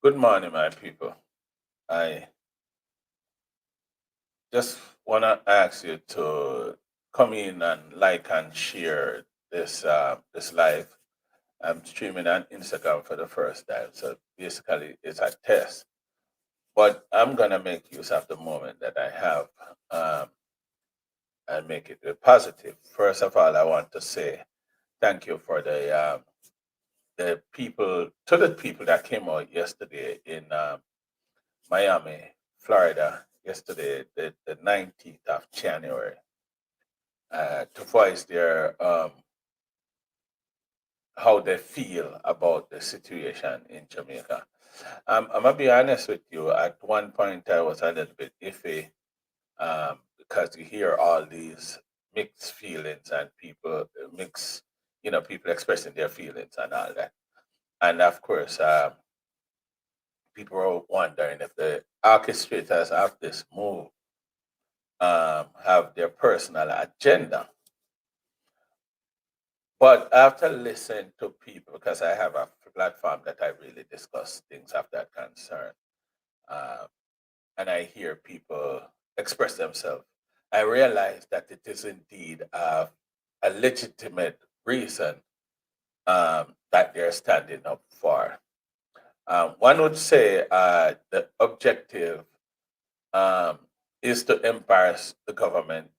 Good morning, my people. I just want to ask you to come in and like and share this live. I'm streaming on Instagram for the first time, so basically it's a test. But I'm gonna make use of the moment that I have um, and make it a positive. First of all, I want to say thank you for the people to the people that came out yesterday in Miami, Florida, yesterday, the 19th of January, to voice their how they feel about the situation in Jamaica. I'm gonna be honest with you. At one point, I was a little bit iffy because you hear all these mixed feelings and people mix, people expressing their feelings and all that. And of course, people are wondering if the orchestrators of this move have their personal agenda. But after listening to people, because I have a platform that I really discuss things of that concern, uh, and I hear people express themselves, I realize that it is indeed a legitimate reason that they're standing up for. One would say the objective um, is to embarrass the government.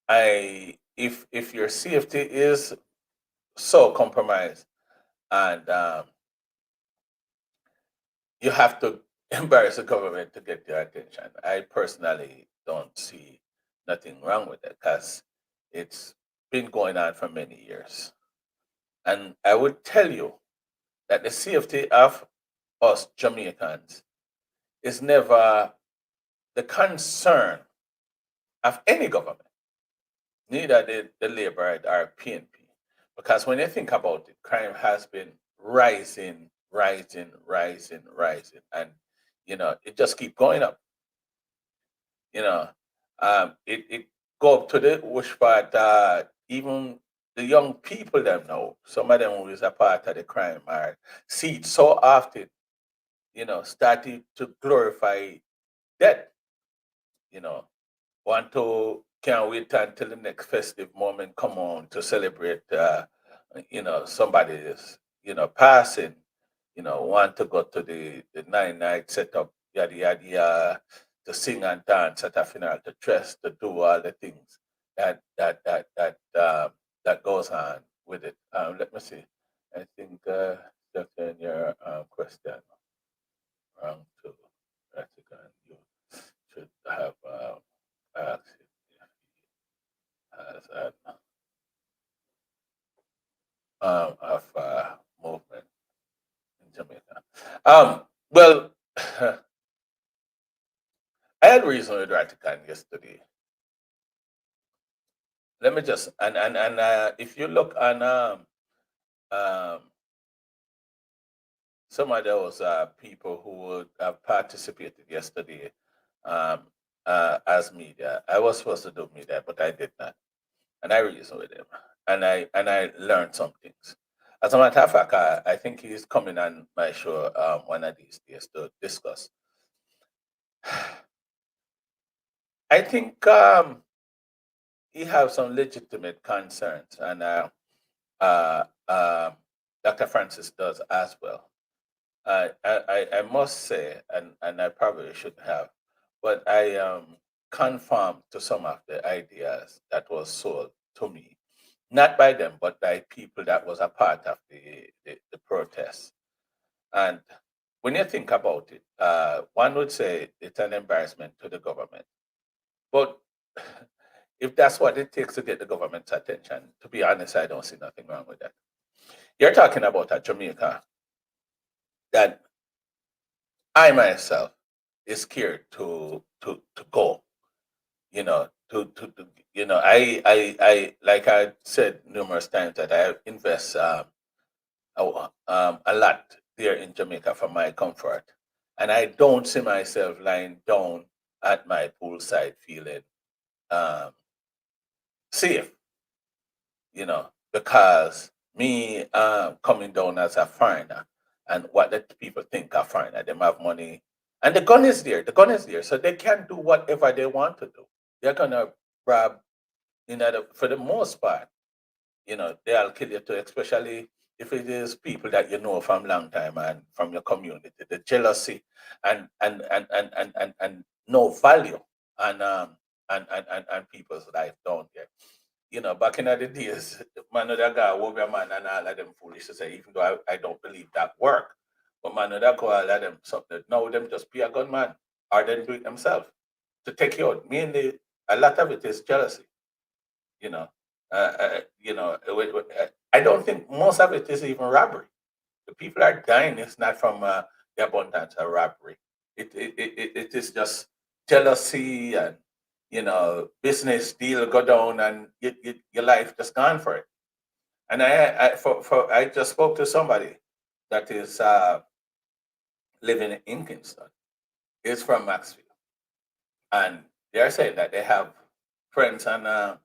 If your safety is so compromised and you have to embarrass the government to get your attention. I personally don't see nothing wrong with it because it's been going on for many years. And I would tell you that the safety of us Jamaicans is never the concern of any government, neither the Labour or PNP. Because when you think about it, crime has been rising, rising, rising, rising. And, it just keep going up. you know. It go up to the which part even the young people them know, some of them who is a part of the crime are see it so often, starting to glorify death, you know. Want to can't wait until the next festive moment come on to celebrate somebody's, passing, want to go to the 9 night setup, yada yada yada, to sing and dance at a funeral, to dress, to do all the things that goes on with it. Let me see. I think just in your question, wrong to Vatican, you should have asked if he has an of movement in Jamaica. Well, I had reason with Vatican yesterday. Let me just and if you look on um, some of those people who would have participated yesterday um, as media, I was supposed to do media, but I did not, and I reasoned with him, and I learned some things. As a matter of fact, I think he's coming on my show one of these days to discuss. I think he has some legitimate concerns, and uh, uh, Dr. Francis does as well. I must say, and I probably should have, but I am conformed to some of the ideas that was sold to me, not by them, but by people that was a part of the protest. And when you think about it, one would say it's an embarrassment to the government. But if that's what it takes to get the government's attention, to be honest, I don't see nothing wrong with that. You're talking about a Jamaica that I myself is scared to go. I like I said numerous times that I invest a lot there in Jamaica for my comfort, and I don't see myself lying down at my poolside feeling um, safe. Because me coming down as a foreigner. and what the people think are fine, and them have money, and the gun is there. The gun is there, so they can do whatever they want to do. They're gonna rob, for the most part. They'll kill you too, especially if it is people that you know from long time and from your community. The jealousy and no value and people's life down there. Back in the days, man, that guy, Wobia man, and all of them foolish to say, even though I don't believe that work. But man, that go all of them something. No, them just be a gunman or they do it themselves to take you out. Mainly, a lot of it is jealousy. You know, I don't think most of it is even robbery. The people are dying. It's not from the abundance of robbery. It is just jealousy and business deal go down and your life just gone for it. And I just spoke to somebody that is living in Kingston. He's from Maxfield, and they're saying that they have friends and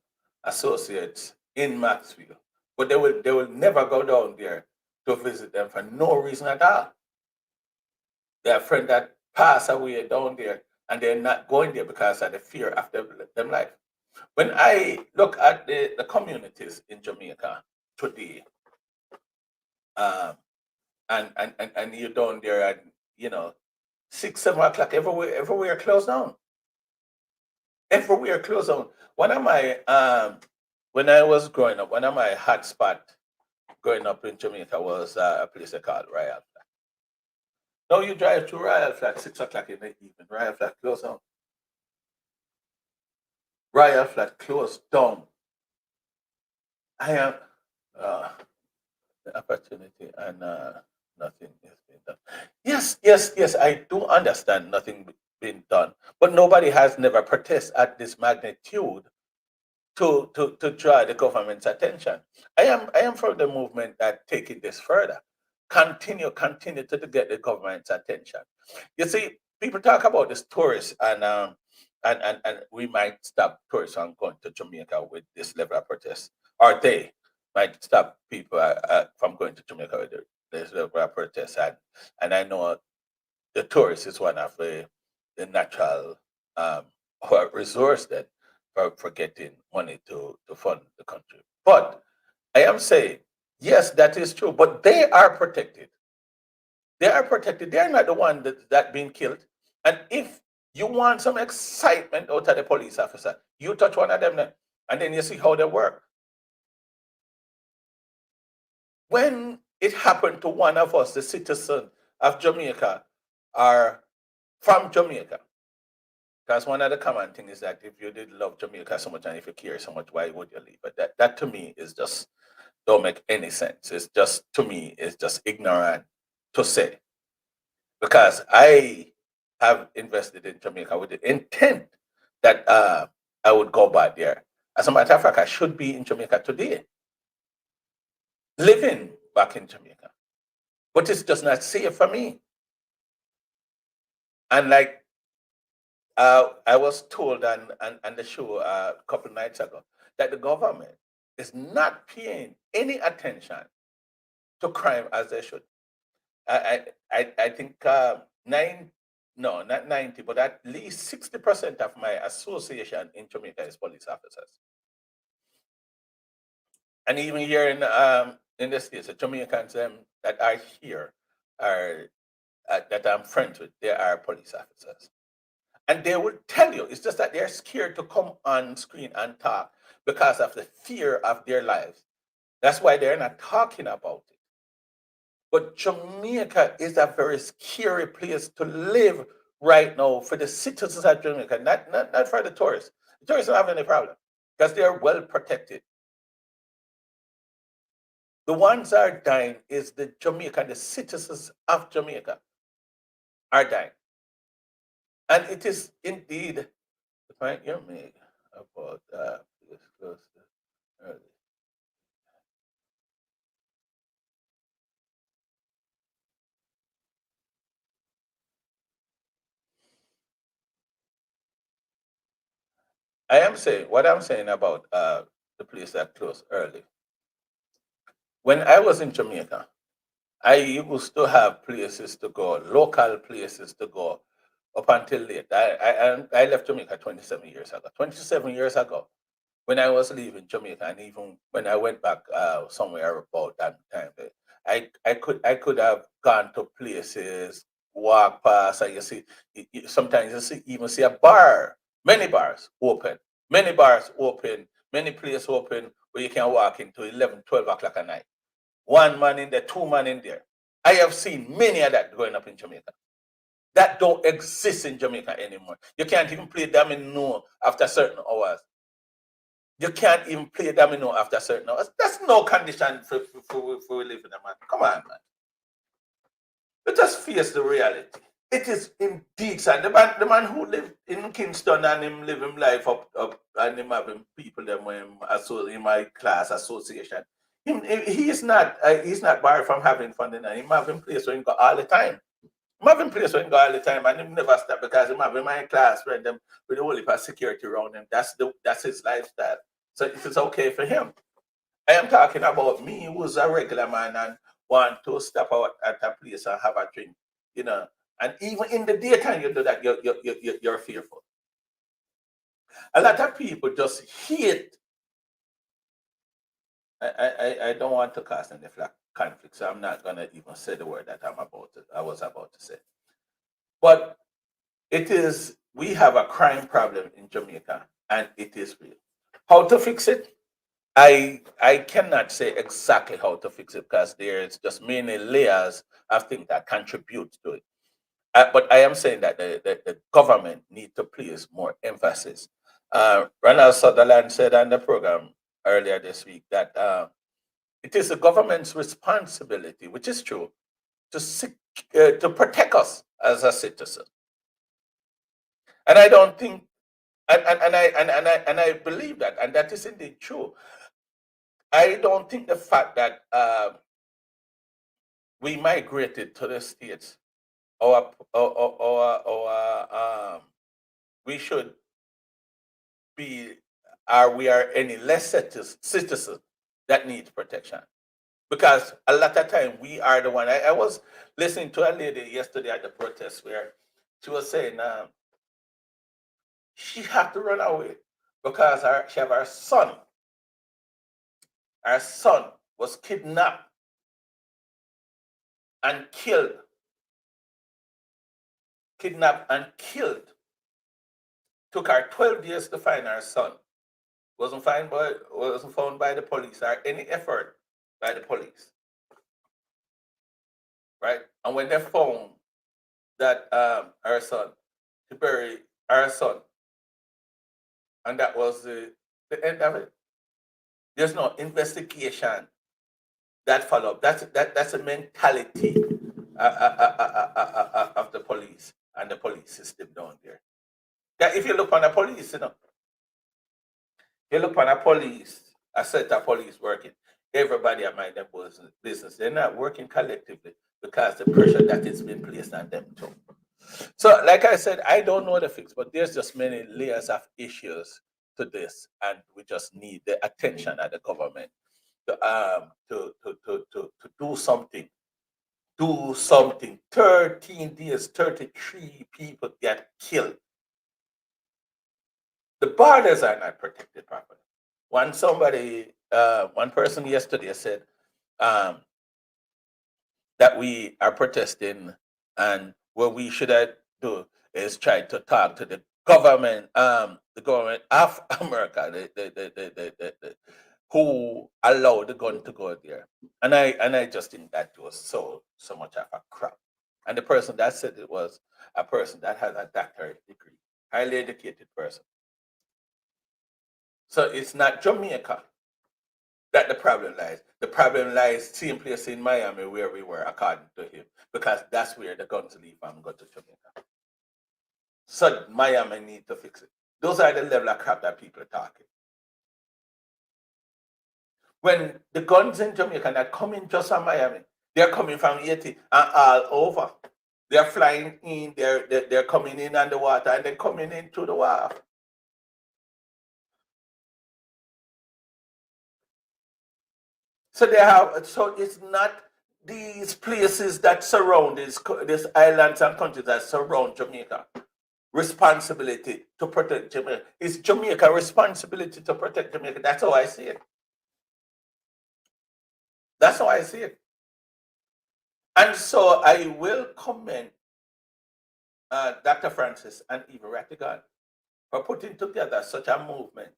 associates in Maxfield, but they will never go down there to visit them for no reason at all. They have friends that pass away down there, and they're not going there because of the fear of them life. When I look at the communities in Jamaica today, um, and you're down there at 6, 7 o'clock, everywhere closed down. Everywhere closed down. One of my when I was growing up, one of my hot spot growing up in Jamaica was a place called Royal Flat. Now you drive to Royal Flat 6 o'clock in the evening. Royal Flat closed down. Royal Flat closed down. I am the opportunity and nothing is being done. Yes, yes, yes. I do understand nothing being done, but nobody has never protested at this magnitude to draw the government's attention. I am from the movement that taking this further. Continue to get the government's attention. You see, people talk about this tourists and we might stop tourists from going to Jamaica with this level of protest, or they might stop people from going to Jamaica with this level of protest. And I know the tourist is one of the natural um, resource that for getting money to fund the country. But I am saying, yes, that is true, but they are protected. They are protected. They are not the one that being killed. And if you want some excitement out of the police officer, you touch one of them, and then you see how they work. When it happened to one of us, the citizen of Jamaica, are from Jamaica, because one of the common things is that if you did love Jamaica so much and if you care so much, why would you leave? But that to me is just don't make any sense. It's just to me, it's just ignorant to say. Because I have invested in Jamaica with the intent that I would go back there. As a matter of fact, I should be in Jamaica today, living back in Jamaica. But it's just not safe for me. And like I was told on the show a couple nights ago that the government is not paying any attention to crime as they should. I think nine, no, not 90, but at least 60% of my association in Jamaica is police officers. And even here in the States, the Jamaicans that are here are that I'm friends with, they are police officers. And they will tell you, it's just that they're scared to come on screen and talk because of the fear of their lives. That's why they're not talking about it. But Jamaica is a very scary place to live right now for the citizens of Jamaica, not for the tourists. The tourists don't have any problem because they're well protected. The ones that are dying is the Jamaica, the citizens of Jamaica are dying. And it is indeed the point you're making about this close to early. I am saying what I'm saying about the place that closed early. When I was in Jamaica, I used to have places to go, local places to go, up until late. I left Jamaica 27 years ago. 27 years ago, when I was leaving Jamaica, and even when I went back somewhere about that time, I could have gone to places, walk past, and you see sometimes you see even see a bar, many bars open, many places open where you can walk into 11, 12 o'clock at night. One man in there, two man in there. I have seen many of that growing up in Jamaica. That don't exist in Jamaica anymore. You can't even play domino after certain hours. You can't even play domino after certain hours. That's no condition for we live in a man. Come on, man. Let us face the reality. It is indeed sad. The man who lived in Kingston and him live him life up and him having people them in my class association. He is not he's not barred from having fun and him having place where he go all the time. Him having place where he go all the time and him never stop because him having my class friend them with the whole heap of security around him. That's his lifestyle. So it is okay for him. I am talking about me who's a regular man and want to step out at a place and have a drink, you know. And even in the daytime, you do that, you're fearful. A lot of people just hate. I don't want to cast any conflict, so I'm not gonna even say the word that I was about to say. But it is we have a crime problem in Jamaica, and it is real. How to fix it? I cannot say exactly how to fix it because there's just many layers of things that contribute to it. But I am saying that the government need to place more emphasis. Ronald Sutherland said on the program earlier this week that it is the government's responsibility, which is true, to protect us as a citizen. And I don't think, and I believe that, and that is indeed true. I don't think the fact that we migrated to the states, we should be, are we are any less citizen that needs protection. Because a lot of time we are the one. I was listening to a lady yesterday at the protest where she was saying she had to run away because she have her son. Her son was kidnapped and killed. Kidnapped and killed. Took her 12 years to find her son. Wasn't found by the police or any effort by the police. Right? And when they found that her son, to bury her son, and that was the end of it. There's no investigation that follow up. That's a mentality of the police and the police system down there. Yeah, if you look on the police, you look on a police, a set of police working, everybody are mind their business. They're not working collectively because the pressure that is being placed on them too. So, like I said, I don't know the fix, but there's just many layers of issues to this, and we just need the attention of the government to do something. Do something. 13 days, 33 people get killed. The borders are not protected properly. One person yesterday said um, that we are protesting, and what we should do is try to talk to the government of America, who allowed the gun to go there. And I just think that was so much of a crap. And the person that said it was a person that had a doctorate degree, highly educated person. So it's not Jamaica that the problem lies. The problem lies same place in Miami where we were, according to him, because that's where the guns leave and go to Jamaica. So Miami need to fix it. Those are the level of crap that people are talking. When the guns in Jamaica are coming just from Miami, they're coming from Haiti and all over. They're flying in, they're coming in on the water, and they're coming in through the water. So it's not these places that surround these islands and countries that surround Jamaica responsibility to protect Jamaica? It's Jamaica responsibility to protect Jamaica. That's how I see it. That's how I see it. And so I will commend Dr. Francis and Eva Rattigan for putting together such a movement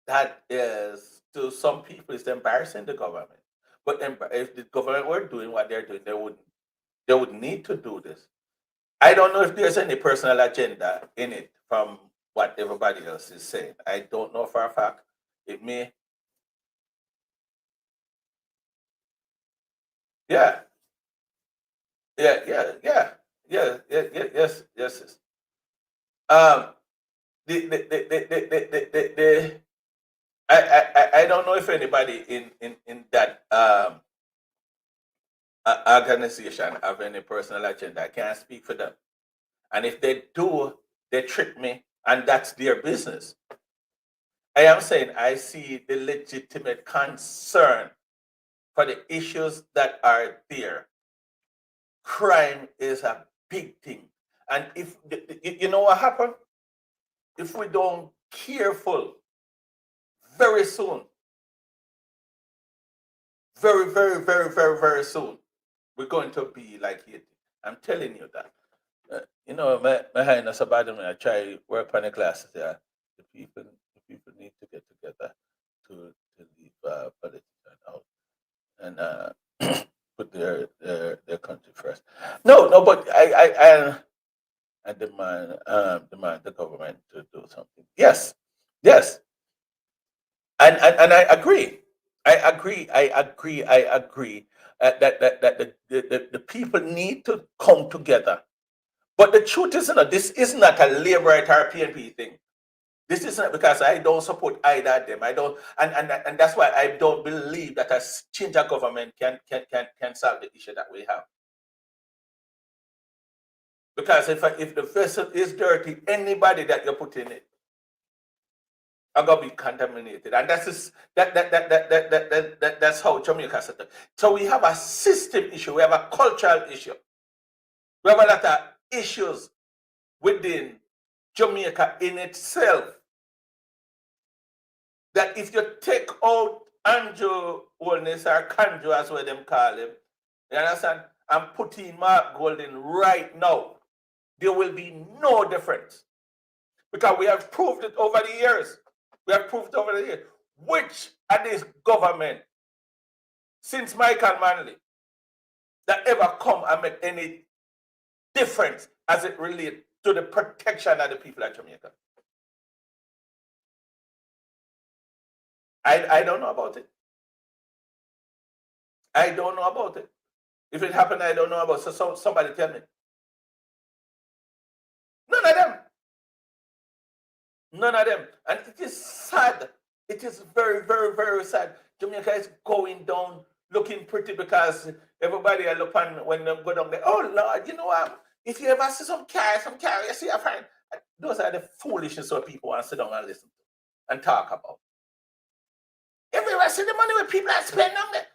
that is, to some people, is embarrassing the government. But if the government were doing what they're doing, they would need to do this. I don't know if there's any personal agenda in it from what everybody else is saying. I don't know for a fact. It may. Yeah, yeah, yeah, yeah, yeah, yeah, yeah, yes, yes, yes. Um, the I don't know if anybody in that organization have any personal agenda. I can't speak for them. And if they do, they trick me, and that's their business. I am saying I see the legitimate concern for the issues that are there. Crime is a big thing. And if you know what happened? If we don't careful, very soon, very soon, we're going to be like Haiti. I'm telling you that. My highness about me, I try work on the classes there. The people need to get together to leave politics out and put their country first. No, but I demand the government to do something. Yes, yes, and I agree. I agree that the people need to come together. But the truth is, this is not a labor or PNP thing. This isn't because I don't support either of them. I don't, and that's why I don't believe that a change of government can solve the issue that we have. Because if the vessel is dirty, anybody that you put in it are gonna be contaminated, and that's how Jamaica set up. So we have a system issue. We have a cultural issue. We have a lot of issues within Jamaica in itself. That if you take out Andrew Holness or Kanjo, as what them call him, you understand, and put in Mark Golden right now, there will be no difference. Because we have proved it over the years. We have proved it over the years. Which are this government, since Michael Manley, that ever come and make any difference as it relates to the protection of the people of Jamaica? I don't know about it. I don't know about it. If it happened, I don't know about it. So somebody tell me. None of them. None of them. And it is sad. It is very sad. Jamaica is going down looking pretty because everybody I look on when they go down there. Oh Lord, you know what? If you ever see some car, you see a friend. Those are the foolishness of people want to sit down and listen to and talk about. If you ever see the money where people are spending on there,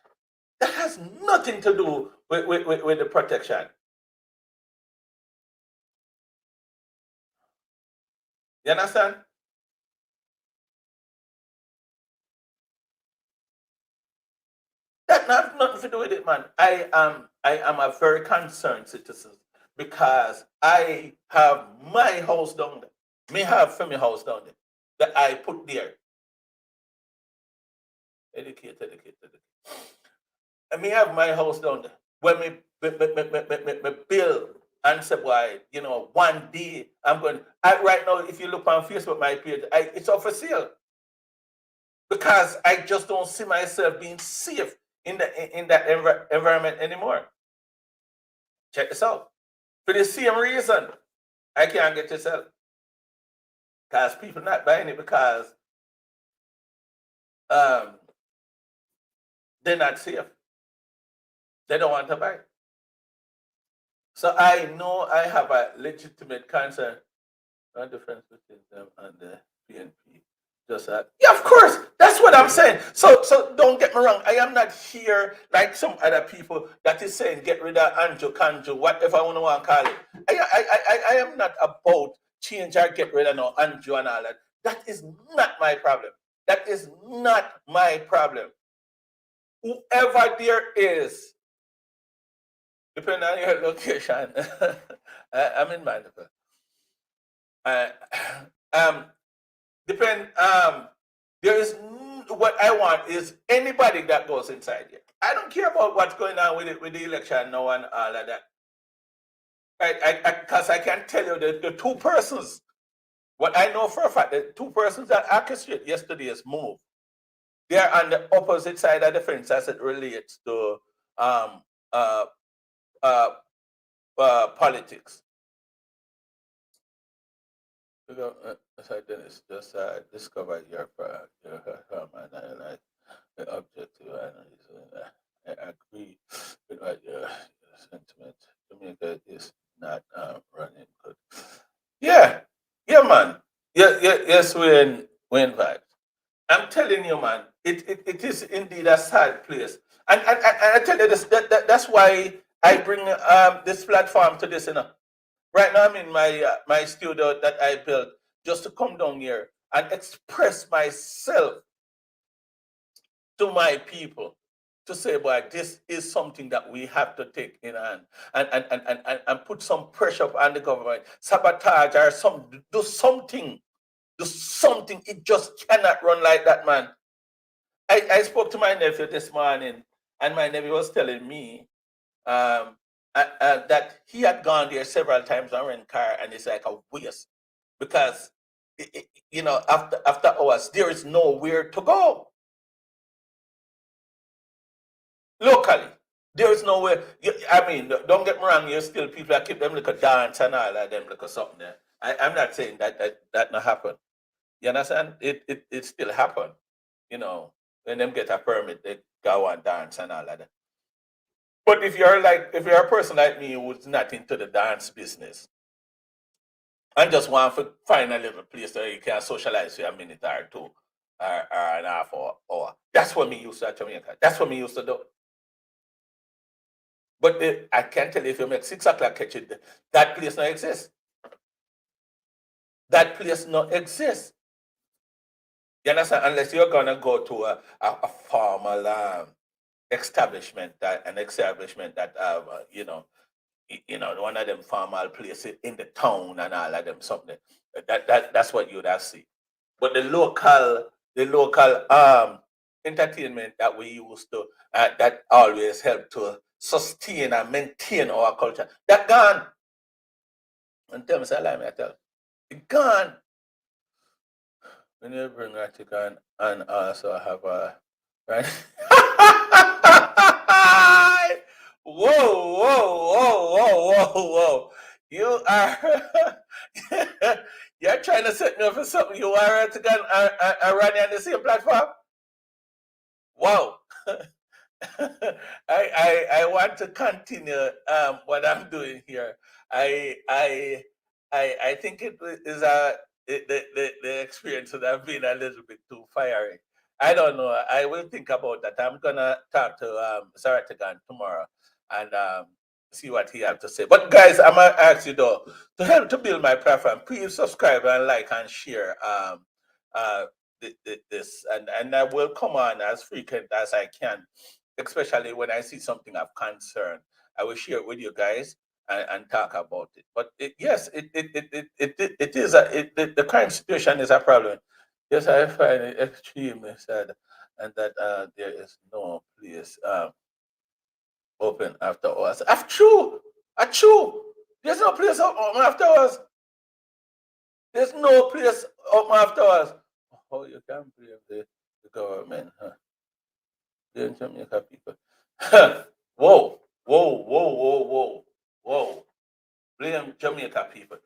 that has nothing to do with the protection. You understand? That have nothing to do with it, man. I am a very concerned citizen because I have my house down there. Me have for my house down there that I put there. Educate. And me have my house down there. When me bill and say, why, one day I'm going. Right now, if you look on Facebook, my page, it's up for sale because I just don't see myself being safe in that environment anymore. Check this out. For the same reason, I can't get to sell because people not buying it because um, they're not safe. They don't want to buy. So I know I have a legitimate concern on the difference between them and the PNP. Just yeah, of course. That's what I'm saying. So don't get me wrong. I am not here like some other people that is saying get rid of Andrew, Kanju, whatever I want to call it. I am not about change or get rid of no Andrew and all that. That is not my problem. That is not my problem. Whoever there is, depending on your location, I'm in Manitoba. Uh, um, depend. There is what I want is anybody that goes inside here. I don't care about what's going on with it with the election now and all of that. Because I can tell you that the two persons, what I know for a fact, the two persons that orchestrated yesterday's move, they're on the opposite side of the fence as it relates to um, uh, uh, politics. So Dennis, just discover your and I like the objective analysis. I agree with what your sentiment. Jamaica is not running good. Yeah, yeah, man. Yeah, yeah, yes, we in vibes. I'm telling you, man, it is indeed a sad place. And I tell you this, that's why I bring this platform to this, Right now, I'm in my studio that I built just to come down here and express myself to my people to say, boy, this is something that we have to take in hand and put some pressure on the government, sabotage or do something. Do something. It just cannot run like that, man. I spoke to my nephew this morning, and my nephew was telling me um, that he had gone there several times and rent car, and it's like a waste because after hours there is nowhere to go locally. There is nowhere. I mean, don't get me wrong. There's still people that keep them like a dance and all of them like a something there. I'm not saying that not happen. You understand? It still happen. When them get a permit, they go and dance and all of that. But if you're a person like me who's not into the dance business and just want to find a little place where you can socialize for a minute or two or an half hour, that's what me used to at Jamaica. That's what me used to do. But I can tell you if you make 6 o'clock catch it, that place no exists. That place no exists. You understand? Unless you're gonna go to a formal establishment that one of them formal places in the town and all of them something. That's what you'd have see. But the local entertainment that we used to that always help to sustain and maintain our culture, that gone. And tell me, say lie, me I tell. It gone. When you bring Ratigan and also have a right. Whoa, whoa, whoa, whoa, whoa, whoa. You are you're trying to set me up for something. You are Ratigan and Randy on the same platform? Wow. I want to continue what I'm doing here. I think it is the experience would have been a little bit too fiery. I don't know. I will think about that. I'm gonna talk to Saratagan tomorrow and see what he has to say. But guys, I'm gonna ask you though to help to build my platform. Please subscribe and like and share uh, this, and I will come on as frequent as I can, especially when I see something of concern. I will share it with you guys and talk about it. But yes, it is the current situation is a problem. Yes, I find it extremely sad, and that there is no place open after hours. True. There's no place open after hours. There's no place open after hours. Oh, you can't blame the government, huh? The Jamaica people. Whoa, whoa, whoa, whoa, whoa, whoa. Blame Jamaica people.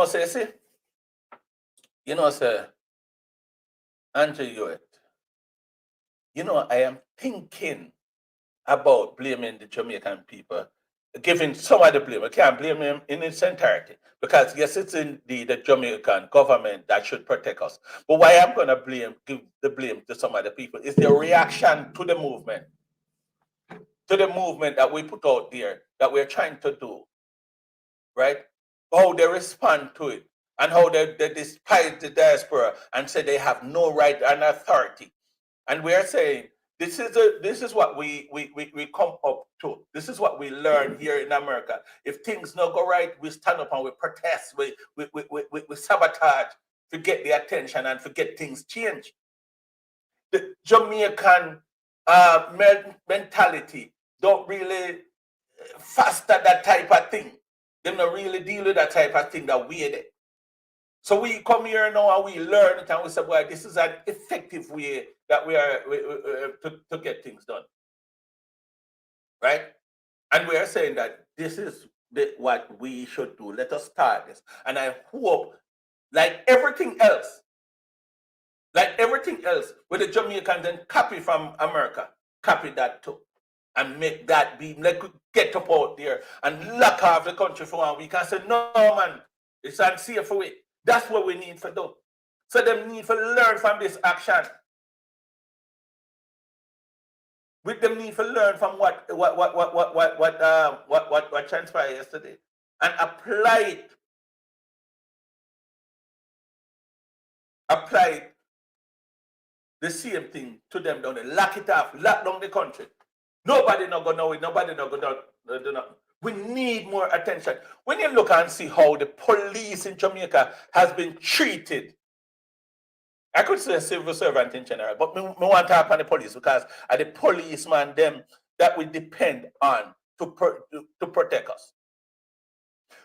See, say, Andrew Hewitt, I am thinking about blaming the Jamaican people giving somebody blame. I can't blame him in its entirety because yes, it's indeed the Jamaican government that should protect us. But why I'm going to give the blame to some other people is the reaction to the movement that we put out there that we're trying to do, right? How they respond to it and how they despise the diaspora and say they have no right and authority. And we're saying this is what we come up to. This is what we learn here in America. If things don't go right, we stand up and we protest, we sabotage to get the attention and to get things changed. The Jamaican mentality don't really foster that type of thing. They don't really deal with that type of thing that we did. So we come here now and we learn it and we say, well, this is an effective way that we are to get things done. Right? And we are saying that this is what we should do. Let us start this. And I hope, like everything else, with the Jamaicans then copy from America, copy that too. And make that be, like, get up out there and lock off the country for 1 week and say, no, man, it's unsafe for it. That's what we need to do. So they need to learn from this action. We them need to learn from what transpired yesterday and apply it. Apply the same thing to them down there. Lock it off. Lock down the country. Nobody not gonna know it. Nobody not gonna do nothing. We need more attention. When you look and see how the police in Jamaica has been treated, I could say a civil servant in general, but me want to talk on the police because are the policemen them that we depend on to protect us.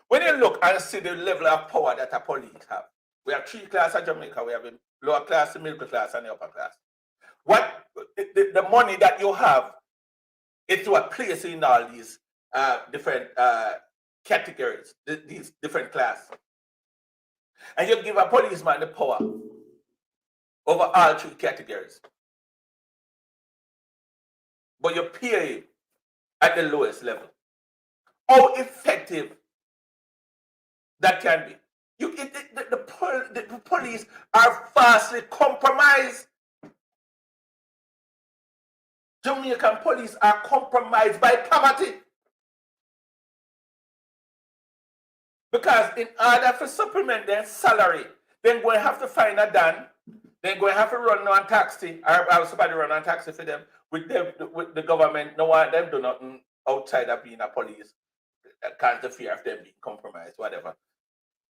When you look and see the level of power that the police have, we have 3 classes in Jamaica. We have a lower class, the middle class, and the upper class. What the money that you have, it's what place in all these different categories, these different classes. And you give a policeman the power over all 3 categories. But you pay him at the lowest level. How effective that can be. The police are vastly compromised. Jamaican police are compromised by poverty. Because in order to supplement their salary, they're going to have to find a dan. They're going to have to run on taxi, or somebody run on taxi for them. With the government, no one them do nothing outside of being a police. Can't fear of them being compromised, whatever.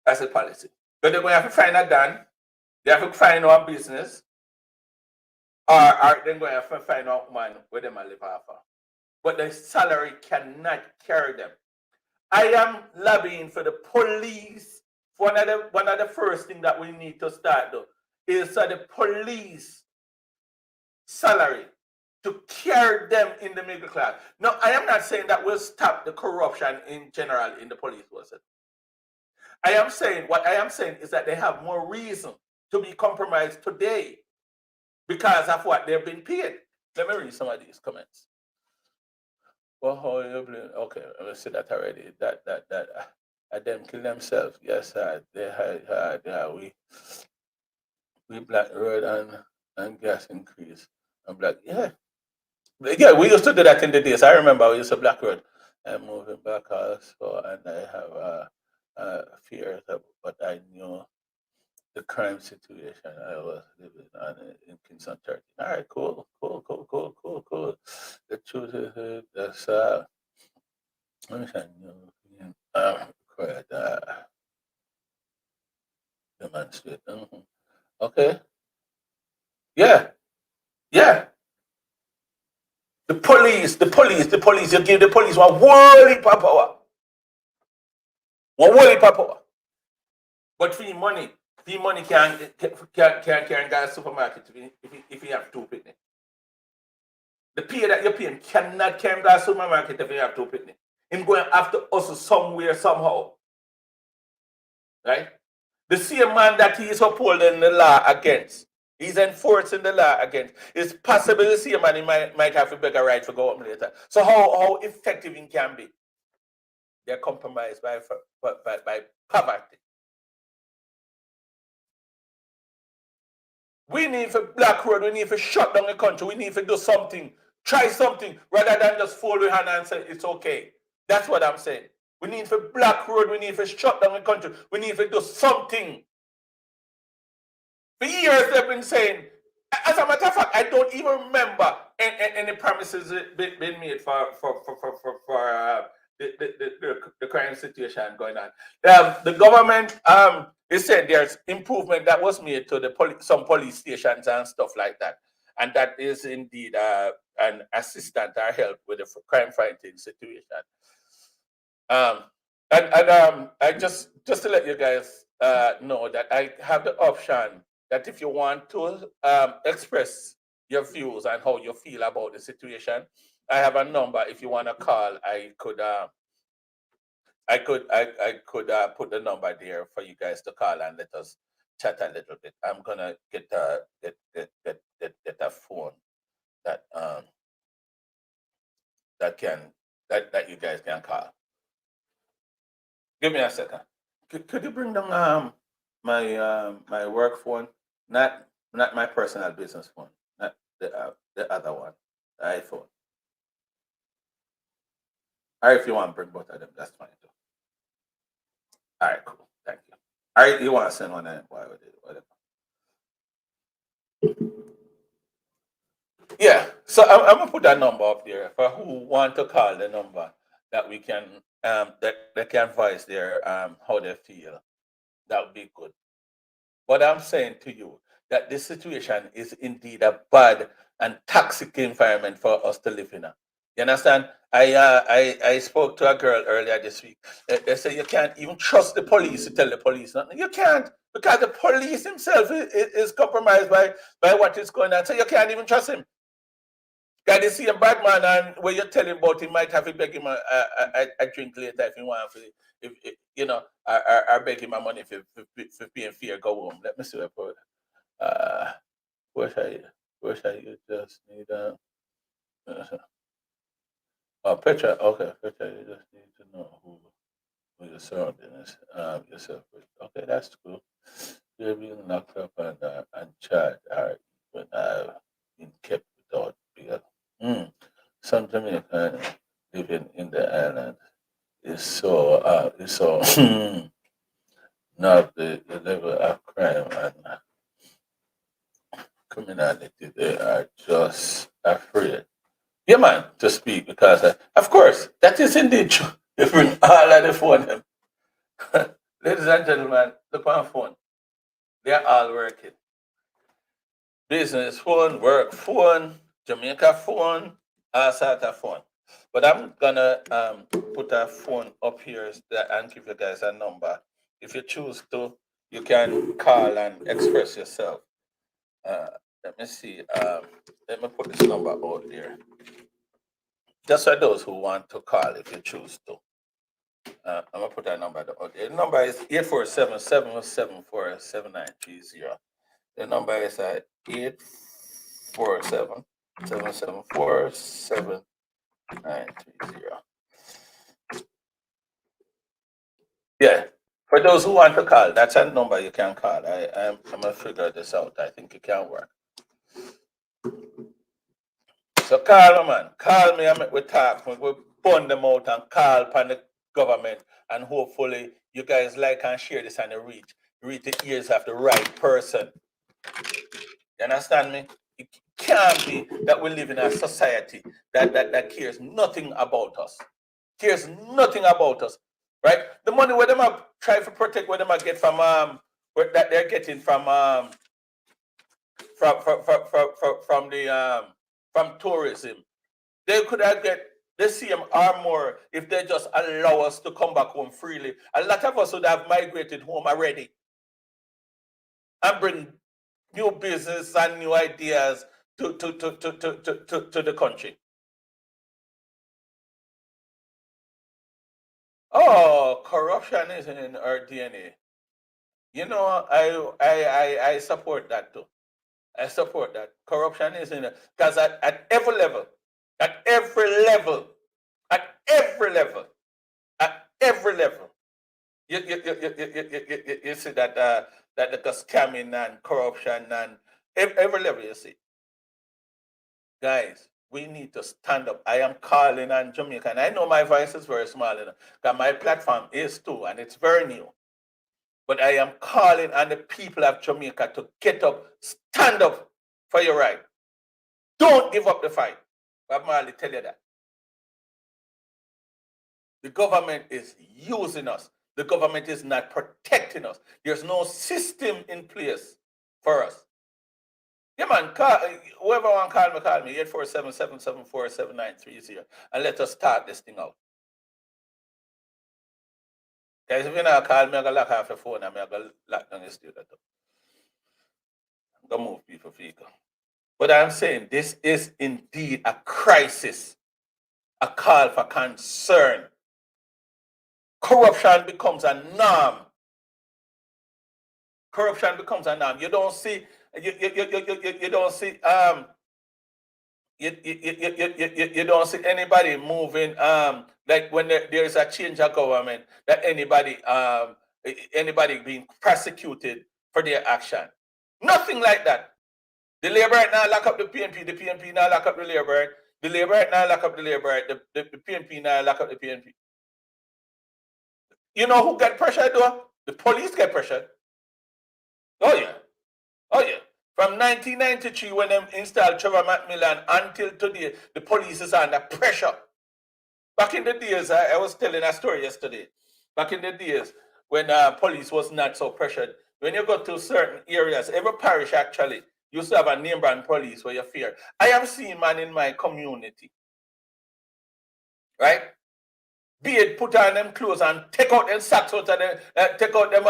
That's a policy. But they're going to have to find a dan. They have to find out business. Or they're going to have to find out man where they might live off of. But the salary cannot carry them. I am lobbying for the police. One of the first things that we need to start though is the police salary to carry them in the middle class. Now, I am not saying that will stop the corruption in general in the police force. I am saying is that they have more reason to be compromised today because of what they've been paid. Let me read some of these comments. Well, how you blame? Okay, I see that already. That them kill themselves. Yes, they had we black road and gas increase. I'm black. Yeah, we used to do that in the days. I remember we used to black road. I'm moving back also, and I have fears, but I knew the crime situation I was living on in Kingston 13. All right, cool. The truth is that's let me say required demonstrate. Okay. Yeah. The police, you give the police one whole heap of power. One whole heap of power. But free money can carry guys supermarket if you have 2 picnic. The pay that you're paying cannot carry guys supermarket if you have 2 picnic. Him going after us somewhere, somehow. Right? The same man that he is upholding the law against, he's enforcing the law against, it's possible the same man he might have a bigger right to go up later. So how effective he can be? They're compromised by poverty. We need for Black Road, we need to shut down the country, we need to do something, try something, rather than just fold your hand and say it's okay. That's what I'm saying. We need for Black Road, we need to shut down the country, we need to do something. For years they've been saying, as a matter of fact, I don't even remember any promises being made for the crime situation going on. The government is saying there's improvement that was made to the some police stations and stuff like that, and that is indeed an assistant or help with the crime fighting situation. I just to let you guys know that I have the option that if you want to express your views and how you feel about the situation, I have a number. If you want to call, I could put the number there for you guys to call and let us chat a little bit. I'm gonna get a phone that that you guys can call. Give me a second. Could you bring down my work phone, not my personal business phone, not the other one, the iPhone. All right, if you want to bring both of them, that's fine too. All right, cool. Thank you. All right, you want to send one in? Whatever. Yeah, so I'm gonna put that number up there for who want to call the number that we can that they can voice their how they feel. That would be good. But I'm saying to you that this situation is indeed a bad and toxic environment for us to live in. You understand? I spoke to a girl earlier this week. They say you can't even trust the police to tell the police nothing. You can't, because the police himself is compromised by what is going on. So you can't even trust him. Guy, they see a bad man, and when you tell him about, he might have to beg him a drink later if he want to. If you know, I beg him my money for paying fear. Go home. Let me see what I put. Where shall you just need oh, Petra. Okay, Petra. You just need to know who you're surrounding yourself with. Okay, that's cool. You're being locked up and charged, or even been kept without bail. Some Jamaican living in the island is so not the level of crime and criminality. They are just afraid. Yeah, man, to speak because, of course, that is indeed true. You bring all of the phone. Them. Ladies and gentlemen, look on phone. They're all working. Business phone, work phone, Jamaica phone, all sort of phone. But I'm gonna put a phone up here and give you guys a number. If you choose to, you can call and express yourself. Let me see. Let me put this number out there. Just for those who want to call, if you choose to. I'm gonna put that number out there. The number is 847-774-7930. The number is 847-774-7930. Yeah. For those who want to call, that's a number you can call. I'm gonna figure this out. I think it can work. So call me, man. Call me and we talk. We burn them out and call upon the government, and hopefully you guys like and share this and reach the ears of the right person. You understand me? It can't be that we live in a society that cares nothing about us. Cares nothing about us. Right? The money where them are try to protect where them are get from that they're getting from from tourism. They could have get the same or more if they just allow us to come back home freely. A lot of us would have migrated home already and bring new business and new ideas to the country. Oh, corruption is in our DNA. You know, I support that too. I support that. Corruption is in it. Because at every level, at every level, at every level, at you see that that the scamming and corruption and every level you see. Guys, we need to stand up. I am calling on Jamaica, and I know my voice is very small, because my platform is too, and it's very new. But I am calling on the people of Jamaica to get up, stand up for your right. Don't give up the fight. Bob Marley tell you that. The government is using us. The government is not protecting us. There's no system in place for us. Yeah, man, whoever want to call me, 847-774-7930, and let us start this thing out. Guys, if you not call me, I'm going to lock off your phone and I'm going to lock down your studio. I'm going to move people for you. But I'm saying this is indeed a crisis, a call for concern. Corruption becomes a norm. Corruption becomes a norm. You don't see, you don't see, you don't see anybody moving, like when there is a change of government, that anybody being prosecuted for their action. Nothing like that. The Labour right now lock up the PNP now lock up the Labour. The Labour right now lock up the Labour. The PNP now lock up the PNP. You know who get pressured though? The police get pressured. Oh yeah. Oh yeah. From 1993 when they installed Trevor Macmillan until today, the police is under pressure. Back in the days, I was telling a story yesterday. Back in the days when police was not so pressured, when you go to certain areas, every parish actually used to have a name brand police where you fear. I have seen man in my community, right? Be it put on them clothes and take out them socks out of them, take out them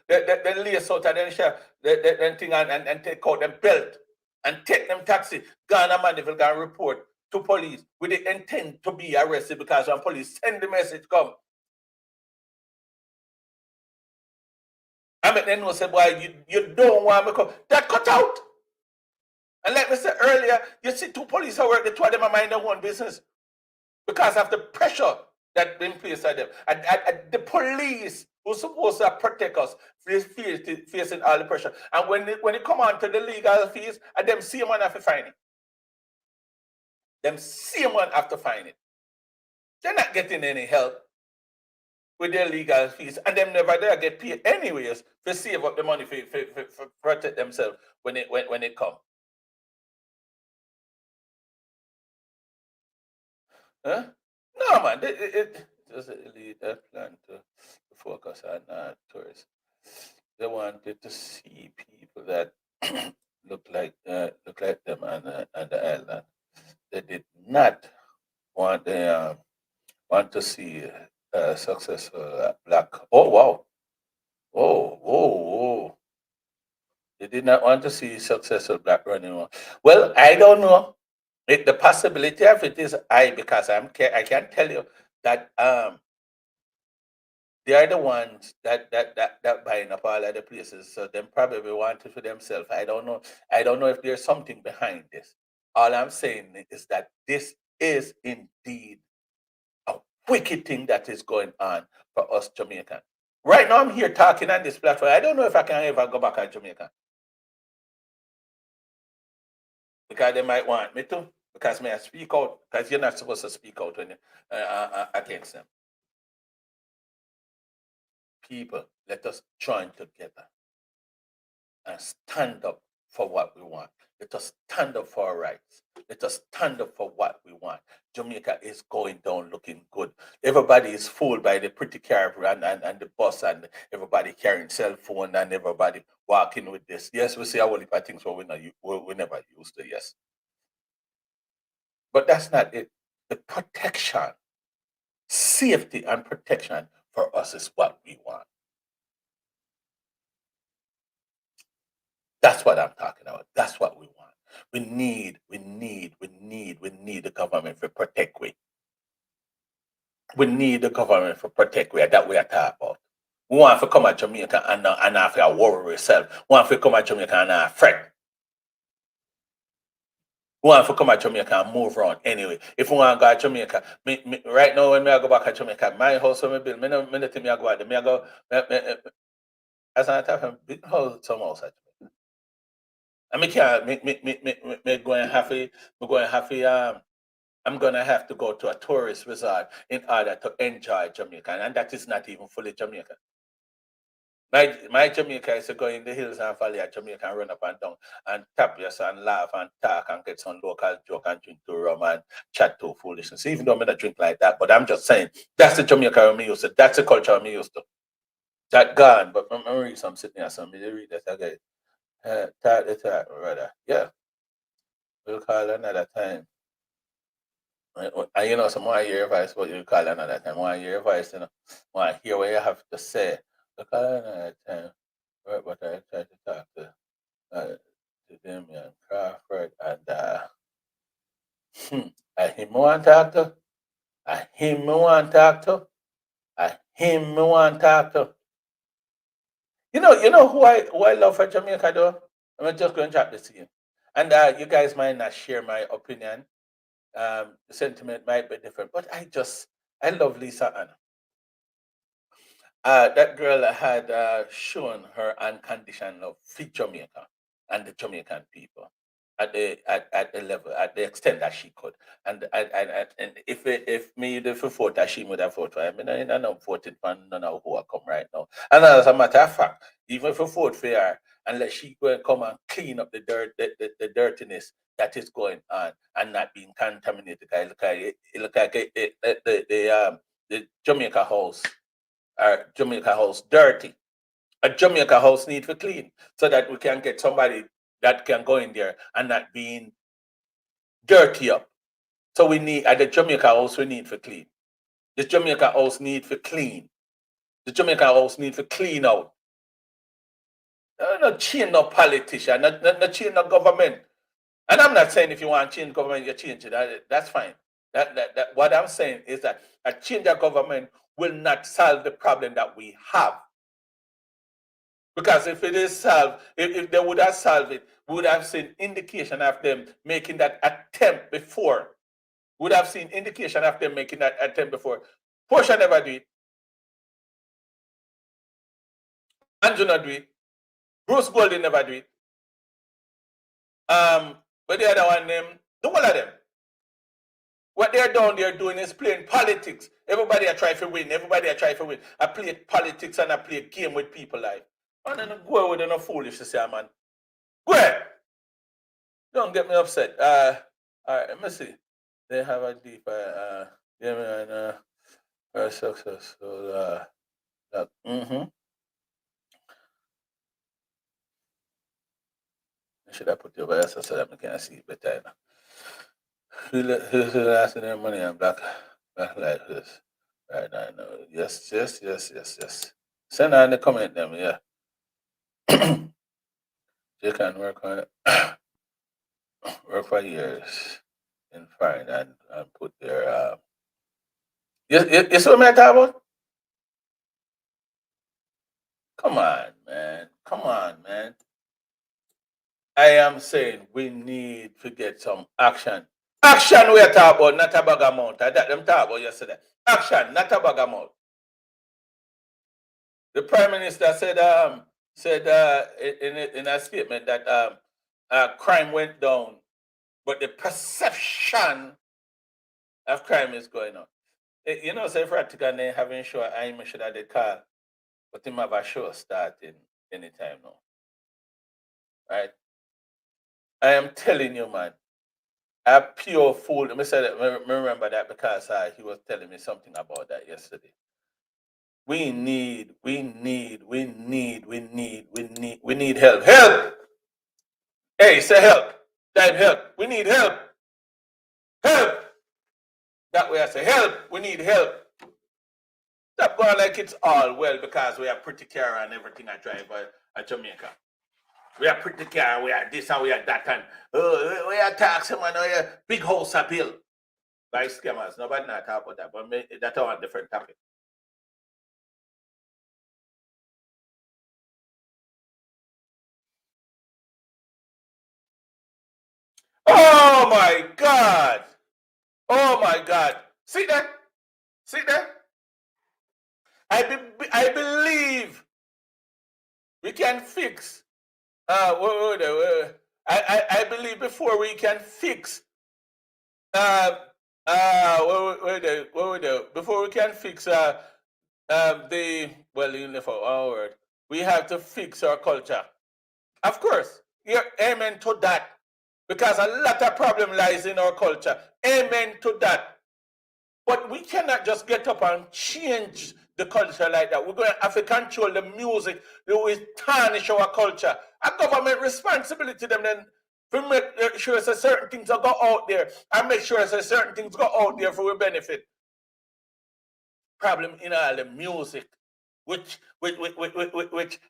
the lace out of them shirt, them thing and take out them belt and take them taxi. Ghana man if you can report to police with the intent to be arrested because when police send the message come. I mean they know say boy you don't want me come. That cut out. And like I said earlier, you see two police at work, the two of them are minding their own business because of the pressure that been placed on them. And the police who's supposed to protect us facing all the pressure. And when it come on to the legal fees, and them same one have to find it. Them same one have to find it. They're not getting any help with their legal fees, and them never there get paid anyways to save up the money for protect themselves when it come. Huh? No, man. It just a lead that plan to focus on tourists. They wanted to see people that look like them on the island. They did not want to see a successful black. Oh wow! Oh! They did not want to see successful black running. Well, I don't know. The possibility of it is high because I can tell you that they are the ones that buying up all of the places, so them probably want it for themselves. I don't know. I don't know if there's something behind this. All I'm saying is that this is indeed a wicked thing that is going on for us Jamaican. Right now, I'm here talking on this platform. I don't know if I can ever go back to Jamaica because they might want me to. Because may I speak out? Because you're not supposed to speak out when against them. People, let us join together and stand up for what we want. Let us stand up for our rights. Let us stand up for what we want. Jamaica is going down looking good. Everybody is fooled by the pretty car and the bus and everybody carrying cell phone and everybody walking with this. Yes, we see a whole heap of things but we never used to, yes. But that's not it. The protection, safety and protection for us is what we want. That's what I'm talking about. That's what we want. We need the government to protect we. We need the government to protect we. That we are talking about. We want to come at Jamaica and have to worry ourselves. We want to come at Jamaica and fret. We want to come to Jamaica and move around anyway. If we want to go to Jamaica, right now when I go back to Jamaica, my house when I build, me no think me I go out there. Me I go, as an attack, big house some house at Jamaica. And me can't, me going have to, me going have to, I'm gonna have to go to a tourist resort in order to enjoy Jamaica, and that is not even fully Jamaica. My Jamaica is to go in the hills and valley of Jamaica and run up and down and tap yes and laugh and talk and get some local joke and drink to rum and chat to foolishness. Even though I'm not drink like that, but I'm just saying that's the Jamaica I'm used to. That's the culture I'm used to. That gone, but I'm read some sitting here, some read that again. Rather. Yeah, we'll call another time. And you know, some more hear your voice, what you call another time. Want to hear your voice, you know. Want to hear what you have to say. We'll call another time. Right, but I try to talk to them and Crawford and I him me want talk to. I him me want talk to. I him me want talk to. You know who I love for Jamaica though? I'm just going to drop this to you. And you guys might not share my opinion. The sentiment might be different, but I love Lisa Anna. That girl had shown her unconditional love for Jamaica and the Jamaican people at the level, at the extent that she could. And if me if I vote that she would have voted for, I mean, I'm not voting for none of who I come right now. And as a matter of fact, even if I vote for her, unless she go and come and clean up the dirt, the dirtiness that is going on and not being contaminated, it look like the Jamaica House Jamaica house dirty. A Jamaica house need to clean so that we can get somebody that can go in there and not being dirty up. So we need at the Jamaica house we need for clean. The Jamaica house need for clean. The Jamaica house need for clean out. No change no politician, no change no government. And I'm not saying if you want to change government, you change it. That's fine. What I'm saying is that a change of government will not solve the problem that we have. Because if it is solved, if they would have solved it, we would have seen indication of them making that attempt before. Would have seen indication of them making that attempt before. Portia never do it. Andrew not do it. Bruce Golding never do it. But the other one, the one of them. What they're down there doing is playing politics. Everybody are trying to win. Everybody are trying to win. I play politics and I play a game with people like. And then go with no foolish to say, man. Go ahead. Don't get me upset. All right, let me see. They have a deeper, yeah, man, very successful, should I put your bias so that I can see it better? Who's asking their money on black like this? Right now, no. Yes. Send on the comment them, yeah. They can work on it, work for years and find and put their, you see what I'm talking about? Come on, man. Come on, man. I am saying we need to get some action. Action we are talking about, not a bag amount. That them talk about yesterday. Action, not a bag amount. The Prime Minister said in a statement that crime went down, but the perception of crime is going on. You know, say practically they having show I'm sure that they call, but him have a show starting anytime now. Right? I am telling you, man. A pure fool. Let me say that. Remember that because he was telling me something about that yesterday. We need help. Help! Hey, say help. Time help. We need help. Help! That way I say help. We need help. Stop going like it's all well because we are pretty car and everything I drive at Jamaica. We are pretty car, we are this and we are that and we are taxing man, we are big house appeal. By scammers. Nobody not talk about that, but that's a different topic. Oh Oh my God. Oh my God. See that? See that? I believe we can fix. I believe before we can fix. Before we can fix the well, you know, for our word, we have to fix our culture. Of course, yeah, amen to that. Because a lot of problem lies in our culture. Amen to that. But we cannot just get up and change the culture like that. We're going to have to control the music. We tarnish our culture. A government responsibility them then to make sure that certain things go out there and make sure that certain things go out there for our benefit. Problem in all the music, which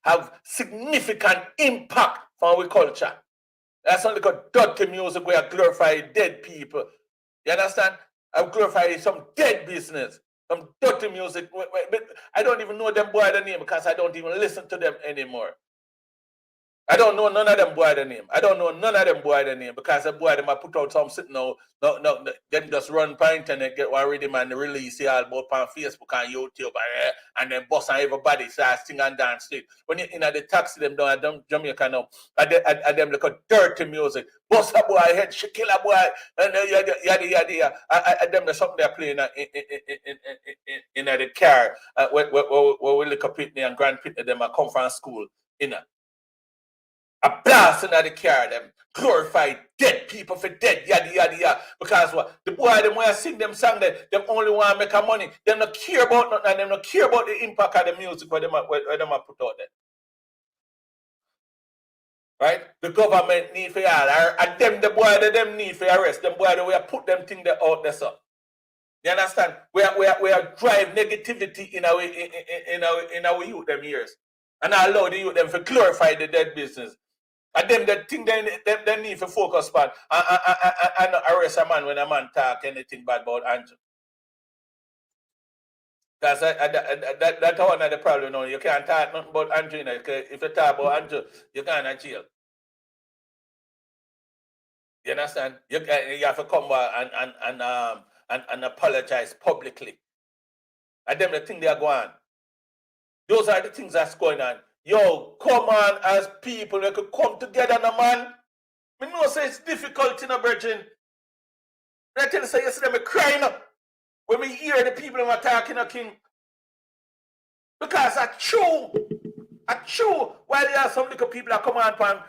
have significant impact for our culture. That's not like a dirty music where I glorify dead people. You understand? I glorify some dead business, some dirty music. I don't even know them by the name because I don't even listen to them anymore. I don't know none of them by the name. I don't know none of them by the name because the boy them I put out some sitting now. No, then just run by internet, get one ready man, release it all about on Facebook and YouTube and then bust on everybody start sing and dance to it. When you in the taxi them down at Jamaica now, at them like a dirty music. Bust a boy head, she kill a boy, and yada. At them there's something they're playing in the car where we look up Pitney and Grand Pitney them I come from school, you know. A blast in the car, them glorify dead people for dead, yada. Because what the boy them when I sing them song that them only want to make a money. Them not care about nothing, and them not care about the impact of the music where them put out there. Right? The government need for y'all, and them the boy that them need for arrest. Them boy that we put them thing there out there, so. You understand? We are drive negativity in our youth them years. And I allow the youth them to glorify the dead business. And them the thing they need to focus on and not arrest a man when a man talk anything bad about Andrew. Because that's one of the problem now. You can't talk nothing about Andrew. If you talk about Andrew, you're going to jail. You understand? You have to come back and apologize publicly. And them the thing they are going. Those are the things that's going on. Yo, come on as people, we could come together now, man. I know say it's difficult, you know, virgin. I tell you say yesterday me crying up when we hear the people who are talking a king. Because I true. While there are some little people that come on pan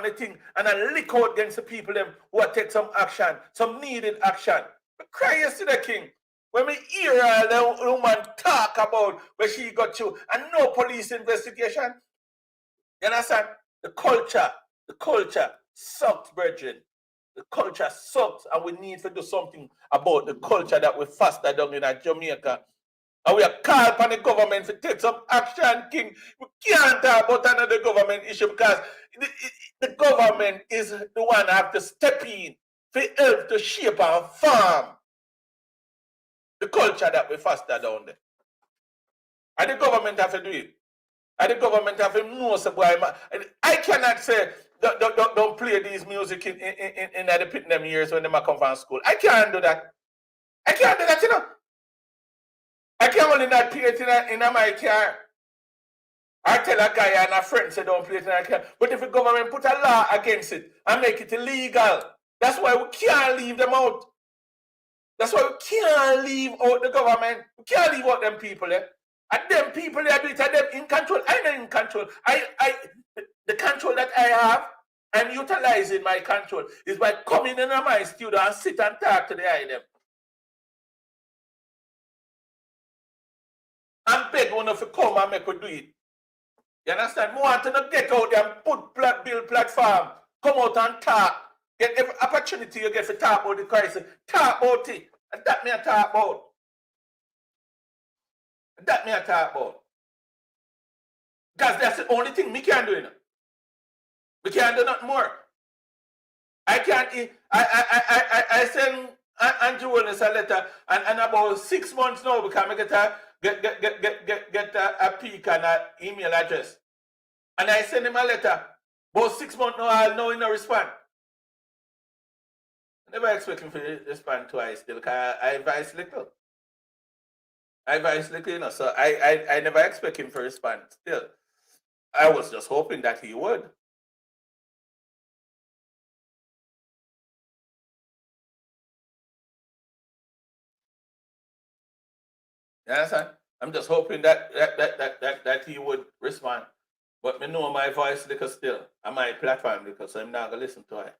the thing and I lick out against the people them who are take some action, some needed action. I cry yesterday, king. When we hear the woman talk about where she got to and no police investigation, you understand? The culture sucks, brethren. The culture sucks, and we need to do something about the culture that we foster down in Jamaica. And we are called upon the government to take some action, king. We can't talk about another government issue because the government is the one that have to step in to help to shape and farm the culture that we foster down there. And the government have to do it. And the government have to know boy. I cannot say don't play these music in the pit them years when they come from school. I can't do that. I can't do that, you know. I can only not play it in my car. I tell a guy and a friend say don't play it in a car. But if the government put a law against it and make it illegal, that's why we can't leave them out. That's why we can't leave out the government. We can't leave out them people there. And them people they do it, and them in control. I'm not in control. The control that I have, I'm utilizing my control is by coming in my studio and sit and talk to the eye them. And beg one of you come and make we do it. You understand? We want to not get out there and build platform. Come out and talk. Get every opportunity you get to talk about the crisis. Talk about it. And that me I talk about. That me I talk about. Because that's the only thing we can do. You know? We can't do nothing more. I can't. I send Andrew a letter and about 6 months now because I get a peek and an email address. And I send him a letter. About 6 months now, I'll know he no respond. I never expect him to respond twice still, because I advise little. I advise little, you know, so I never expect him to respond still. I was just hoping that he would. You understand? I'm just hoping that he would respond. But me know my voice little still, and my platform because I'm not gonna listen to it.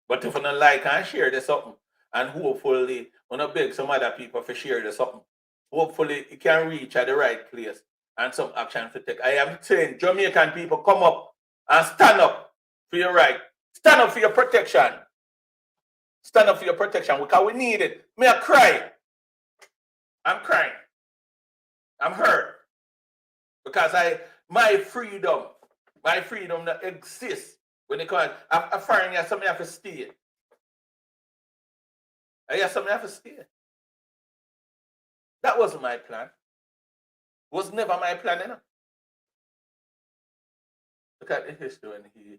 But if you don't like and share the something, and hopefully when I beg some other people for share the something, hopefully it can reach at the right place and some action to take. I am saying Jamaican people come up and stand up for your right. Stand up for your protection. Stand up for your protection because we need it. Me I cry. I'm crying. I'm hurt. Because my freedom that exists when they come. I find you something have to stay. I have something have to stay. That wasn't my plan. Was never my plan, you know. Look at the history when he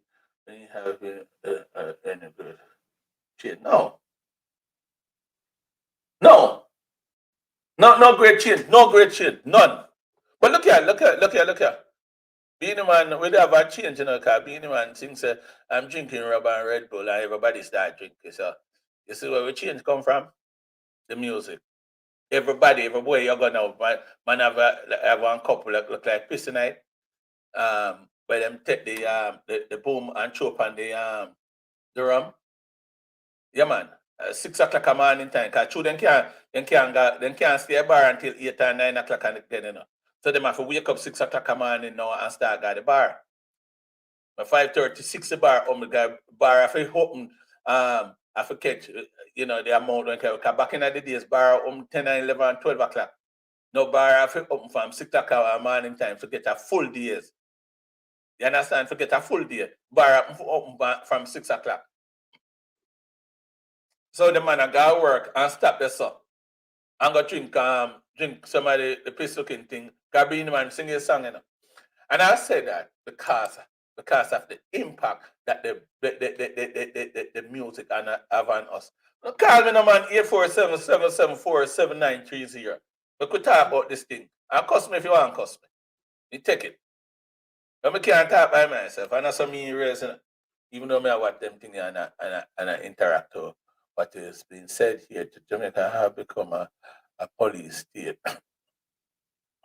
have any good shit. No, no, no great change, no great change, none. But look here. Being a man, we have a change, you know, because being a man thinks I'm drinking rubber and Red Bull and everybody start drinking. So you see where the change come from? The music. Everywhere you go now, man have one couple that look like piss tonight. Where them take the boom and choke on the rum. Yeah, man. 6 o'clock a morning time. Cause children can't stay at bar until 8 or 9 o'clock again, you know. So they have to wake up 6 o'clock a morning now and start at the bar. At 5:30, 6 the bar, the bar I feel open. I forget, you know, the amount when back in the days, bar 10 and 11 and 12 o'clock. No bar I feel open from 6 o'clock a morning time to get a full days. You understand? Forget a full day. Bar open from 6 o'clock. So the man I go work and stop the sun. And go drink some of the piss looking thing. Gabby man sing a song, you know. And I say that because of the impact that the music and have on us. Call me no man 847-774-7930. We could talk about this thing. And cuss me if you want to cuss me. You take it. But I can't talk by myself. And that's me raising, even though I watch them things and I interact with what is being said here. Jamaica have become a police state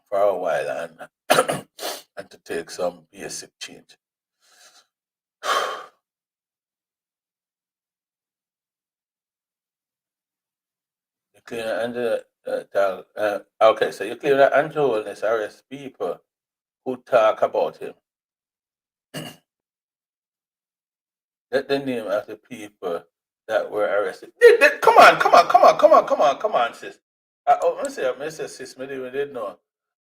for a while and and to take some basic change. You claim that okay, so you claim that Andrew Holness arrest people who talk about him. Let the name of the people that were arrested. Come on, sis. Let me say, sis, me didn't know.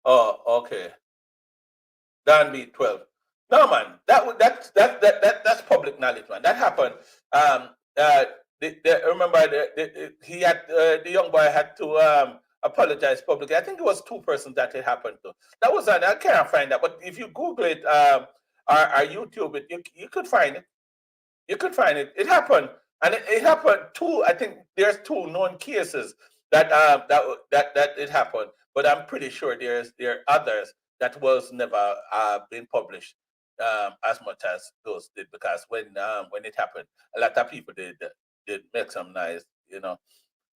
Oh, okay. Down beat 12. No, man, that's public knowledge, man. That happened. Um, uh, remember, he had the young boy had to apologize publicly. I think it was two persons that it happened to. That was I can't find that, but if you Google it or YouTube it, you could find it. You could find it. It happened, and it happened two. I think there's two known cases that it happened, but I'm pretty sure there are others that was never been published as much as those did because when it happened, a lot of people did make some noise, you know.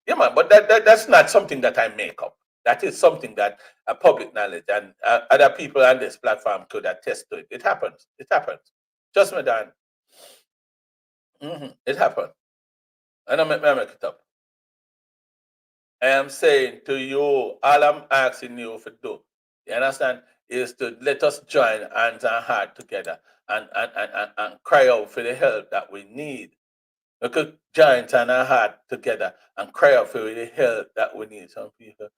Yeah, man, but that's not something that I make up. That is something that public knowledge and other people on this platform could attest to it. It happens. It happens. Just me, Dan. It happened. I don't make it up. I am saying to you, all I'm asking you to do, you understand, is to let us join hands and heart together and cry out for the help that we need. We could join hands and heart together and cry out for the help that we need. Some people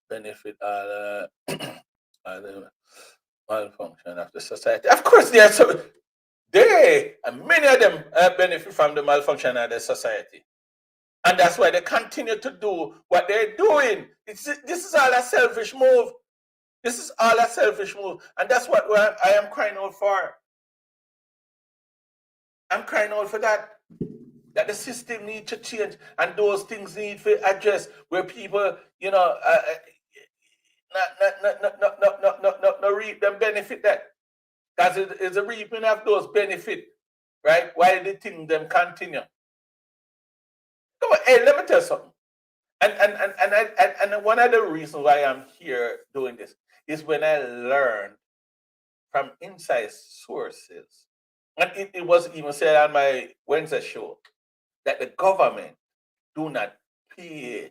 benefit all the malfunction of the society. Of course, they are so and many of them benefit from the malfunction of the society. And that's why they continue to do what they're doing. This is all a selfish move. This is all a selfish move. And that's what I am crying out for. I'm crying out for that. that the system needs to change, and those things need to address where people, not reap them benefit that. Because it's a reaping of those benefit, right? Why the thing them continue. Come on, hey, let me tell you something. And one of the reasons why I'm here doing this is when I learned from inside sources, and it was even said on my Wednesday show that the government do not place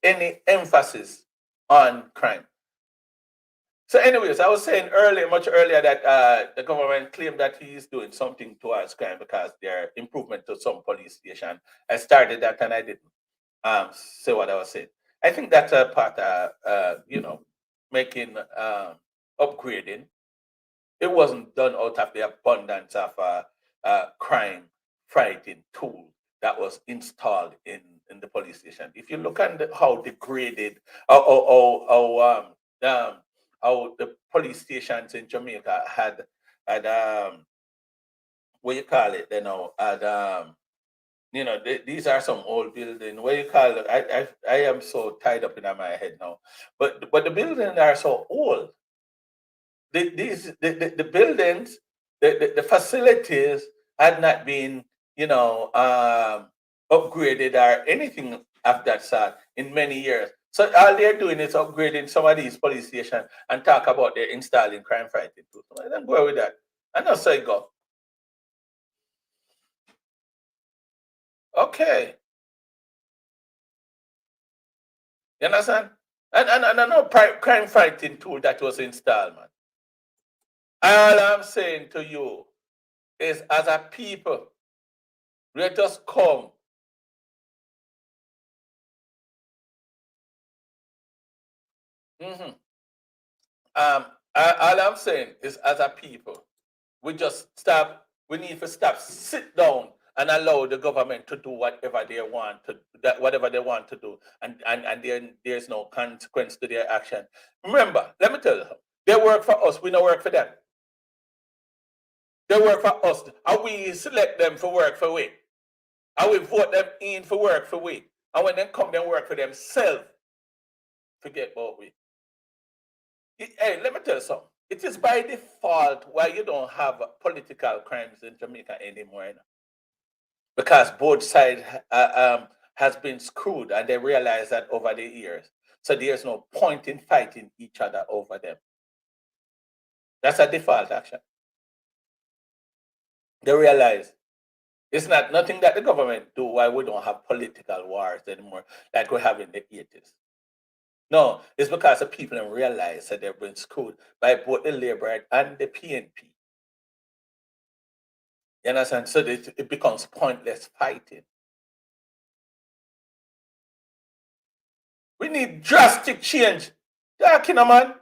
any emphasis on crime. So, anyways, I was saying much earlier, that the government claimed that he is doing something towards crime because there are improvement to some police station. I started that and I didn't say what I was saying. I think that's a part of making upgrading. It wasn't done out of the abundance of crime fighting tool that was installed in the police station. If you look at how degraded, how the police stations in Jamaica had what you call it, had these are some old buildings. What you call it? I am so tied up in my head now, but the buildings are so old. The buildings, the facilities had not been, upgraded or anything of that sort in many years. So all they're doing is upgrading some of these police stations and talk about they're installing crime fighting tools. I don't go with that. I know say go. Okay. You understand? And I know crime fighting tool that was installed, man. All I'm saying to you is, as a people, let us come. Mhm. All I'm saying is, as a people, we just stop. We need to stop, sit down, and allow the government to do whatever they want whatever they want to do, and then there's no consequence to their action. Remember, let me tell you, they work for us. We don't work for them. They work for us, and we select them for work for we. And we vote them in for work for we. And when they come, they work for themselves. Forget about we. Hey, let me tell you something. It is by default why you don't have political crimes in Jamaica anymore. Because both sides has been screwed, and they realize that over the years. So there's no point in fighting each other over them. That's a default action. They realize it's not nothing that the government do why we don't have political wars anymore like we have in the 80s. No, it's because the people don't realize that they've been screwed by both the Labour and the PNP. You understand? So it becomes pointless fighting. We need drastic change. Man.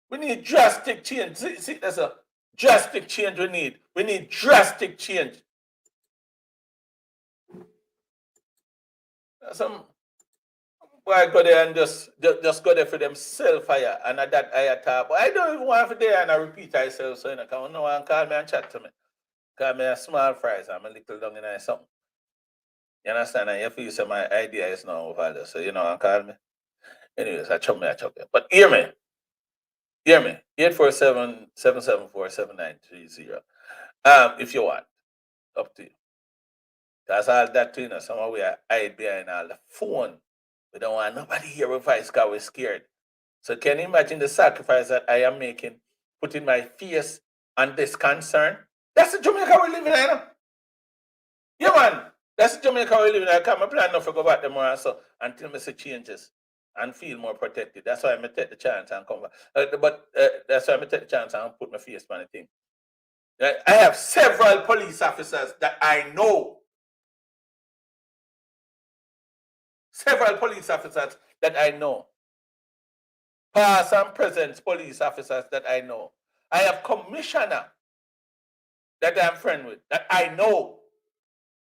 We need drastic change. See, there's a drastic change we need. We need drastic change. Some boy go there and just go there for themself fire and at that I talk. But I don't even want to there and I repeat myself so you know, no one call me and chat to me. Call me a small fries. I'm a little down in something. You understand? And you feel say my idea is no value. So you know and call me. Anyways, I chop you. But hear me. Hear me. 847-774-7930. If you want. Up to you. That's all that to you know. Some of we are hide behind all the phone. We don't want nobody hear our voice because we're scared. So can you imagine the sacrifice that I am making, putting my face on this concern? That's the Jamaica we live in, you know? Yeah, man. That's the Jamaica we live in. I can't plan not to go back tomorrow so until I see changes and feel more protected. That's why I'm going to take the chance and come back. That's why I'm going to take the chance and put my face on the thing. I have several police officers that I know. Several police officers that I know. Past and present police officers that I know. I have commissioner that I'm friend with, that I know,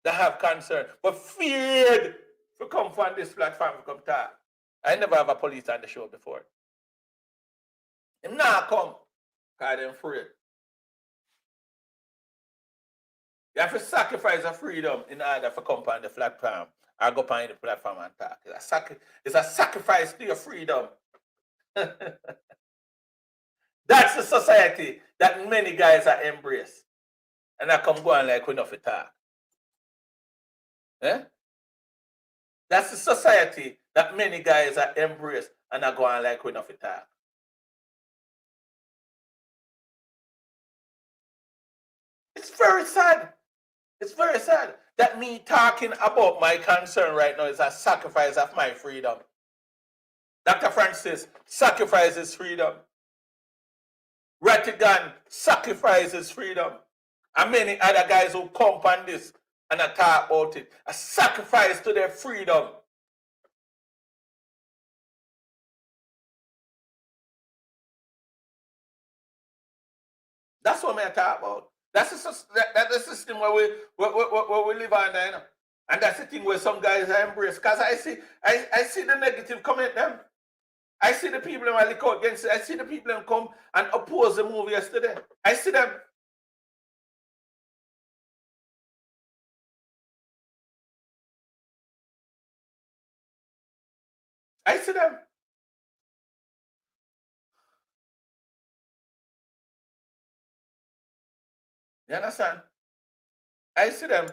that have concern, but feared to come from this platform to come talk. I never have a police on the show before. Him now come, because I'm afraid. You have to sacrifice a freedom in order to come on the platform or go on the platform and talk. It's a sacrifice to your freedom. That's the society that many guys are embraced. And I come go on like we know for talk. Eh? That's the society that many guys are embraced and I go on like we know for talk. It's very sad. It's very sad that me talking about my concern right now is a sacrifice of my freedom. Dr. Francis sacrifices freedom. Rattigan sacrifices freedom. And many other guys who come on this and I talk about it. A sacrifice to their freedom. That's what I talk about. That's the system where we live under, you know? And that's the thing where some guys are embraced. Because I see the negative comment them. I see the people that look out against it. I see the people that come and oppose the movie yesterday. I see them. I see them. You understand? I see them.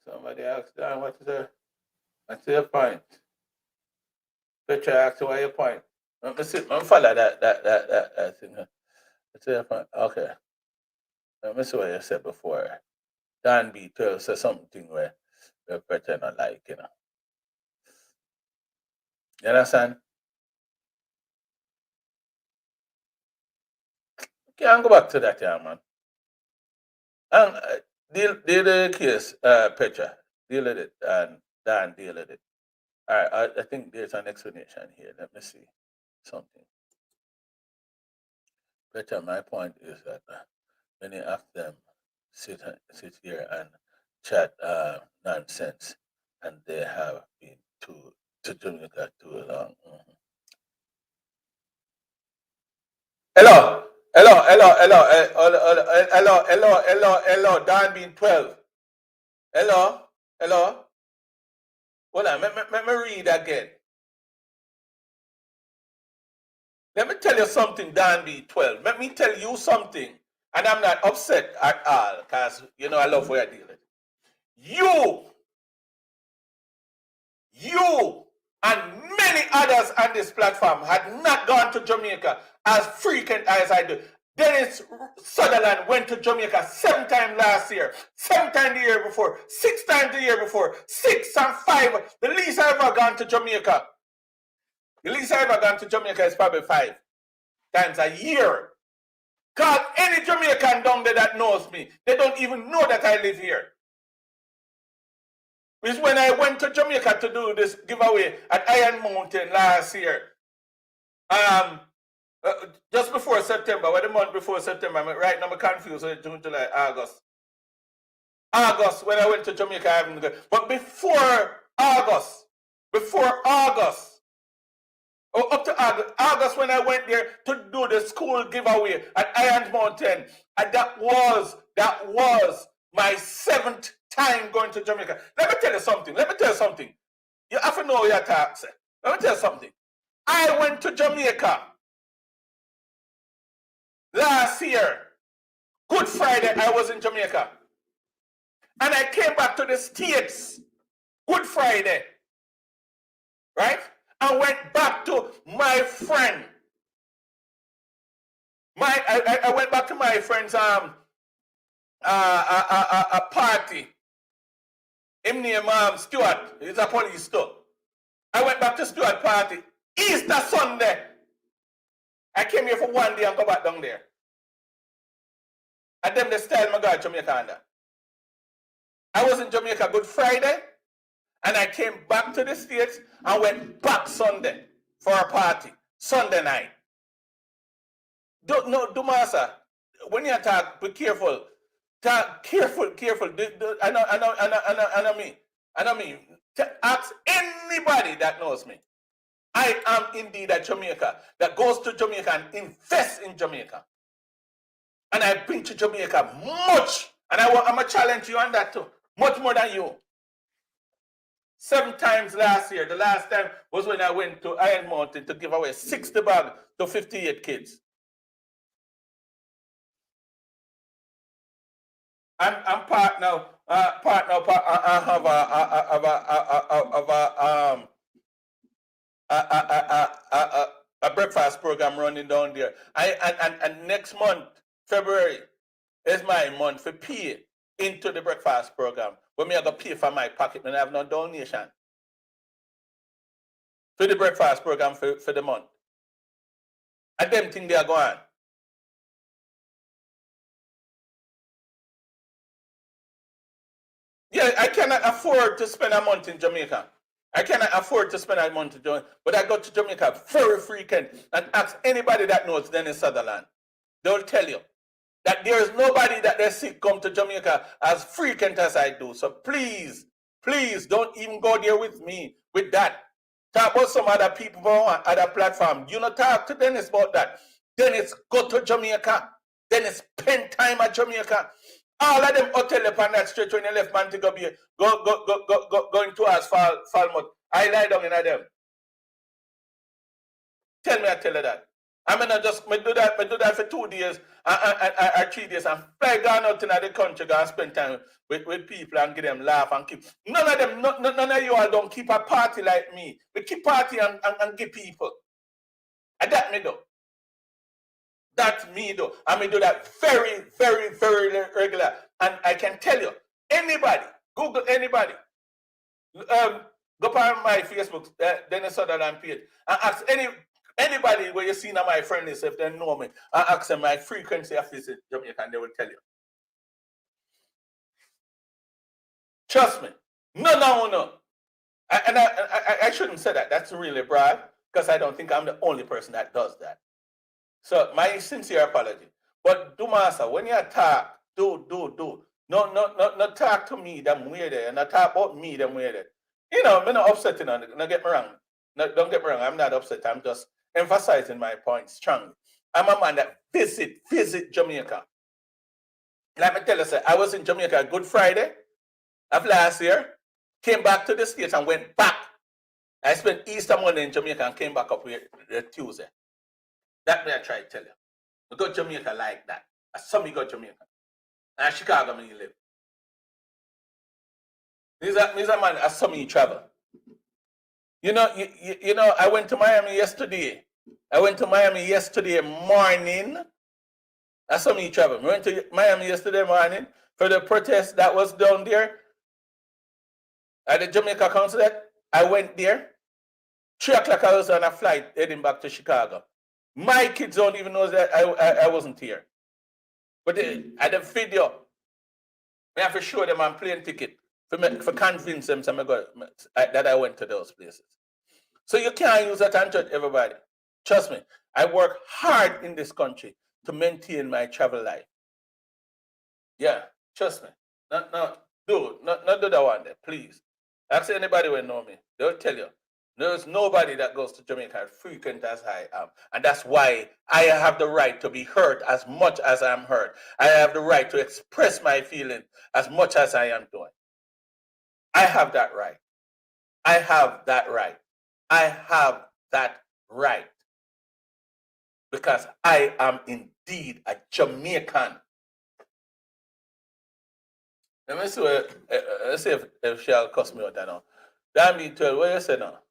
Somebody asked Dan, what's your point? Petra asked why your point. Let me see. Let me follow that thing. What's your point? Okay. Let me see what you said before. Dan B12 said something where Petra not like, you know. You understand? Can't go back to that, yeah, man. And deal the case, Petra. Deal with it, and Dan deal with it. All right, I think there's an explanation here. Let me see something. Petra, my point is that many of them sit here and chat nonsense, and they have been to Jamaica too long. Mm-hmm. Hello, hello. Dan being 12. Hello. Hold on, let me read again. Let me tell you something, Dan B12. Let me tell you something. And I'm not upset at all, because you know I love where I deal with. You and many others on this platform had not gone to Jamaica as frequent as I do. Dennis Sutherland went to Jamaica 7 times last year, 7 times the year before, 6 times the year before, 6 and 5. The least I ever gone to Jamaica. The least I ever gone to Jamaica is probably 5 times a year. Because any Jamaican down there that knows me, they don't even know that I live here. It's when I went to Jamaica to do this giveaway at Iron Mountain last year. Just before September, the month before September, right now I'm confused with June, July, August. August, when I went to Jamaica, I haven't gone. But before August, up to August when I went there to do the school giveaway at Iron Mountain, and that was my 7th time going to Jamaica. Let me tell you something. You have to know your tax. Let me tell you something. I went to Jamaica last year. Good Friday, I was in Jamaica. And I came back to the States. Good Friday. Right? I went back to my friend. I went back to my friend's a party. Him name Stuart. He's a police too. I went back to Stuart party. Easter Sunday. I came here for 1 day and go back down there. And then they style my God Jamaica under. I was in Jamaica Good Friday. And I came back to the States and went back Sunday for a party. Sunday night. Dumasa, when you talk, be careful. Talk careful. I know me. Ask anybody that knows me. I am indeed a Jamaica that goes to Jamaica and invests in Jamaica. And I bring to Jamaica much, and I'm going to challenge you on that too, much more than you. 7 times last year. The last time was when I went to Iron Mountain to give away 60 bags to 58 kids. I'm part now. I have a breakfast program running down there. And next month, February, is my month for pay into the breakfast program. When me I go pay for my pocket, and I have no donation for the breakfast program for the month. And them things they are going. Yeah, I cannot afford to spend a month in Jamaica. I cannot afford to spend a month in Jamaica. But I go to Jamaica very frequent and ask anybody that knows Dennis Sutherland. They'll tell you that there is nobody that they see come to Jamaica as frequent as I do. So please, please don't even go there with me with that. Talk about some other people on other platform. You not talk to Dennis about that. Dennis go to Jamaica. Dennis spend time at Jamaica. All of them hotel up on that stretch when you left Montego Bay, going towards Falmouth. I lie down in them. Tell me I tell you that. I mean, I do that for 2 days or 3 days and fly down out in the country and spend time with people and get them laugh and keep. None of them, none of you all don't keep a party like me. We keep party and give people. And that me do. That's me though. I mean, do that very, very, very regular. And I can tell you, anybody, Google anybody, go on my Facebook, Dennis Sutherland page, and ask anybody where you see on my friend list, if they know me, and ask them my frequency of visit Jamaica, and they will tell you. Trust me. No. I shouldn't say that. That's really brave, because I don't think I'm the only person that does that. So my sincere apology. But do master, when you talk, do. No talk to me them weird and not talk about me them weird. You know, I'm not upsetting on it. Don't get me wrong. No, don't get me wrong. I'm not upset. I'm just emphasizing my point strongly. I'm a man that visit Jamaica. Let me tell you, sir, I was in Jamaica Good Friday of last year, came back to the States and went back. I spent Easter Monday in Jamaica and came back up here Tuesday. That me I try to tell you. We go to Jamaica like that. I saw me go to Jamaica. And Chicago me live. Me's a man, I saw me travel. You know, I went to Miami yesterday. Morning. I saw me travel. I went to Miami yesterday morning for the protest that was down there at the Jamaica Consulate. I went there. 3 o'clock I was on a flight heading back to Chicago. My kids don't even know that I wasn't here. But at the video, I have to show them I'm plane ticket for convince them that I went to those places. So you can't use that and judge everybody. Trust me, I work hard in this country to maintain my travel life. Yeah, trust me. Not do that one there, please. Ask anybody who know me. They'll tell you. There's nobody that goes to Jamaica as frequent as I am. And that's why I have the right to be hurt as much as I'm hurt. I have the right to express my feeling as much as I am doing. I have that right. I have that right. Because I am indeed a Jamaican. Let me see, let's see if she'll cuss me out now. That mean 12, what you say now?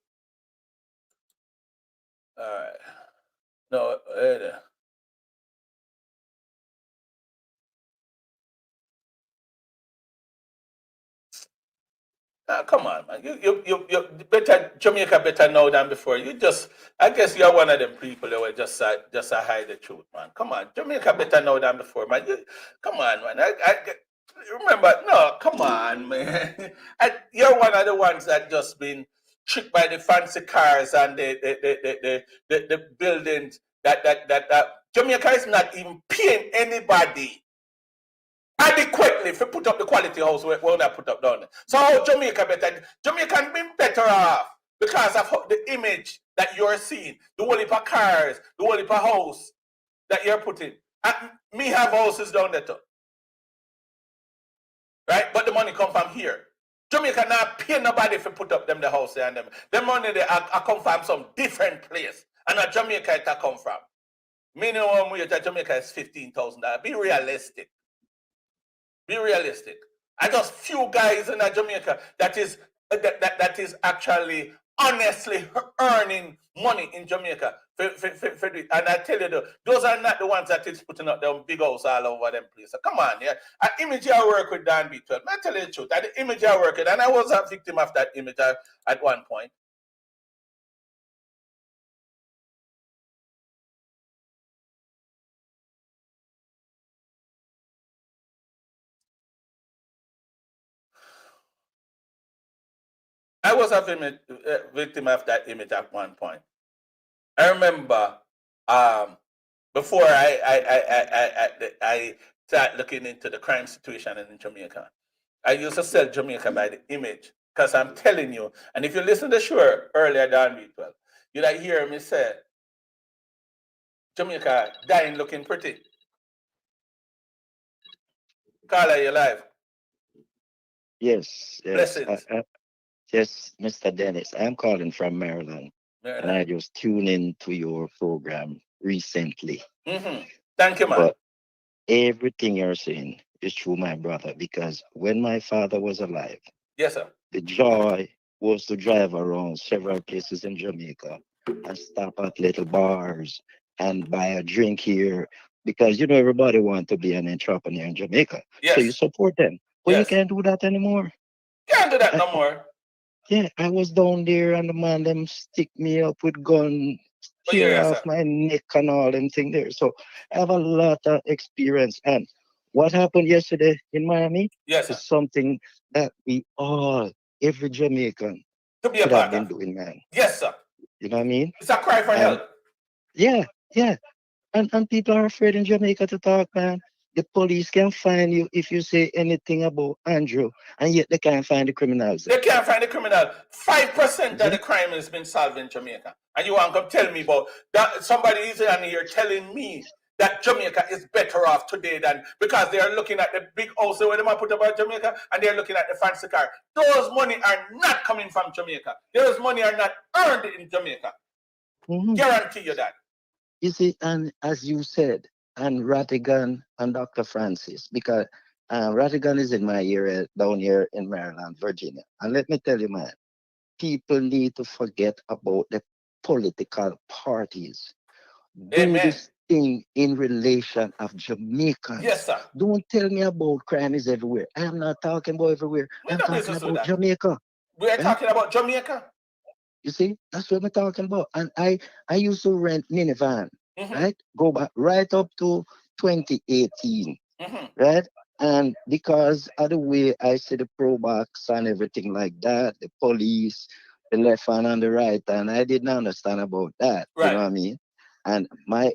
All right. No, come on, man. You better Jamaica better now than before. I guess you're one of them people that will just hide the truth, man. Come on, Jamaica better now than before, man. Come on, man. Remember, no, come on, man. You're one of the ones that just been tricked by the fancy cars and the buildings that Jamaica is not even paying anybody adequately for put up the quality house where not put up down there. So how Jamaican been better off because of the image that you're seeing, the whole heap of cars, the whole heap of house that you're putting. And me have houses down there too. Right? But the money come from here. Jamaica not pay nobody if you put up them the house there and them. The money they I come from some different place. And at Jamaica it come from. Minimum wage at Jamaica is $15,000. Be realistic. Be realistic. I just few guys in Jamaica that is actually honestly earning money in Jamaica. And I tell you, those are not the ones that is putting up them big house all over them place. So come on, yeah. An image I work with Dan B12. I tell you the truth. The image I work with, and I was a victim of that image at one point. I was a victim of that image at one point. I remember before I started looking into the crime situation in Jamaica, I used to sell Jamaica by the image. Because I'm telling you, and if you listen to the show earlier than B12, you'd hear me say, Jamaica dying looking pretty. Carla, you live? Yes, yes. Blessings. Yes, Mr. Dennis. I'm calling from Maryland, and I just tuned into your program recently. Thank you, man. But everything you're saying is true, my brother, because when my father was alive, yes, sir, the joy was to drive around several places in Jamaica and stop at little bars and buy a drink here, because you know everybody wants to be an entrepreneur in Jamaica. Yes. So you support them. But you can't do that anymore. Can't do that no more. Yeah, I was down there and the man them stick me up with gun, tear off my neck and all them thing there. So I have a lot of experience. And what happened yesterday in Miami is something that we all, every Jamaican, should have been doing, man. Yes, sir. You know what I mean? It's a cry for help. Yeah, yeah. And people are afraid in Jamaica to talk, man. The police can find you if you say anything about Andrew, and yet they can't find the criminals. They can't find the criminal. 5% of the crime has been solved in Jamaica. And you want to tell me about that? Somebody is in here telling me that Jamaica is better off today than, because they are looking at the big house where they might put about Jamaica, and they're looking at the fancy car. Those money are not coming from Jamaica. Those money are not earned in Jamaica. Guarantee you that. You see, and as you said, and Rattigan and Dr. Francis, because Rattigan is in my area down here in Maryland, Virginia. And let me tell you, man, people need to forget about the political parties. Do this thing in relation of Jamaicans. Yes, sir. Don't tell me about crime is everywhere. I am not talking about everywhere. I'm talking about Jamaica. We are talking about Jamaica. You see, that's what we're talking about. And I used to rent minivan, right? Go back right up to 2018, right? And because of the way I see the pro box and everything like that, the police, the left hand and the right hand, I didn't understand about that. Right. You know what I mean? And my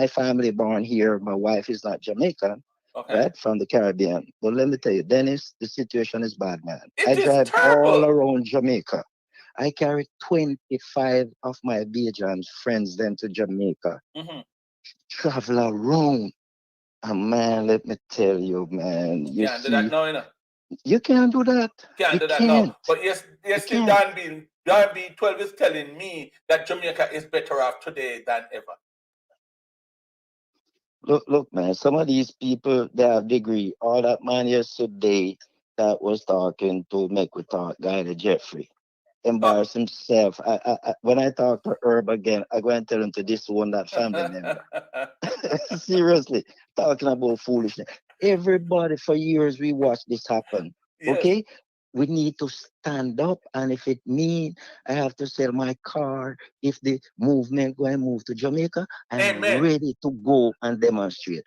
family born here, my wife is not Jamaican, right? From the Caribbean. But let me tell you, Dennis, the situation is bad, man. I drive all around Jamaica. I carry 25 of my Bajan's friends then to Jamaica. Travel around. And man, let me tell you, man. You can't do that now, you know. You can't do that. Can't do that now. But yes, still Dan B12 is telling me that Jamaica is better off today than ever. Look, man, some of these people, they have degree. All that man yesterday that was talking to make we talk, guy the Jeffrey. Embarrass himself. When I talk to Herb again, I go and tell him to disown that family member. Seriously, talking about foolishness. Everybody for years we watched this happen. Yes. Okay, we need to stand up, and if it means I have to sell my car, if the movement go and move to Jamaica, I'm ready to go and demonstrate.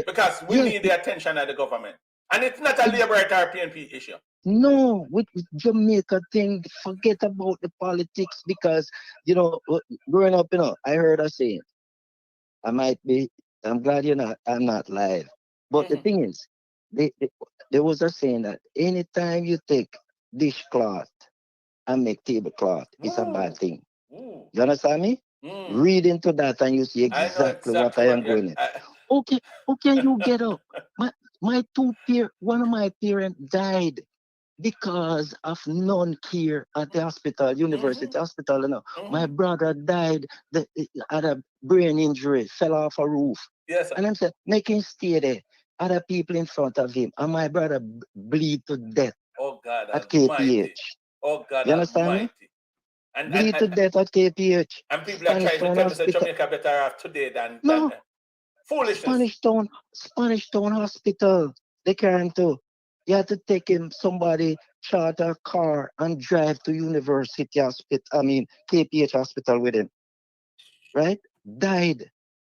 Because we need the attention of the government, and it's not a labor or PNP issue. No, with Jamaica thing, forget about the politics, because, you know, growing up, you know, I heard a saying, I'm glad I'm not live. But the thing is, there was a saying that anytime you take dishcloth and make tablecloth is a bad Ooh, thing. ooh, You understand me? mm. Read into that and you see I know exactly what exactly I what am you're. going in. Okay, okay, you get up. My one of my parents died because of non-care at the hospital, Mm-hmm, university hospital. You know, my mm-hmm. brother died, had a brain injury, fell off a roof, Yes, sir. and I'm saying, make him stay there. Other people in front of him, and my brother bleed to death Oh God at Almighty. KPH. Oh God You understand me? Almighty. And and Bleed and, to death at KPH. and people are Spanish trying to Town tell me that Hospital. Jamaica better off today than No, foolishness. Spanish Town Hospital. They can't do. You have to take him somebody charter a car and drive to University Hospital. I mean KPH Hospital with him. Right? Died.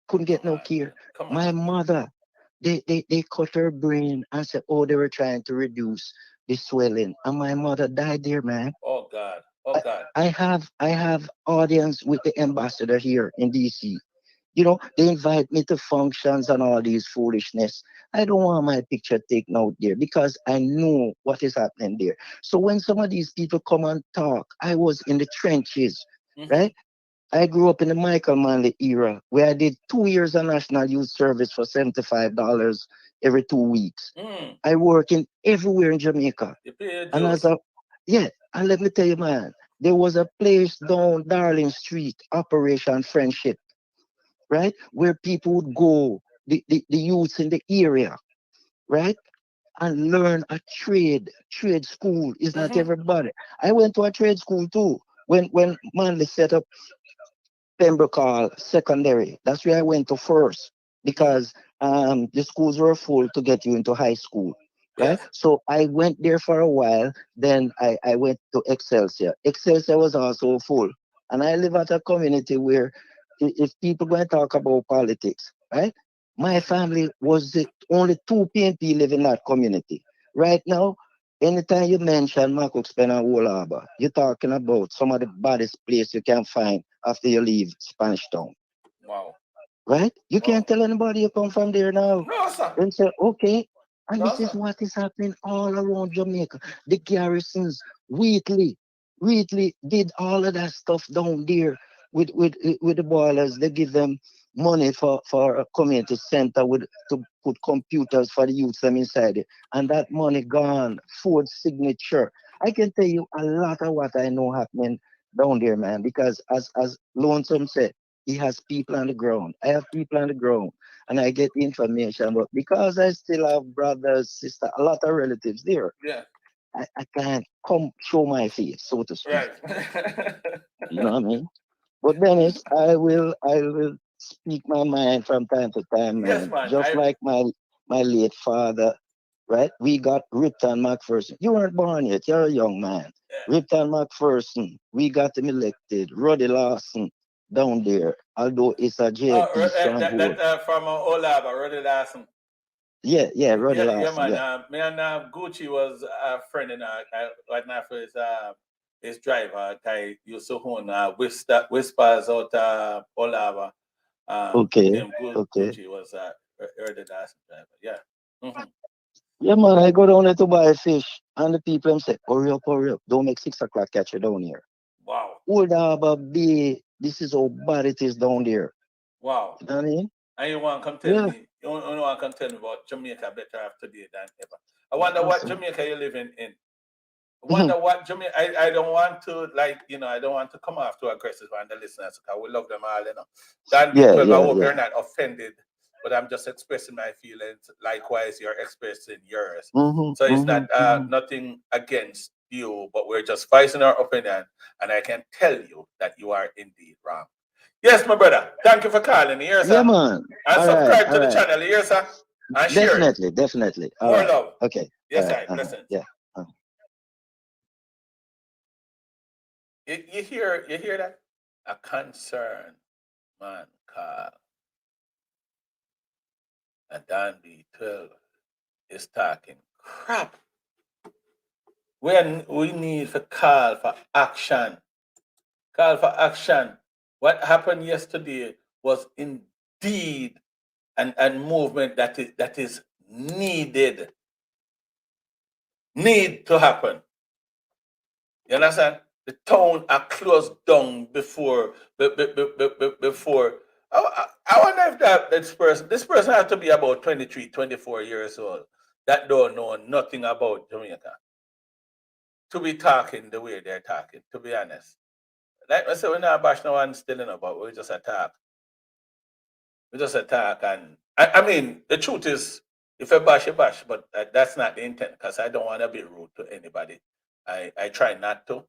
Couldn't get Come no on, care. man. Come My on, man. mother, they cut her brain and said, oh, they were trying to reduce the swelling. And my mother died there, man. Oh God. Oh I, God. I have audience with the ambassador here in DC. You know, they invite me to functions and all these foolishness. I don't want my picture taken out there because I know what is happening there. So when some of these people come and talk, I was in the trenches, Mm-hmm. right? I grew up in the Michael Manley era where I did 2 years of national youth service for $75 every 2 weeks. Mm. I work in everywhere in Jamaica. You pay your And as dues. a yeah, and let me tell you, man, there was a place down Darling Street, Operation Friendship, right? Where people would go, the youths in the area, right? And learn a trade. Trade school is not Mm-hmm. everybody. I went to a trade school too. When Manley set up Pembroke Hall Secondary. That's where I went to first Mm-hmm. because the schools were full to get you into high school, right? Yes. So I went there for a while. Then I went to Excelsior. Excelsior was also full. And I live at a community where if people going to talk about politics, right? My Mm-hmm. family was the only two PNP live in that community. Right now, anytime you mention Marcoxpen and Wool Harbour, you're talking about some of the baddest place you can find after you leave Spanish Town, Wow. right? You can't Wow. tell anybody you come from there now. No, sir. Then say, okay. And No, this is sir. what is happening all around Jamaica. The garrisons, Wheatley did all of that stuff down there with the boilers. They give them money for a community center with to put computers for the youths them inside it. And that money gone, Ford signature. I can tell you a lot of what I know happening down there, man, because as Lonesome said, he has people on the ground. I have people on the ground and I get information. But because I still have brothers, sister, a lot of relatives there, Yeah. I can't come show my face, so to speak. Right. You know what I mean? But Dennis, I will speak my mind from time to time, Yes, man. man. Just like my late father, right? We got Ripton McPherson. You weren't born yet, you're a young man. Yeah. Ripton McPherson, we got him elected. Roddy Lawson down there, although it's a Oh, JLP that stronghold. from Olab, already last. Yeah, Roddy Yeah, yeah, Lawson, man. yeah. Me and Gucci was a friend in right now for his driver. Guy used to own Whispers out Olava. Okay, Him okay. Gucci was early last driver. Yeah. Hmm. Yeah, man, I go down there to buy fish, and the people them say, hurry up, don't make 6 o'clock catch you down here. Wow. Old Harbor Bay, this is how bad it is down there. Wow. You know what I mean? And you want to come tell Yeah. me, you want to come tell me about Jamaica better off today than ever. I Yeah, wonder what listen. Jamaica you living in. I Mhm. wonder what Jamaica. I don't want to I don't want to come off too aggressive on the listeners because we love them all. Dan Yeah, B12. I yeah, hope yeah. you're not offended, but I'm just expressing my feelings. Likewise, you're expressing yours. So it's not Mm-hmm. nothing against you, but we're just voicing our opinion, and I can tell you that you are indeed wrong. Yes, my brother. Thank you for calling. Here, Yeah, sir. man. And subscribe All to the right. channel. Here, sir. And share it. Definitely. All More right. love. Okay. All Yes, right. I. Blessings. Yeah. Uh. You hear that? A concern man call and Don B12 is talking crap. We need to call for action. Call for action. What happened yesterday was indeed an movement that is needed. Need to happen. You understand? The town are closed down before. I wonder if this person has to be about 23, 24 years old that don't know nothing about Jamaica to be talking the way they're talking, to be honest. Like I said, we're not bash no one still about, we just attack. We just attack. And I mean, the truth is, if I bash, you bash, but that's not the intent because I don't want to be rude to anybody. I try not to.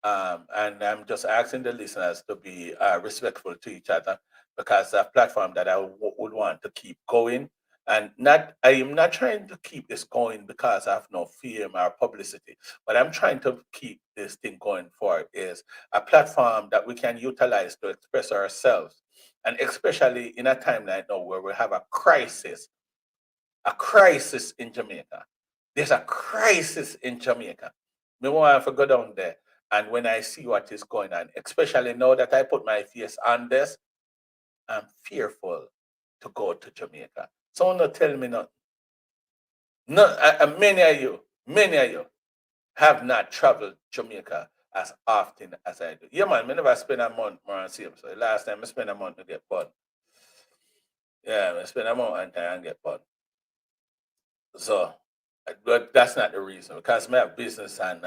And I'm just asking the listeners to be respectful to each other because a platform that I would want to keep going. And not, I am not trying to keep this going because I have no fame or publicity. But I'm trying to keep this thing going for is a platform that we can utilize to express ourselves. And especially in a time like now where we have a crisis in Jamaica. There's a crisis in Jamaica. Me want to go down there. And when I see what is going on, especially now that I put my face on this, I'm fearful to go to Jamaica. Someone not tell me nothing. No, many of you have not traveled Jamaica as often as I do. Yeah, man, I never spend a month more on same. So last time I spent a month to get bun. Yeah, I spend a month and time and get bun. So, but that's not the reason because I have business and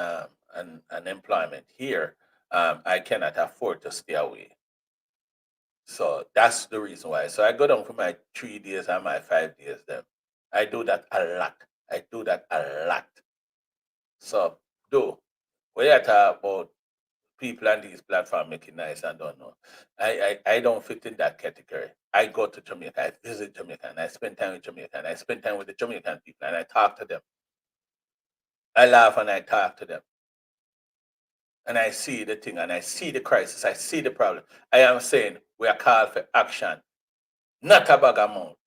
employment here. I cannot afford to stay away. So that's the reason why. So I go down for my 3 days and my 5 days. Then I do that a lot. I do that a lot. So do we are talk about people on these platforms making nice and don't know. I don't fit in that category. I go to Jamaica, I visit Jamaica, and I spend time with Jamaica, and I spend time with the Jamaican people, and I talk to them. I laugh and I talk to them. And I see the thing and I see the crisis. I see the problem. I am saying we are called for action, not a bag amount.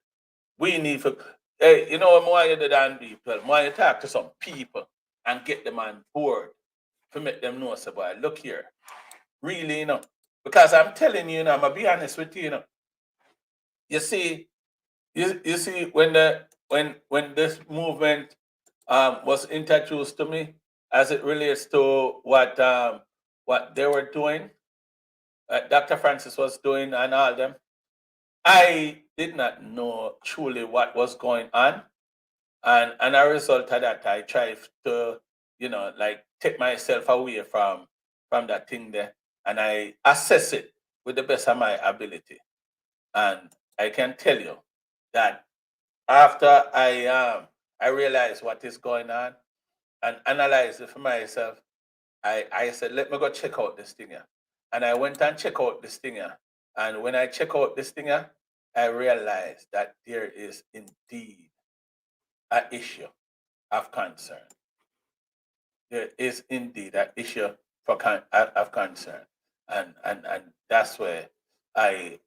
We need for, hey, you know what more you do than people? More you talk to some people and get them on board to make them know, so boy, look here. Really, because I'm telling you, I'm gonna be honest with you, you see, you see when when this movement was introduced to me as it relates to what they were doing, Dr. Francis was doing, and all them. I did not know truly what was going on, and a result of that, I tried to, like take myself away from that thing there, and I assess it with the best of my ability. And I can tell you that after I realized what is going on and analyze it for myself, I said, let me go check out this thing here. And I went and check out this thing here. And when I check out this thing here, I realized that there is indeed an issue of concern. There is indeed an issue of concern. And that's where I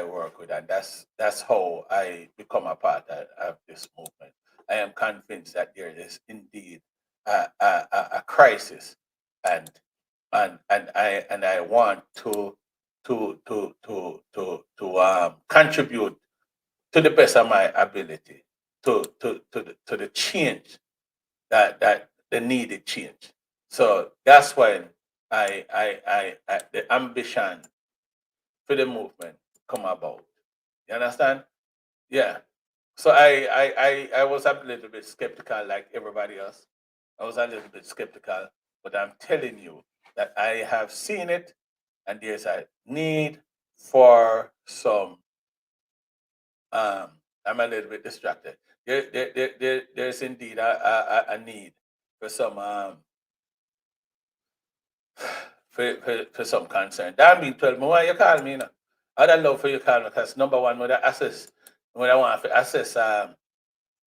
work with, and that's how I become a part of this movement. I am convinced that there is indeed a crisis, and and I want to contribute to the best of my ability to the change that the needed change. So that's when the ambition for the movement come about. You understand? Yeah. So I was a little bit skeptical like everybody else. I was a little bit skeptical, but I'm telling you that I have seen it and there's a need for some I'm a little bit distracted. There's indeed a need for some for some concern. That mean 12 me why you call me, I'd love for you call me because number one, when I want to assess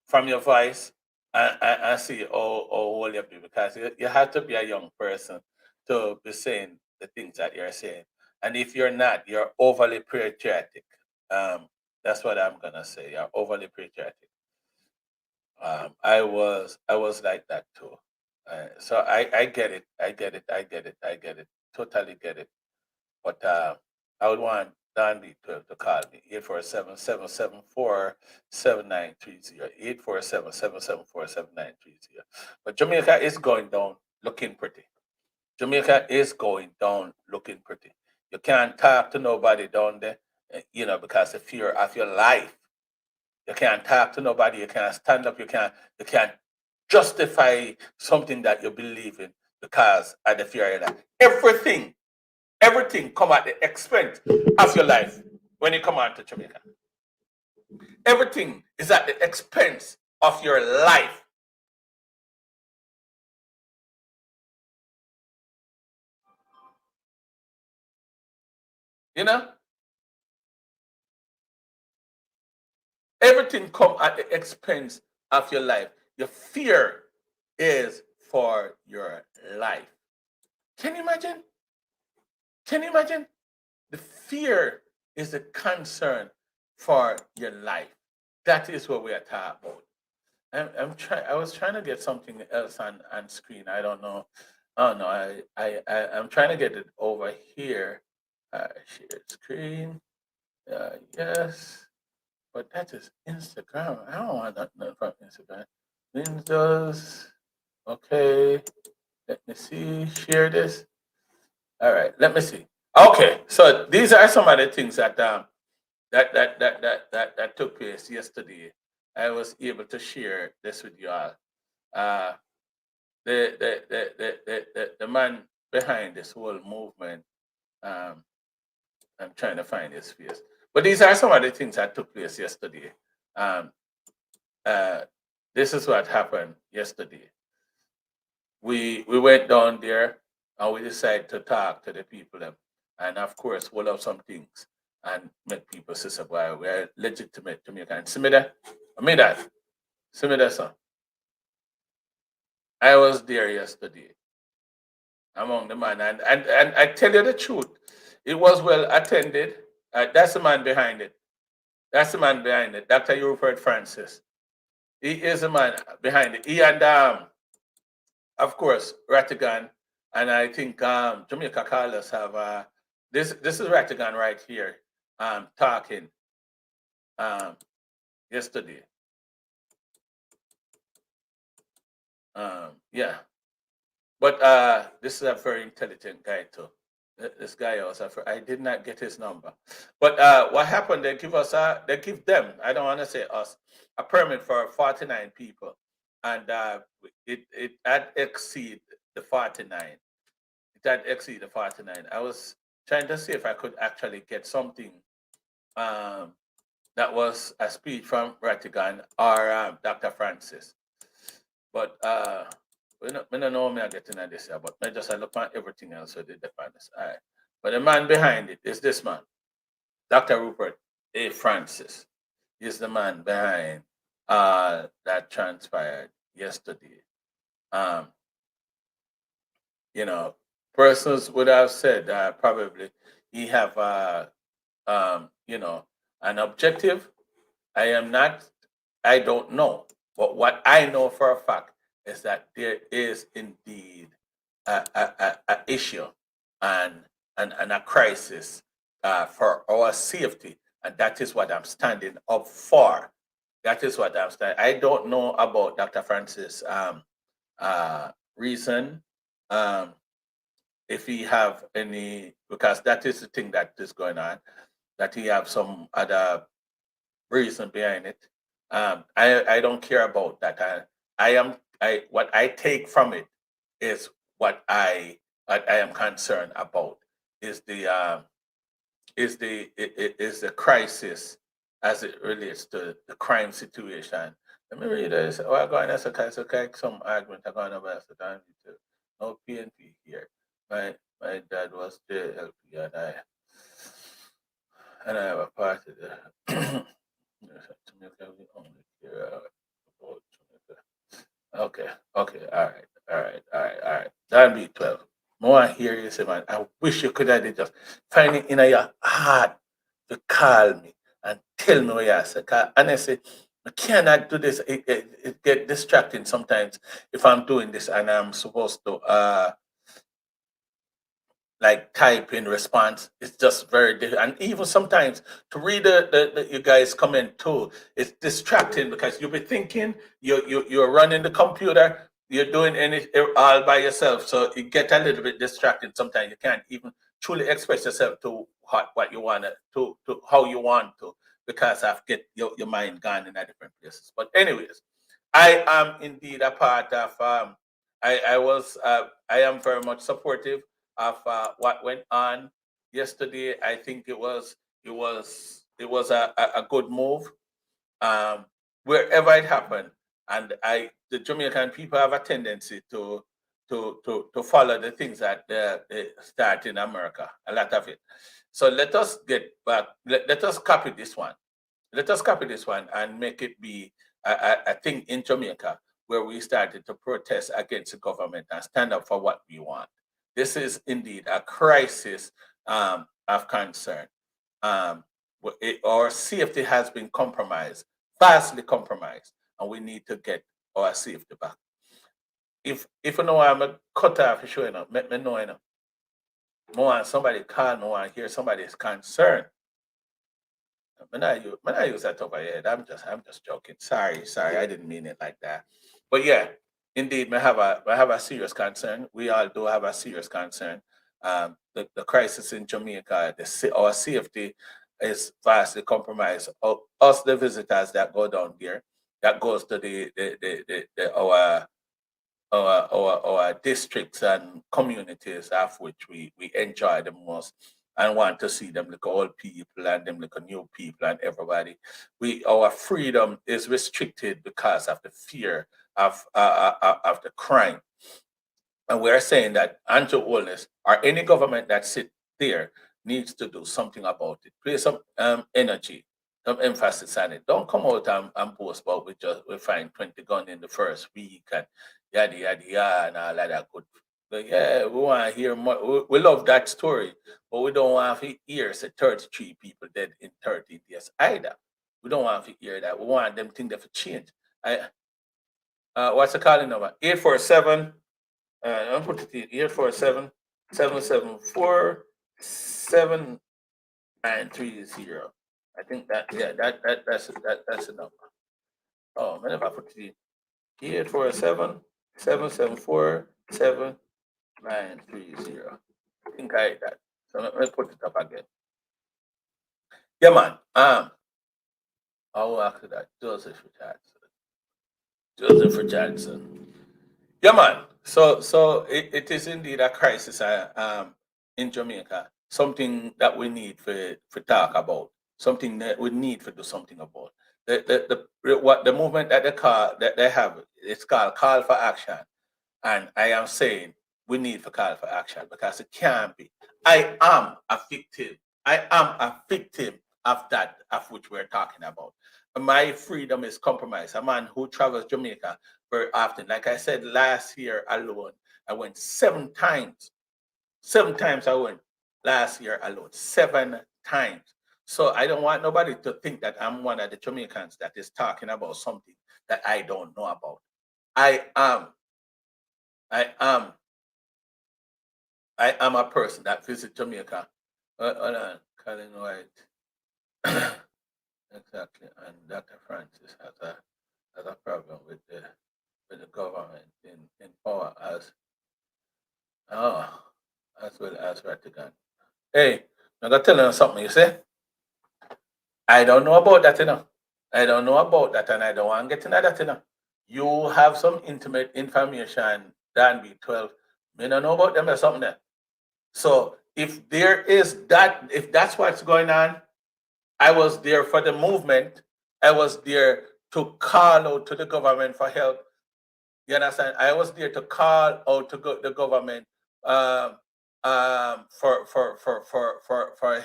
from your voice and see how old you be because you have to be a young person to be saying the things that you're saying. And if you're not, you're overly patriotic. That's what I'm gonna say. You're overly patriotic. I was like that too. So I get it. I get it. I get it. I get it. Totally get it. But I would want Dandy to call me 847-774-7930. 847-774-7930. But Jamaica is going down looking pretty. Jamaica is going down looking pretty. You can't talk to nobody down there, because of fear of your life. You can't talk to nobody. You can't stand up. You can't justify something that you believe in because of the fear of your life. Everything come at the expense of your life when you come on to Jamaica. Everything is at the expense of your life. You know, everything come at the expense of your life. Your fear is for your life. Can you imagine? Can you imagine? The fear is a concern for your life. That is what we are talking about. I was trying to get something else on screen. I don't know. Oh no, I'm trying to get it over here. Share screen. Yes. But that is Instagram. I don't want nothing from Instagram. Windows. Okay. Let me see. Share this. All right. Let me see. Okay. So these are some of the things that took place yesterday. I was able to share this with you all. Uh, the man behind this whole movement. Um, I'm trying to find his face. But these are some of the things that took place yesterday. Um, uh, this is what happened yesterday. We went down there and we decided to talk to the people them, and of course we'll have some things and make people see why we're legitimate Jamaican. See me that? I mean that. See me that son. I was there yesterday among the man and I tell you the truth, it was well attended. That's the man behind it. That's the man behind it, Dr. Rupert Francis. He is the man behind it. He and of course, Rattigan, and I think Jamaica Carlos have this is Rattigan right here talking um, yesterday. Yeah, but this is a very intelligent guy too. This guy also, I did not get his number, but what happened? They give them. I don't want to say us a permit for 49 people, and it had exceed the 49. It had exceed the 49. I was trying to see if I could actually get something um, that was a speech from Rattigan or Dr. Francis. But we don't know me I getting at this here, but I just I look at everything else so did the this. All right. But the man behind it is this man, Dr. Rupert A. Francis. Is the man behind that transpired yesterday. Um, you know, persons would have said probably he have an objective. I am not. I don't know, but what I know for a fact is that there is indeed a issue and, and a crisis for our safety, and that is what I'm standing up for. That is what I'm standing. I don't know about Dr. Francis' reason. Um, if he have any, because that is the thing that is going on, that he have some other reason behind it. I don't care about that. I am I what I take from it is what I am concerned about is the crisis as it relates to the crime situation. Let me read this. Oh, I'm going to okay, some argument I'm going about the time to no PNP here. My dad was JLP and I have a party there. Jamaica, we only care about Jamaica. Okay, okay, all right. That'll be 12. More I hear you say, man, I wish you could have just find it in your heart to call me and tell me what you say. 'Cause honestly, I cannot do this. It get distracting sometimes if I'm doing this and I'm supposed to like type in response. It's just very difficult. And even sometimes to read the you guys comment too, it's distracting because you'll be thinking you're running the computer, you're doing any all by yourself, so it get a little bit distracting. Sometimes you can't even truly express yourself to what you want to how you want to, because I've get your mind gone in a different places. But anyways, I am indeed a part of. I am very much supportive of what went on yesterday. I think it was a good move, um, wherever it happened. And the Jamaican people have a tendency to follow the things that they start in America, a lot of it. So let us get back. Let us copy this one. Let us copy this one and make it be a thing in Jamaica where we started to protest against the government and stand up for what we want. This is indeed a crisis of concern. Um, our safety has been compromised, vastly compromised, and we need to get our safety back. If you know I'm a cut off, you know, let me know, you know. More and somebody call me and hear somebody's concern. When I use that over here, I'm just joking. Sorry, I didn't mean it like that. But yeah, indeed, I have a serious concern. We all do have a serious concern. The crisis in Jamaica, our safety is vastly compromised. Us, the visitors that go down there, that goes to our districts and communities of which we enjoy the most and want to see them like old people and them like new people and everybody. Our freedom is restricted because of the fear of the crime. And we're saying that Andrew Holness or any government that sit there needs to do something about it. Place some energy, some emphasis on it. Don't come out and boast about we find 20 gun in the first week and yada yada yada and all of that good. But yeah, we want to hear more. We love that story, but we don't want to hear say 33 people dead in 30 days either. We don't want to hear that. We want them think they for change. What's the calling number? 847 I'm put it here for 774 7930. I think that yeah that's a number. Oh man, if I put it here for 774 7930. I think I hit that. So let me put it up again. Yeah man. I'll after that. Joseph Richardson. Yeah, man. So it is indeed a crisis in Jamaica. Something that we need for talk about. Something that we need to do something about. The movement that they have, it's called call for action, and I am saying we need to call for action because it can't be. I am a victim. I am a victim of that of which we're talking about. My freedom is compromised. A man who travels Jamaica very often. Like I said, last year alone, I went 7 times. 7 times I went last year alone. 7 times. So I don't want nobody to think that I'm one of the Jamaicans that is talking about something that I don't know about. I am. I am. I am a person that visits Jamaica. Hold on, Colin White. Exactly. And Dr. Francis has a problem with the government in power oh as well as Vatican. Hey, I'm gonna tell you something, you see? I don't know about that, you know. I don't know about that and I don't want to get into that, you know. You have some intimate information than B12. Me don't know about them or something there. So if there is that, if that's what's going on, I was there for the movement. I was there to call out to the government for help. You understand? I was there to call out to the government um, for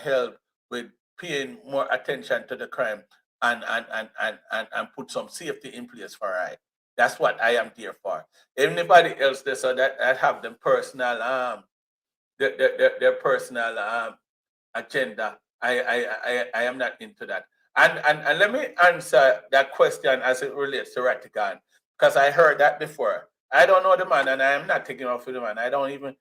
help with paying more attention to the crime and put some safety in place for I. That's what I am there for. Anybody else there so that have them personal their personal agenda. I am not into that. And let me answer that question as it relates to Ratigan, because I heard that before. I don't know the man, and I am not taking off with the man. I don't even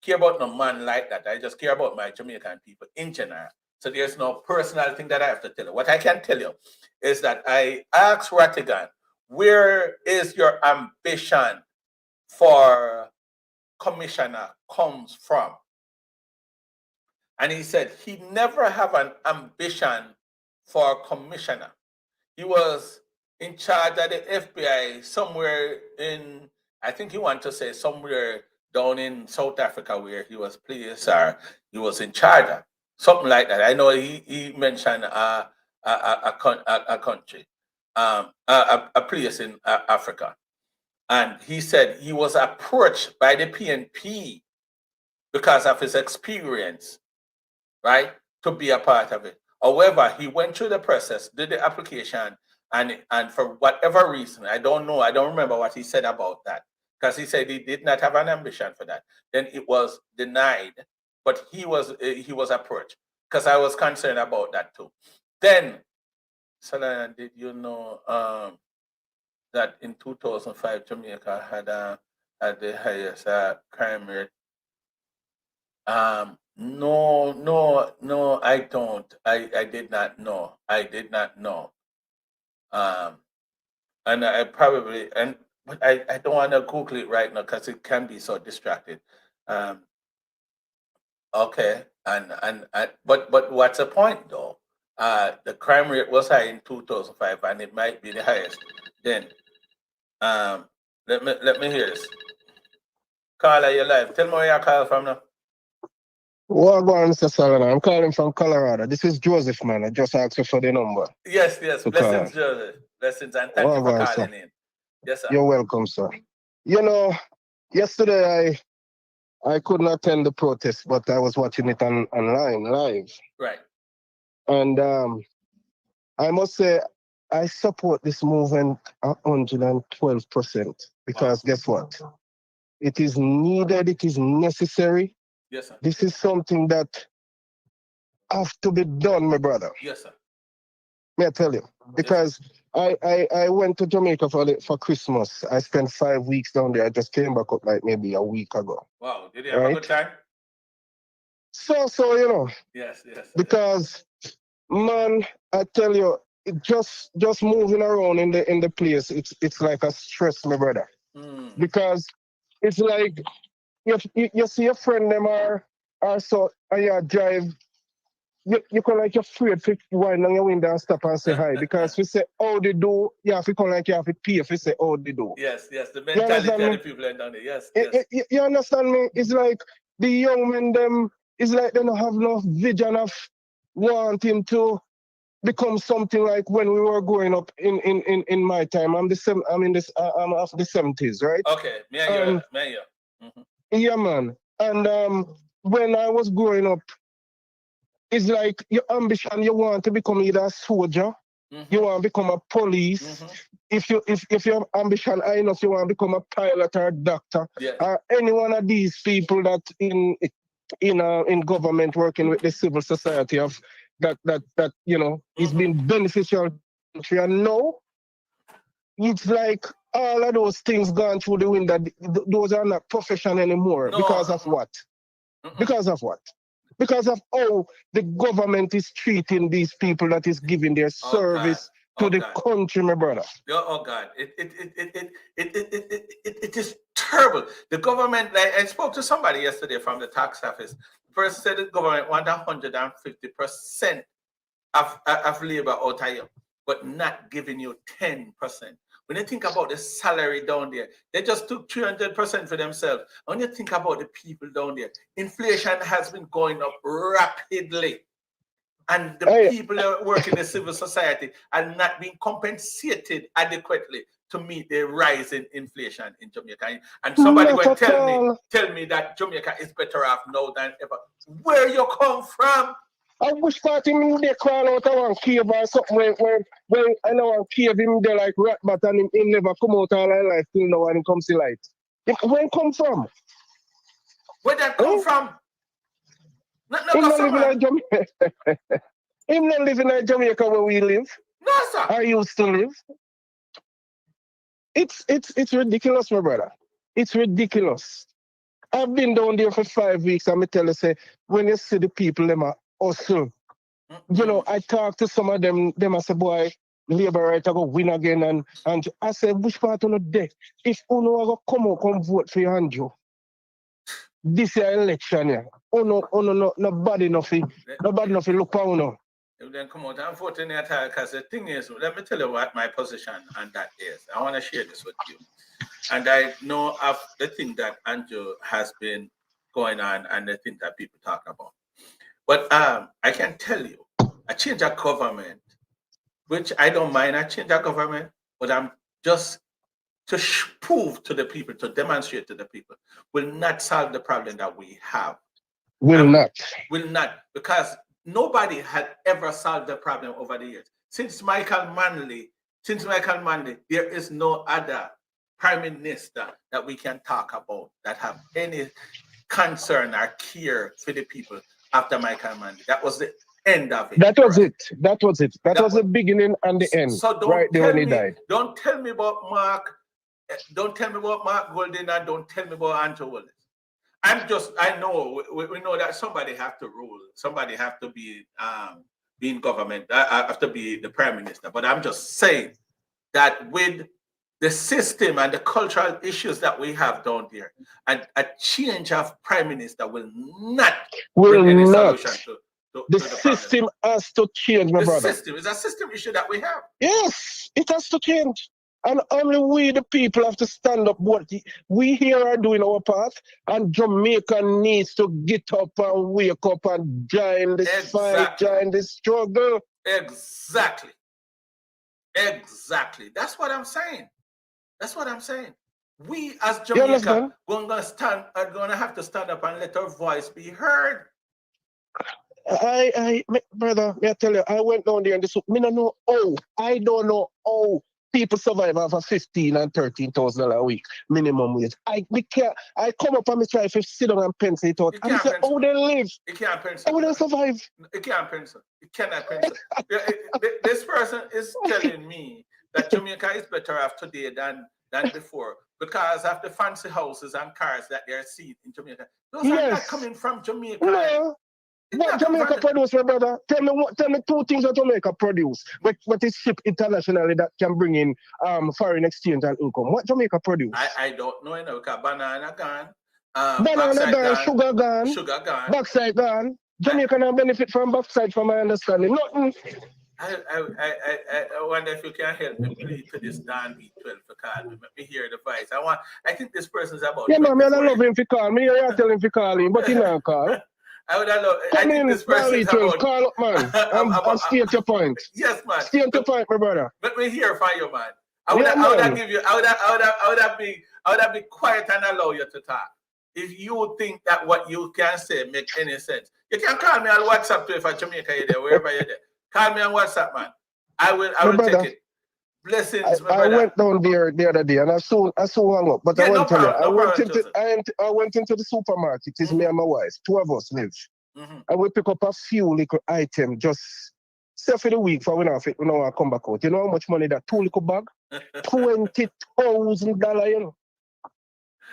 care about no man like that. I just care about my Jamaican people in general. So there's no personal thing that I have to tell you. What I can tell you is that I asked Ratigan, where is your ambition for commissioner comes from. And he said he never have an ambition for commissioner. He was in charge of the FBI somewhere in, I think he wanted to say somewhere down in South Africa where he was placed, or he was in charge of something like that. I know he mentioned a country, a place in Africa. And he said he was approached by the PNP because of his experience, right, to be a part of it. However, he went through the process, did the application, and for whatever reason, I don't know, I don't remember what he said about that, because he said he did not have an ambition for that. Then it was denied, but he was approached, because I was concerned about that too. Then, Salana, did you know that in 2005 Jamaica had the highest crime rate? No, I don't. I did not know. I did not know. And I probably, but I don't want to Google it right now because it can be so distracted. Okay, but what's the point though? The crime rate was high in 2005, and it might be the highest then. Let me hear this. Caller, you live. Tell me where you call from now. Well, go on, Mr. Solana. I'm calling from Colorado. This is Joseph, man. I just asked you for the number Yes. to call. Blessings, Joseph. Blessings, and thank you Well, for go on, sir. calling in. Yes, sir. You're welcome, sir. You know, yesterday I couldn't attend the protest, but I was watching it online live. Right. And I must say, I support this movement 112% because guess what? It is needed, it is necessary. Yes, sir. This is something that have to be done, my brother. Yes, sir. May I tell you? Because I went to Jamaica for Christmas. I spent 5 weeks down there. I just came back up like maybe a week ago. Wow. Did you have a good time? So you know. Yes. Because man, I tell you, just moving around in the place, it's like a stress, my brother. Because it's like you see a friend them are so and you drive. You can like you're afraid to wind down your window and stop and say hi because if you say how they do, you have to come like you have to pay if you say how they do. Yes. The mentality of the people down there. Yes. You understand me? It's like the young men them. It's like they don't have no vision of wanting to become something like when we were growing up in my time. I'm of the 70s, right? Okay, me and you. Mm-hmm. Yeah, man. And when I was growing up, it's like your ambition. You want to become either a soldier, you want to become a police. If your ambition high enough, you want to become a pilot or a doctor, or any one of these people that in government working with the civil society of that is being beneficial to the country. And now it's like all of those things gone through the window. Those are not profession anymore. No. Because of what? Because of what? Because of how the government is treating these people that is giving their service to the country, my brother. Oh God! It is terrible. The government. I spoke to somebody yesterday from the tax office. The person said the government want 150% of labor out of you, but not giving you 10%. When you think about the salary down there, they just took 300% for themselves. When you think about the people down there, inflation has been going up rapidly. And the people that work in the civil society are not being compensated adequately to meet the rise in inflation in Jamaica. And somebody will tell me that Jamaica is better off now than ever. Where you come from? I wish party me they crawl out of one cave or something when I know one cave him there like rat but and him never come out all his life till now and he comes to light. Where he come from? Where that come from? Him not living in Jamaica. Him not living in Jamaica where we live. No, sir. I used to live. It's ridiculous, my brother. It's ridiculous. I've been down there for 5 weeks and I tell you, say, when you see the people, them are hustle. You know, I talk to some of them I say, boy, Labour right to go win again and I said which part on the day? If uno go come out come vote for Andrew this year election yeah. Uno no nobody nothing look for uno. If then come out and vote in the attack, because the thing is, let me tell you what my position on that is. I want to share this with you. And I know of the thing that Andrew has been going on and the thing that people talk about. But I can tell you, a change of government, which I don't mind a change of government, but I'm just to prove to the people, to demonstrate to the people, will not solve the problem that we have. Will not, because nobody had ever solved the problem over the years. Since Michael Manley, there is no other prime minister that we can talk about that have any concern or care for the people after Michael Manley. That was the end of it. That was it. That was the beginning and the end. So don't tell me about Mark. Don't tell me about Mark Golden and don't tell me about Andrew Wallace. I know we know that somebody have to rule. Somebody have to be in government. Have to be the prime minister. But I'm just saying that with the system and the cultural issues that we have down there, and a change of prime minister will not bring any solution to the system problem. Has to change, my brother. System is a system issue that we have. Yes, it has to change. And only we, the people, have to stand up. What we here are doing our part, and Jamaica needs to get up and wake up and join this fight, join this struggle. Exactly. That's what I'm saying. We as Jamaica are going to have to stand up and let our voice be heard. Brother, may I tell you, I went down there and I don't know how people survive off of 15 and 13,000 a week minimum wage. I come up and try to sit down and pencil it out. And I say, how they live? It can't pencil. How they survive? It can't pencil. It cannot pencil. This person is telling me that Jamaica is better off today than before because of the fancy houses and cars that they're seeing in Jamaica. Those are not coming from Jamaica. No. What Jamaica produce, my brother? Tell me two things that Jamaica produce. What is shipped internationally that can bring in foreign exchange and income? What Jamaica produce? I don't know, because banana gone. Banana gone, sugar gone. Bauxite gone. Jamaica now benefit from bauxite, from my understanding. Nothing. I wonder if you can help me plead to this Dan B12 for call me. Let me hear the voice. I think this person's about. Yeah, man, I love him for call me. I tell him for call him, but he not call. I think this person's about. Call up, man. And state your point. Yes, man. State your point, my brother. Let me hear from you, man. I would have been quiet and allow you to talk. If you think that what you can say make any sense, you can call me on WhatsApp too if I'm Jamaica you're there, wherever you're there. Call me on WhatsApp, man. I will take it. Blessings, my brother. I went down there the other day and I saw hung up. But I went I went into the supermarket. It's me and my wife. Two of us live. And we pick up a few little items just say for the week for when I come back out. You know how much money that 2 little bag? $20,000, you know.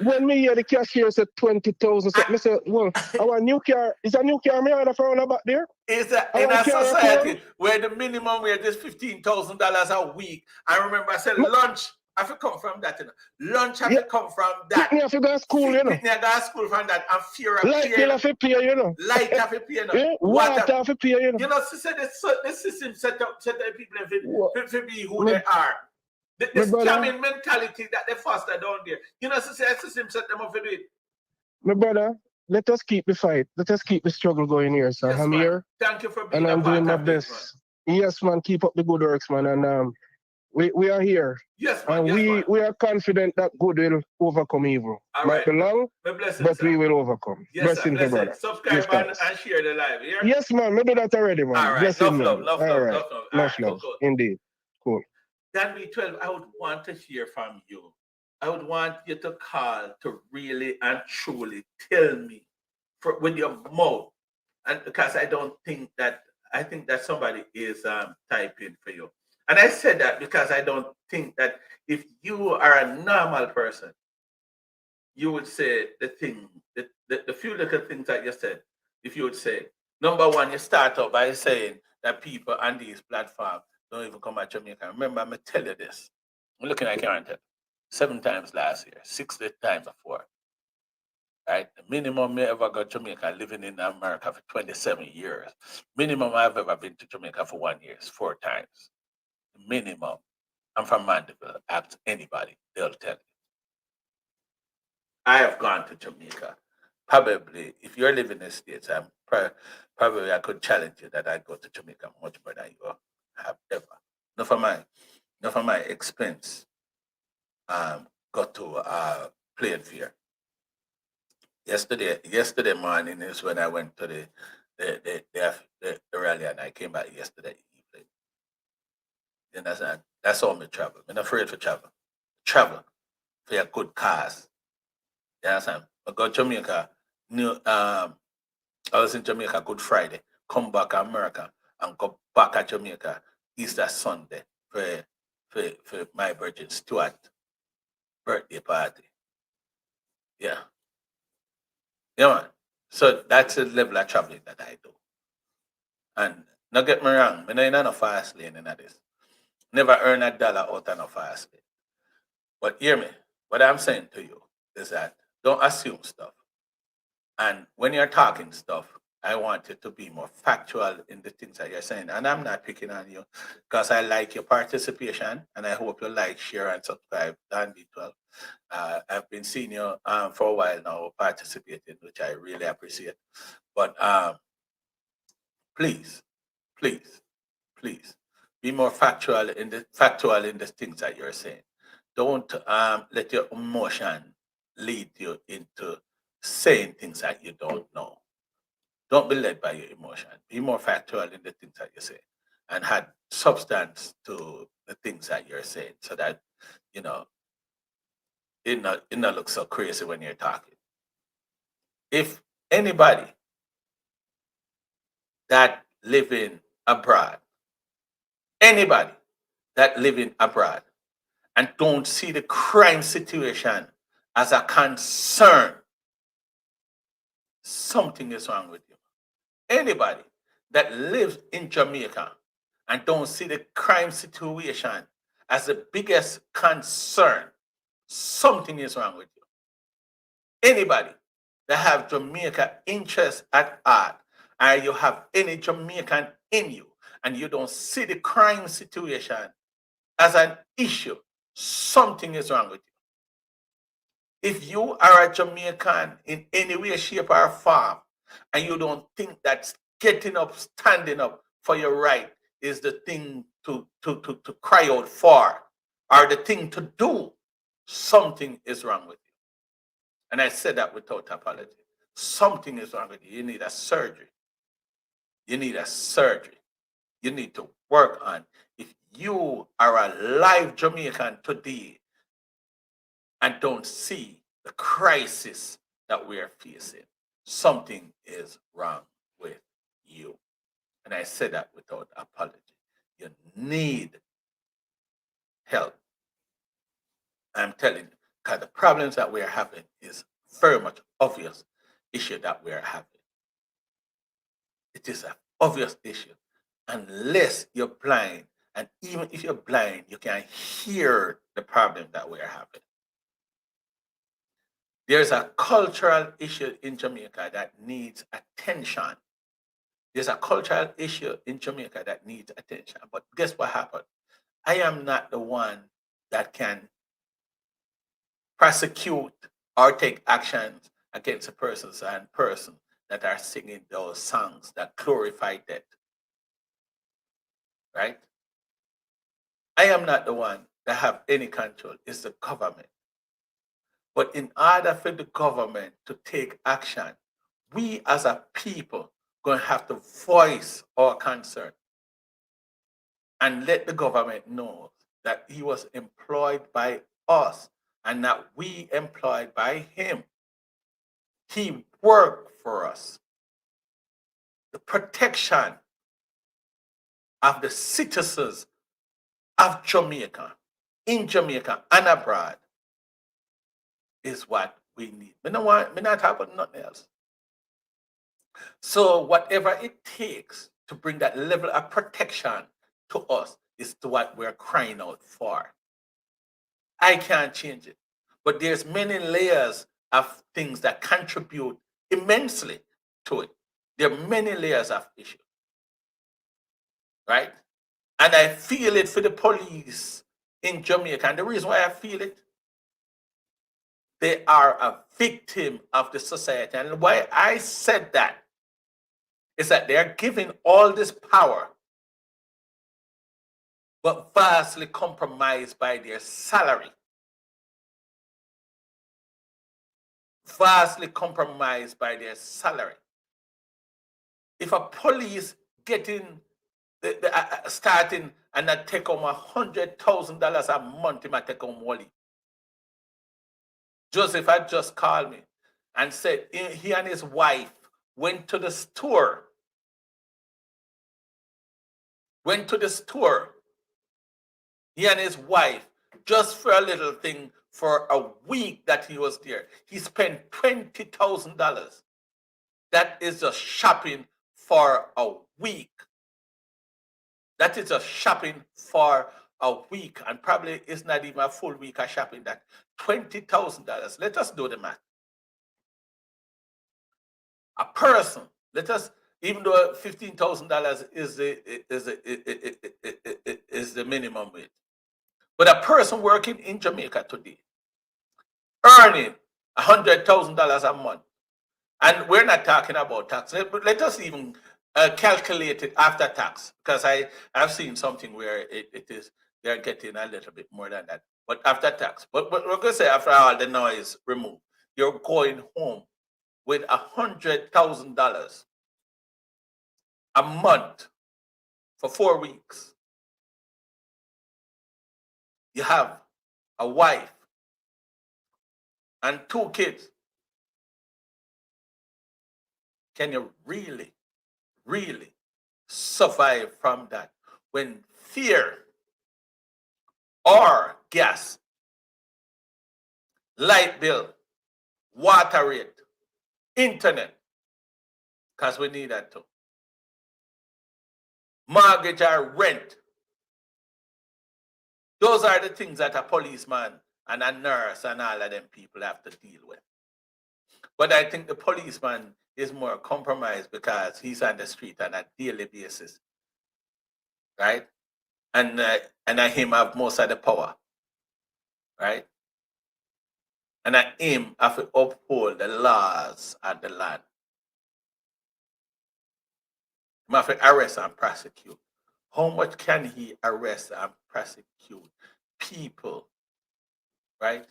When me hear the cashier said 20,000, so I said, well, our new car, is a new car me order for back there? Is that in a society where the minimum wage is $15,000 a week? I remember I said lunch have to come from that, you know. Lunch have to come from that. Pitney have to go to school, you know. Pitney have to go to school from that. And fear of light bill have to pay, you know. Light have to pay, you know. Yeah? Water have to pay, you know. You know, so the system set up people to be who they are. This scamming mentality that they foster down there. You know, so the system set them up to do it. My brother, let us keep the fight. Let us keep the struggle going here, sir. Yes, I'm man. here. Thank you for being and I'm doing my this, best. Man. Yes, man. Keep up the good works, man. And we are here. Yes, man. And we are confident that good will overcome evil. All Might be long, but we will overcome. Yes, blessings, sir. brother. Subscribe and share the live. Yeah? Yes, man. We do that already, man. All right. Blessings, love. Love. Indeed. Cool. Dan B12, I would want to hear from you. I would want you to call to really and truly tell me with your mouth, and because I think that somebody is typing for you. And I said that because I don't think that if you are a normal person, you would say the few little things that you said. If you would say, number one, you start out by saying that people on these platforms don't even come to Jamaica. Remember, I'm going to tell you this. I'm looking at Karen 7 times last year, 60 times before. Right? The minimum me ever got to Jamaica living in America for 27 years. Minimum I've ever been to Jamaica for 1 year is 4 times. Minimum. I'm from Mandeville. Ask anybody, they'll tell you. I have gone to Jamaica. Probably, if you're living in the States, probably I could challenge you that I go to Jamaica much more than you have ever. Not for my expense. Got to plane fare. Yesterday morning is when I went to the rally, and I came back yesterday evening. You understand? That's all me travel. I'm not afraid to travel. Travel for a good cause. You understand? I go to Jamaica. I was in Jamaica Good Friday. Come back to America and go back at Jamaica Easter Sunday for my Virgin Stewart birthday party. Yeah. Yeah, man. So that's the level of traveling that I do. And don't get me wrong, I'm not in a fast lane in this. Never earn a dollar out of a fast lane. But hear me, what I'm saying to you is that don't assume stuff. And when you're talking stuff, I want you to be more factual in the things that you're saying. And I'm not picking on you because I like your participation, and I hope you like, share, and subscribe. Dan B12. I've been seeing you for a while now participating, which I really appreciate. But please, please, please be more factual in the things that you're saying. Don't let your emotion lead you into saying things that you don't know. Don't be led by your emotion. Be more factual in the things that you say, and add substance to the things that you're saying, so that you know it not look so crazy when you're talking. If anybody that living abroad, anybody that living abroad and don't see the crime situation as a concern, something is wrong with you. Anybody that lives in Jamaica and don't see the crime situation as the biggest concern, something is wrong with you. Anybody that have Jamaica interest at heart, and you have any Jamaican in you, and you don't see the crime situation as an issue, something is wrong with you. If you are a Jamaican in any way, shape, or form, and you don't think that getting up, standing up for your right is the thing to cry out for, or the thing to do, something is wrong with you. And I said that without apology. Something is wrong with you. You need a surgery. You need a surgery. You need to work on. If you are a live Jamaican today and don't see the crisis that we are facing, something is wrong with you. And I said that without apology. You need help. I'm telling you, because the problems that we are having is very much obvious issue that we are having. It is an obvious issue. Unless you're blind, and even if you're blind, you can hear the problem that we are having. There's a cultural issue in Jamaica that needs attention. There's a cultural issue in Jamaica that needs attention. But guess what happened? I am not the one that can prosecute or take actions against a person that are singing those songs that glorify death. Right? I am not the one that have any control. It's the government. But in order for the government to take action, we as a people going to have to voice our concern and let the government know that he was employed by us and that we employed by him. He worked for us. The protection of the citizens of Jamaica, in Jamaica and abroad, is what we need. Me not talk about nothing else. So whatever it takes to bring that level of protection to us is to what we're crying out for. I can't change it. But there's many layers of things that contribute immensely to it. There are many layers of issues, right? And I feel it for the police in Jamaica. And the reason why I feel it, they are a victim of the society. And why I said that is that they're giving all this power, but vastly compromised by their salary. Vastly compromised by their salary. If a police getting starting and I take home $100,000 a month, he might take home Wally. Joseph had just called me and said he and his wife went to the store. Went to the store. He and his wife, just for a little thing, for a week that he was there. He spent $20,000. That is just shopping for a week. That is just shopping for a week, and probably it's not even a full week of shopping. That $20,000. Let us do the math. A person, let us, even though $15,000 is the minimum wage, but a person working in Jamaica today, earning $100,000 a month, and we're not talking about tax. Let us even calculate it after tax, because I've seen something where they're getting a little bit more than that. But after tax, but we're going to say after all the noise removed, you're going home with $100,000 a month for 4 weeks. You have a wife and 2 kids. Can you really, really survive from that when fear or gas, light bill, water rate, internet, because we need that too, mortgage or rent, those are the things that a policeman and a nurse and all of them people have to deal with. But I think the policeman is more compromised because he's on the street on a daily basis, right? And him have most of the power, right? And him have to uphold the laws of the land. He have to arrest and prosecute. How much can he arrest and prosecute people, right?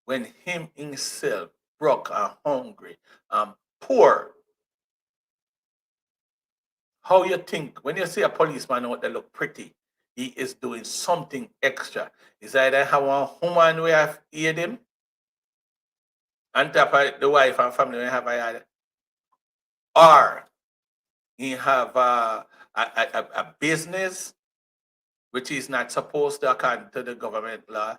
When him himself broke and hungry and poor. How you think when you see a policeman out there look pretty, he is doing something extra. Is either have a woman we have aid him, on top of the wife and family we have aid, or he have a business which is not supposed to according to the government law,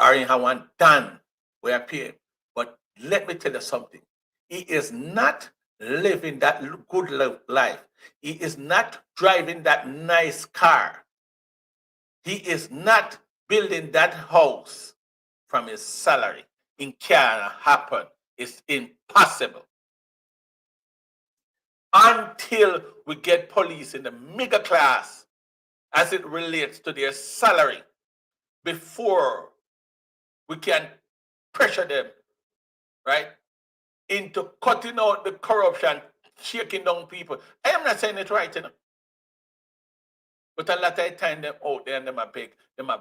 or he have one done we are paying. But let me tell you something. He is not living that good life. He is not driving that nice car. He is not building that house from his salary. It can't happen. It's impossible. Until we get police in the middle class as it relates to their salary, before we can pressure them, right, into cutting out the corruption, shaking down people. I am not saying it right, you know. But a lot of time them out there and them are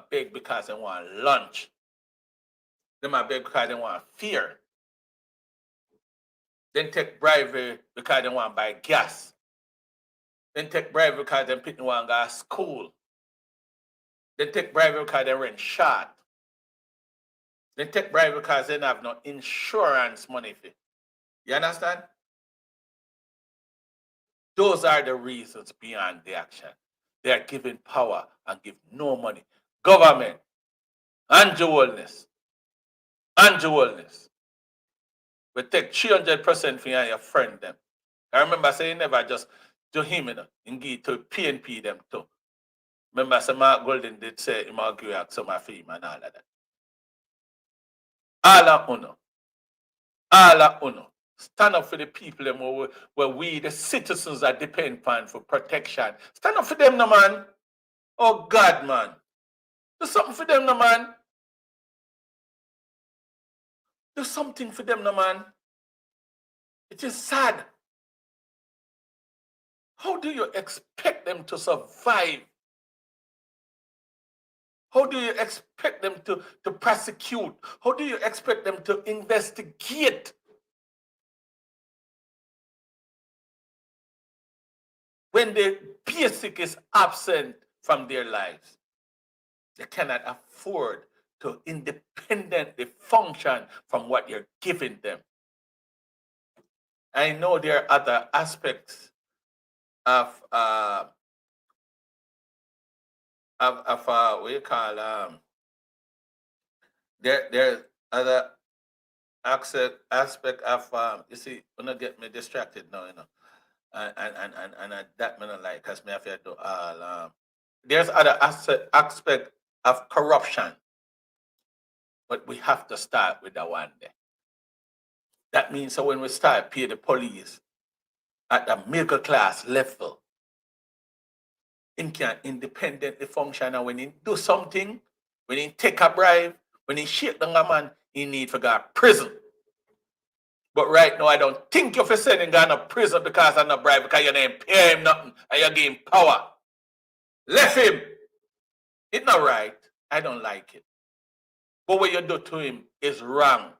beg because they want lunch. Them are beg because they want fear. Then take bribery because they want to buy gas. Then take bribery because them people want to go to school. Then take bribery because they rent short. Then take bribery because they don't have no insurance money for it. You understand? Those are the reasons beyond the action. They are giving power and give no money. Government, Andrew Wellness. We take 300% for you and your friend them. I remember saying never just to him, you know, and give to PNP them too. Remember, Sir Mark Golden did say him agree with some of him and all of that. All of uno. All of uno. Stand up for the people them where we, the citizens, are depend upon for protection. Stand up for them, no man. Oh God, man. Do something for them, no man. Do something for them, no man. It is sad. How do you expect them to survive? How do you expect them to prosecute? How do you expect them to investigate? When the basic is absent from their lives, they cannot afford to independently function from what you're giving them. I know there are other aspects of what you call there's other aspect of you see, when I get me distracted now, you know. And that me not like because me have to do all there's other aspect of corruption, but we have to start with that one day. That means so when we start pay the police at the middle class level, he can independently function, and when he do something, when he take a bribe, when he shake down a man, he need to go to prison. But right now, I don't think you're sending him to prison because of no bribe, because you didn't pay him nothing and you give him power. Left him. It's not right. I don't like it. But what you do to him is wrong.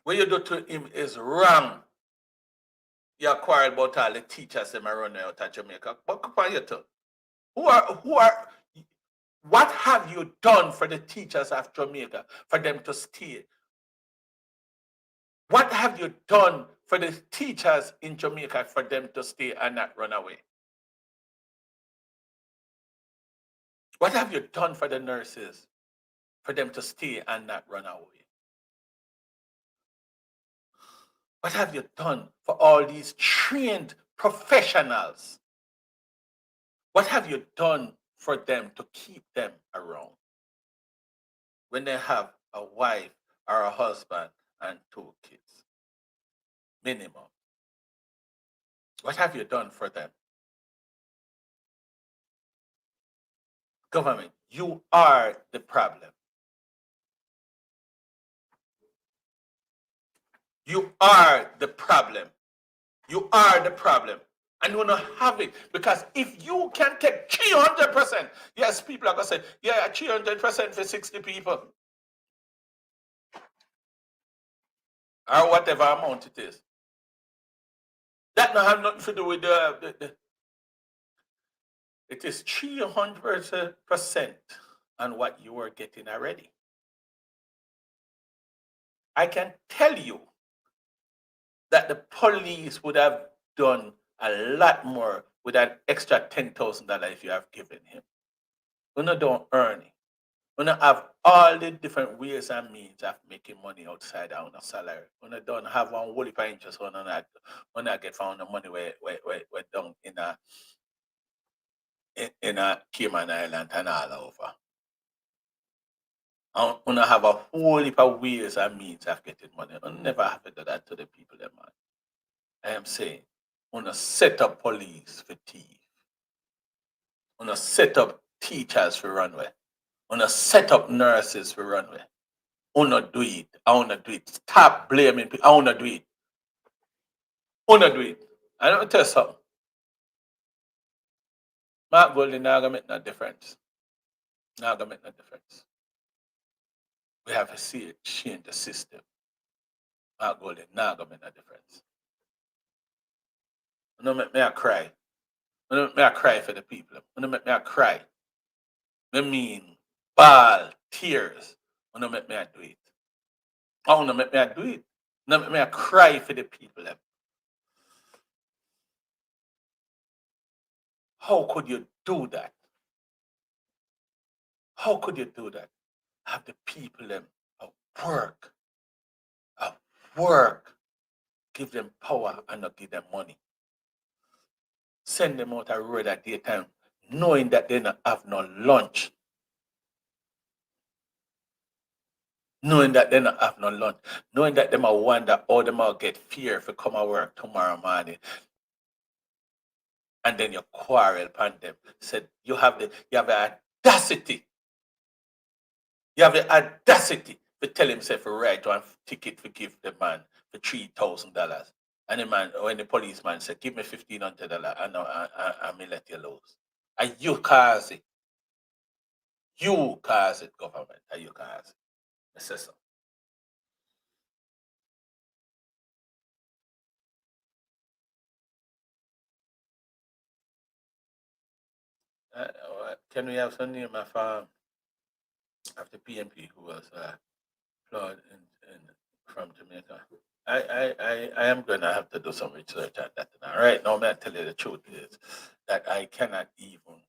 What you do to him is wrong. You quarrel about all the teachers that are running out of Jamaica. But come on, you too. What have you done for the teachers of Jamaica for them to stay? What have you done for the teachers in Jamaica for them to stay and not run away? What have you done for the nurses for them to stay and not run away? What have you done for all these trained professionals? What have you done for them to keep them around when they have a wife or a husband and 2 kids? Minimum. What have you done for them? Government, you are the problem. You are the problem. You are the problem. And you want to have it. Because if you can take 300%, yes, people are going to say, yeah, 300% for 60 people. Or whatever amount it is. That don't have nothing to do with it is 300% on what you are getting already. I can tell you that the police would have done a lot more with that extra $10,000 if you have given him. When you don't earn it, when you have all the different ways and means of making money outside of a salary, when you don't have one whole heap of interest when I get found the money where down in a Cayman Island and all over. And when I have a whole heap of ways and means of getting money, I never have to do that to the people, man. I am saying, when I set up police for thief, when I set up teachers for runway, when I set up nurses for runway, I wanna do it. I wanna do it. Stop blaming people. I wanna do it. I wanna do it. I don't tell you something. Mark Golden not gonna make no difference. Not gonna make no difference. We have to see it change the system. Mark Golden not gonna make no difference. Don't make me a cry. Don't make me a cry for the people. Don't make me a cry. I mean, ball, tears. Don't make me a do it. I wanna make me a do it. Don't make me a cry for the people. How could you do that? How could you do that? Have the people them at work. At work. give them power and not give them money. Send them out a road at daytime, knowing that they don't have no lunch. Knowing that they don't have no lunch. Knowing that they might wonder how they might get fear if they come to work tomorrow morning. And then you quarrel upon them. Said you have the audacity. You have the audacity to tell himself a right one ticket to give the man for $3,000. And the man, when the policeman said, give me $1,500, I may let you lose. And you cause it. You cause it, government. And you cause it. I say so. Can we have some name of the PMP who was flawed from Jamaica? I am going to have to do some research on that. All right, now, may I tell you the truth is that I cannot even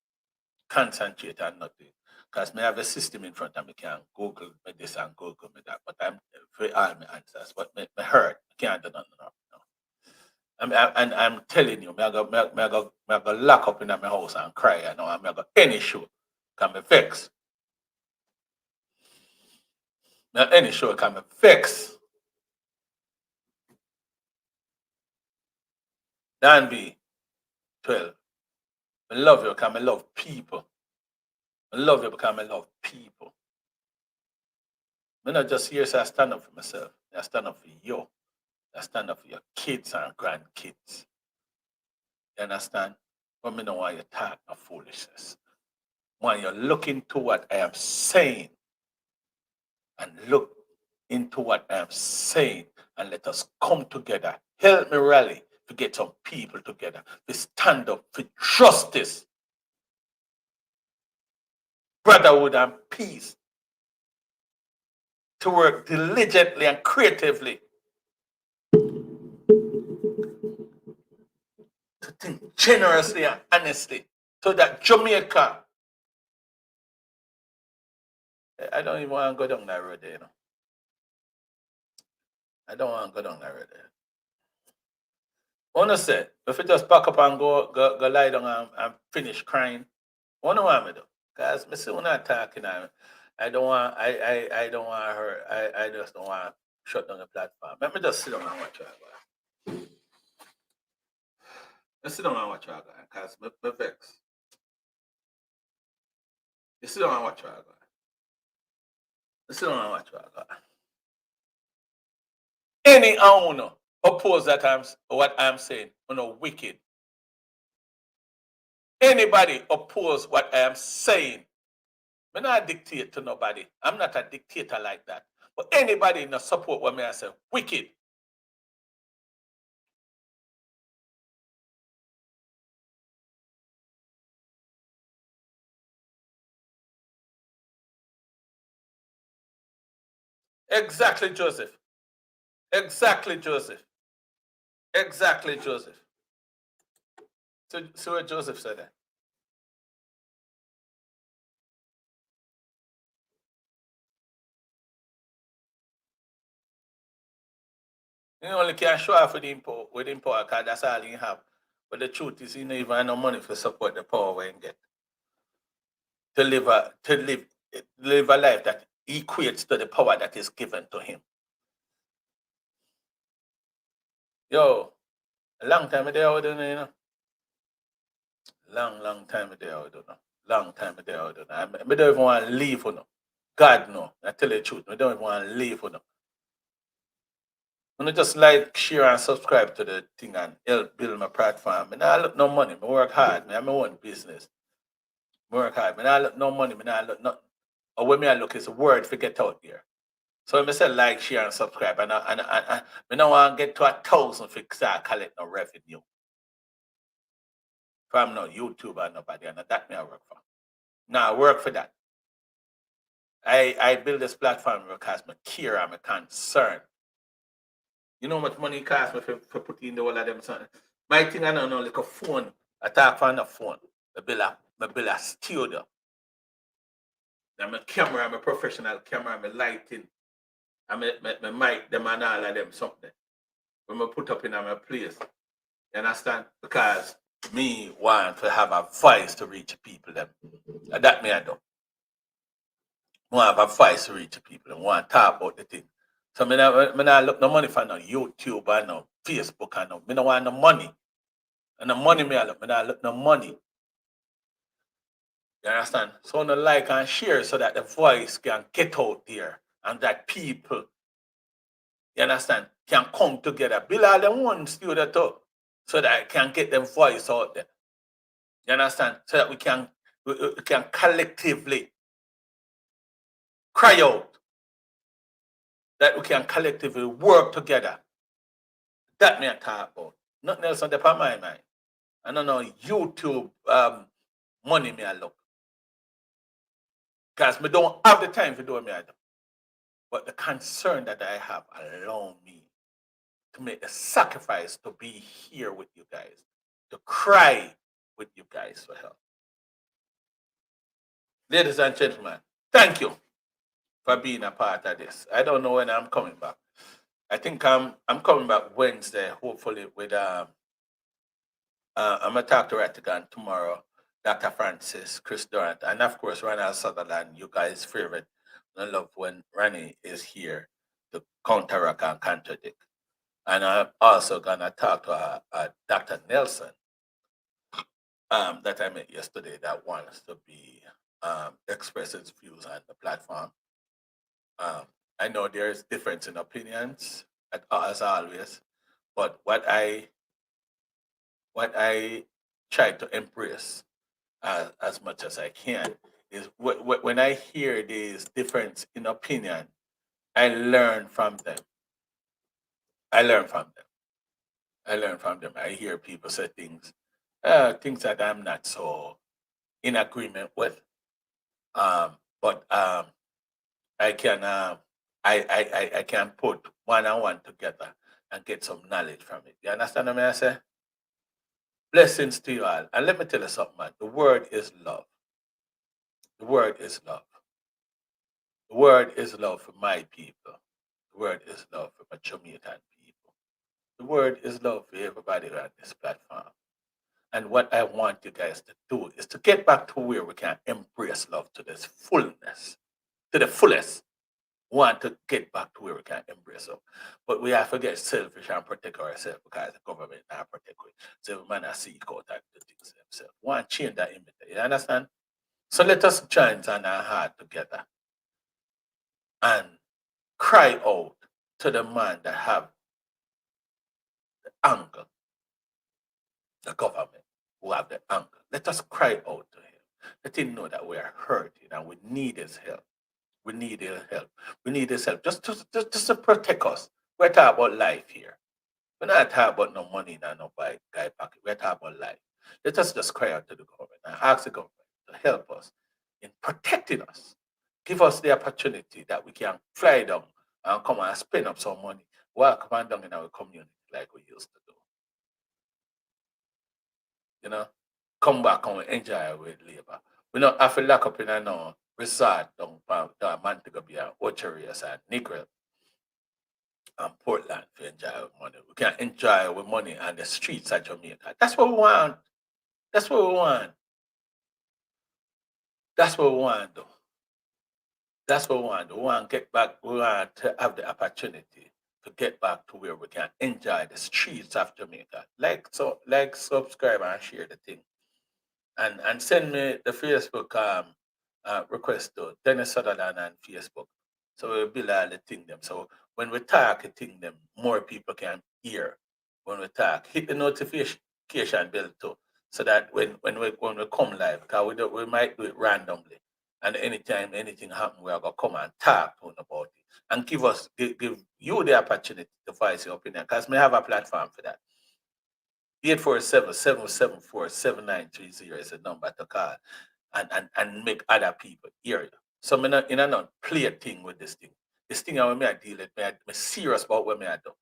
concentrate on nothing because I have a system in front of me. Can Google me this and Google me that, but I'm for all my answers. But me hurt, I can't do nothing now. I'm telling you, I go lock up in my house and cry. I know I'm go any show can be fixed. Now any show can be fixed. Dan B 12. I love you because I love people. I love you because I love people. I'm not just here so I stand up for myself. I stand up for you. I stand up for your kids and grandkids. You understand? But I don't want you to talk of foolishness. When you look into what I am saying and look into what I am saying and let us come together. Help me rally to get some people together to stand up for justice, brotherhood, and peace, to work diligently and creatively, to think generously and honestly, so that Jamaica, I don't even want to go down that road there, you know. I don't want to go down that road there. Honestly, if you just pack up and go lie down and finish crying, what do you want me to do? Because I see when I'm talking, I don't want I don't want her. I just don't want to shut down the platform. Let me just sit down and watch her go. Let's sit down and watch her go, because me vex. You sit down and watch her go. You sit down and watch her go. Any owner oppose what I'm saying, wicked. Anybody oppose what I am saying, I'm not dictate to nobody. I'm not a dictator like that. But anybody not support what I say, wicked. Exactly, Joseph. Exactly, Joseph. Exactly, Joseph. So what Joseph said that. You only can show off with him power because that's all he have. But the truth is, he don't even have no money to support the power we get. To live a life that equates to the power that is given to him. Yo, a long time ago, you know. Long time ago, I don't know. Long time ago, I don't know. I don't even want to leave for no. God no. I tell you the truth. I don't even want to leave for no. I just like, share, and subscribe to the thing and help build my platform. I look no money. I work hard. I have my own business. I work hard. I look no money. I look nothing. Or when I look, it's a word to get out there. So I say like, share, and subscribe. And I don't want to get to 1,000 for start collecting no revenue. From no YouTube or nobody. And that me I work for. Now I work for that. I build this platform because I care and I'm concerned. You know how much money it costs me for putting in the whole of them son. My thing I don't know like a phone. I talk on the phone. I build a studio. I'm a camera, I'm a professional camera, I'm a lighting. I'm a mic, them and all of them something. when I put up in my place. You understand? Because me want to have a voice to reach people them. And that me I do. I want to have a voice to reach people and want to talk about the thing. So me not look no money for no YouTube and no Facebook and no. Me no want no money. And the money me I not look no money. You understand? So no like and share so that the voice can get out there and that people, you understand, can come together. Build all them one studio too. So that I can get them voice out there. You understand? So that we can collectively cry out. That we can collectively work together. That me I talk about. Nothing else on the part of my mind. I don't know YouTube money me I look. Because me don't have the time to do what me I do. But the concern that I have allow me to make the sacrifice to be here with you guys, to cry with you guys for help. Ladies and gentlemen, thank you for being a part of this. I don't know when I'm coming back. I think I'm coming back Wednesday, hopefully with I'm gonna talk to Ratigan tomorrow, Dr. Francis, Chris Durant, and of course Ronald Sutherland, you guys' favorite. I love when Ronnie is here to counteract and contradict. And I'm also gonna talk to Dr. Nelson that I met yesterday that wants to be express his views on the platform. I know there's difference in opinions as always, but what I try to embrace as much as I can is when I hear these difference in opinion, I learn from them. I learn from them. I learn from them. I hear people say things that I'm not so in agreement with. But I can I can put one and one together and get some knowledge from it. You understand what I say? Blessings to you all. And let me tell you something, man. The word is love. The word is love. The word is love for my people. The word is love for my Jamaican people. The word is love for everybody on this platform. And what I want you guys to do is to get back to where we can embrace love to this fullness, to the fullest. Want to get back to where we can embrace love. But we have to get selfish and protect ourselves because the government not protect us. So we might not seek out and do things themselves. We want to change that image. You understand? So let us join on our heart together and cry out to the man that have the anger, the government who have the anger. Let us cry out to him. Let him know that we are hurting and we need his help. We need his help. We need his help just to protect us. We're talking about life here. We're not talking about no money and no guy pocket. We're talking about life. Let us just cry out to the government and ask the government to help us in protecting us. Give us the opportunity that we can fly down and come and spend up some money, walk up and down in our community like we used to do. You know, come back and we enjoy with labor. We don't have to lock up in a no resort down Montego Bay, Ocherias and Negril and Portland to enjoy our money. We can enjoy our money on the streets of Jamaica. That's what we want. That's what we want. That's what we want, though. That's what we want. We want to get back. We want to have the opportunity to get back to where we can enjoy the streets of Jamaica. Like, subscribe, and share the thing, and send me the Facebook request to Dennis Sutherland and Facebook. So we'll build all the thing them. So when we talk, the thing them, more people can hear when we talk. Hit the notification bell too, so that when we come live, because we might do it randomly. And anytime anything happen, we are gonna come and talk to them about it and give you the opportunity to voice your opinion. Because we have a platform for that. 847-774-7930 is a number to call and make other people hear you. So I not play a thing with this thing. This thing I may deal with, I'm serious about what I do.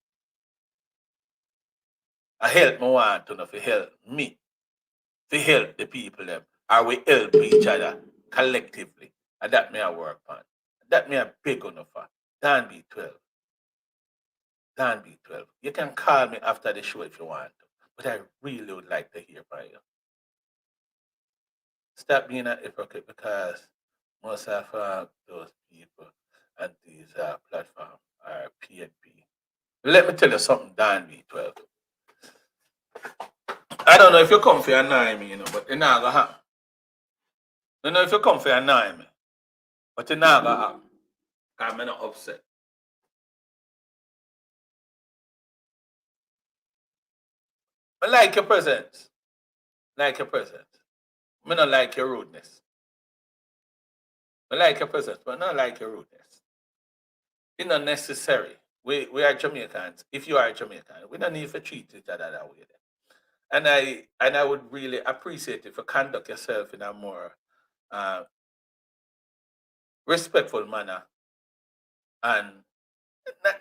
I help me want to know if you help me, to help the people them, or we help each other collectively. And that may I work on. That may I big enough for. Don't be 12. Dan B12. You can call me after the show if you want to, but I really would like to hear from you. Stop being a hypocrite because most of those people and these platforms are PNP. Let me tell you something, Dan B12. I don't know if you come for annoy me, but it's not gonna happen. I don't know if you come for annoy me, but it's not gonna happen. I'm not upset. I like your presence. Like your presence. I don't like your rudeness. I like your presence, but not like your rudeness. It's not necessary. We are Jamaicans. If you are Jamaican, we don't need to treat each other that way. And I would really appreciate if you conduct yourself in a more uh, respectful manner, and